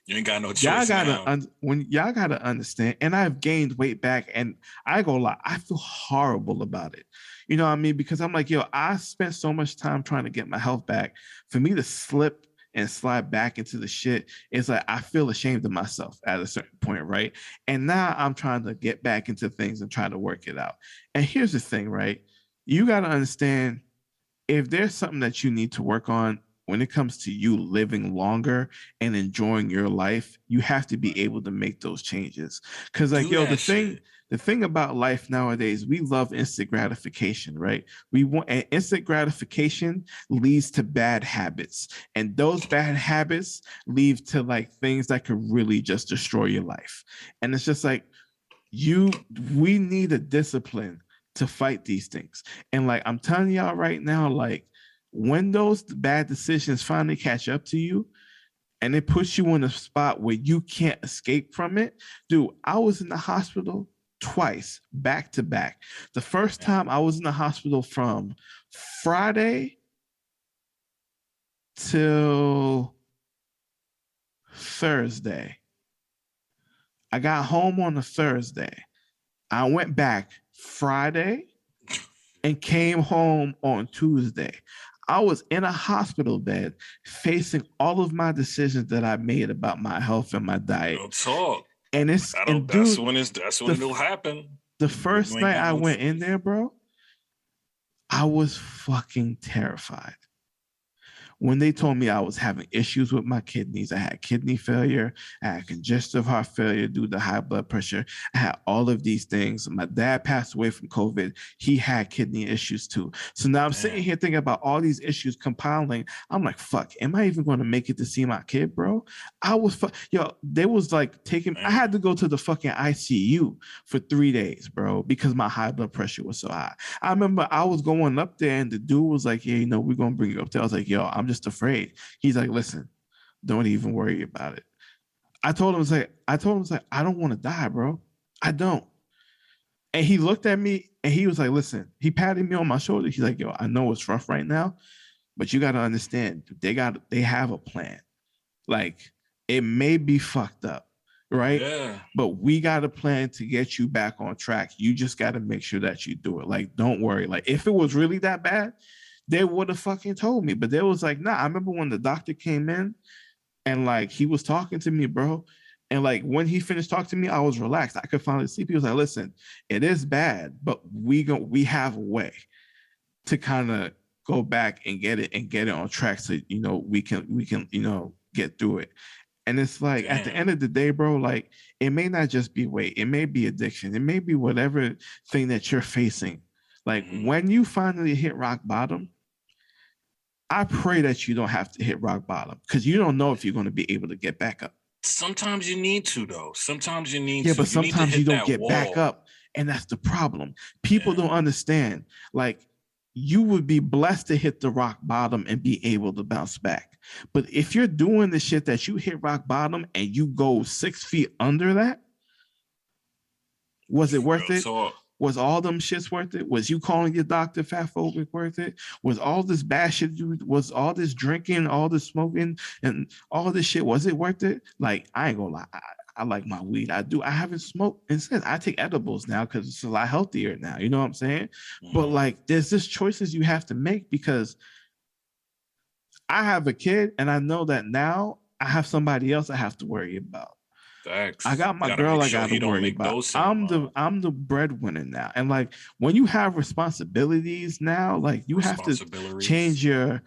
You ain't got no choice. Y'all gotta understand, and I've gained weight back, and I go lie, I feel horrible about it. You know what I mean? Because I'm like, yo, I spent so much time trying to get my health back. For me to slip and slide back into the shit, it's like I feel ashamed of myself at a certain point, right? And now I'm trying to get back into things and try to work it out. And here's the thing, right? You gotta understand, if there's something that you need to work on when it comes to you living longer and enjoying your life, you have to be able to make those changes. Because like, yo, the thing about life nowadays, we love instant gratification, right? And instant gratification leads to bad habits. And those bad habits lead to like things that could really just destroy your life. And it's just like, we need a discipline to fight these things. And like, I'm telling y'all right now, like, when those bad decisions finally catch up to you and it puts you in a spot where you can't escape from it, dude, I was in the hospital twice, back to back. The first time I was in the hospital from Friday till Thursday. I got home on a Thursday. I went back Friday and came home on Tuesday. I was in a hospital bed facing all of my decisions that I made about my health and my diet. Don't talk. And that's when it'll happen. The first night I went in there, bro, I was fucking terrified. When they told me I was having issues with my kidneys, I had kidney failure, I had congestive heart failure due to high blood pressure, I had all of these things. My dad passed away from COVID. He had kidney issues too. So now I'm sitting here thinking about all these issues compiling. I'm like, fuck, am I even going to make it to see my kid, bro? They was like I had to go to the fucking ICU for 3 days, bro, because my high blood pressure was so high. I remember I was going up there and the dude was like, yeah, we're going to bring you up there. I was like, yo, I'm just afraid. He's like, listen, don't even worry about it. I told him, I don't want to die, bro. I don't. And he looked at me and he was like, listen, he patted me on my shoulder. He's like, yo, I know it's rough right now, but you got to understand, they have a plan. Like, it may be fucked up, right? Yeah. But we got a plan to get you back on track. You just got to make sure that you do it. Like, don't worry. Like, if it was really that bad, they would have fucking told me. But they was like, nah. I remember when the doctor came in and like he was talking to me, bro. And like when he finished talking to me, I was relaxed. I could finally sleep. He was like, listen, it is bad, but we have a way to kind of go back and get it on track so we can get through it. And it's like, at the end of the day, bro, like it may not just be weight, it may be addiction, it may be whatever thing that you're facing. Like when you finally hit rock bottom, I pray that you don't have to hit rock bottom because you don't know if you're going to be able to get back up. Sometimes you need to, though. Sometimes you need to. Yeah, but sometimes you don't get back up. And that's the problem. People don't understand. Like, you would be blessed to hit the rock bottom and be able to bounce back. But if you're doing the shit that you hit rock bottom and you go 6 feet under that, Was it worth it? Was all them shits worth it? Was you calling your doctor fatphobic worth it? Was all this bad shit was all this drinking, all this smoking, and all this shit, was it worth it? Like, I ain't gonna lie. I like my weed. I do. I haven't smoked. Instead, I take edibles now because it's a lot healthier now. You know what I'm saying? But like, there's just choices you have to make because I have a kid and I know that now I have somebody else I have to worry about. Facts. I got my girl I got to worry about. I'm the breadwinner now. And like when you have responsibilities now, like you have to change your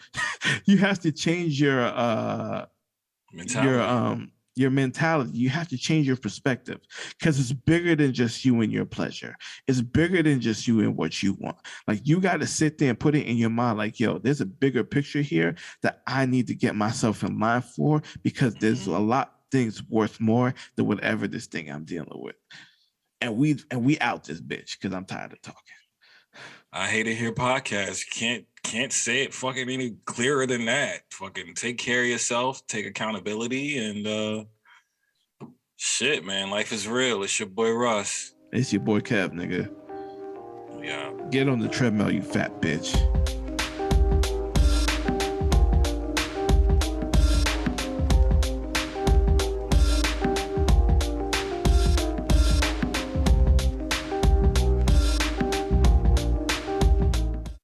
mentality. Your mentality. You have to change your perspective because it's bigger than just you and your pleasure. It's bigger than just you and what you want. Like you got to sit there and put it in your mind like, yo, there's a bigger picture here that I need to get myself in line for because there's a lot things worth more than whatever this thing I'm dealing with. And we out this bitch because I'm tired of talking. I hate it here podcast. Can't say it fucking any clearer than that. Fucking take care of yourself, take accountability, and shit, man. Life is real. It's your boy Russ. It's your boy Kev, nigga. Yeah. Get on the treadmill, you fat bitch.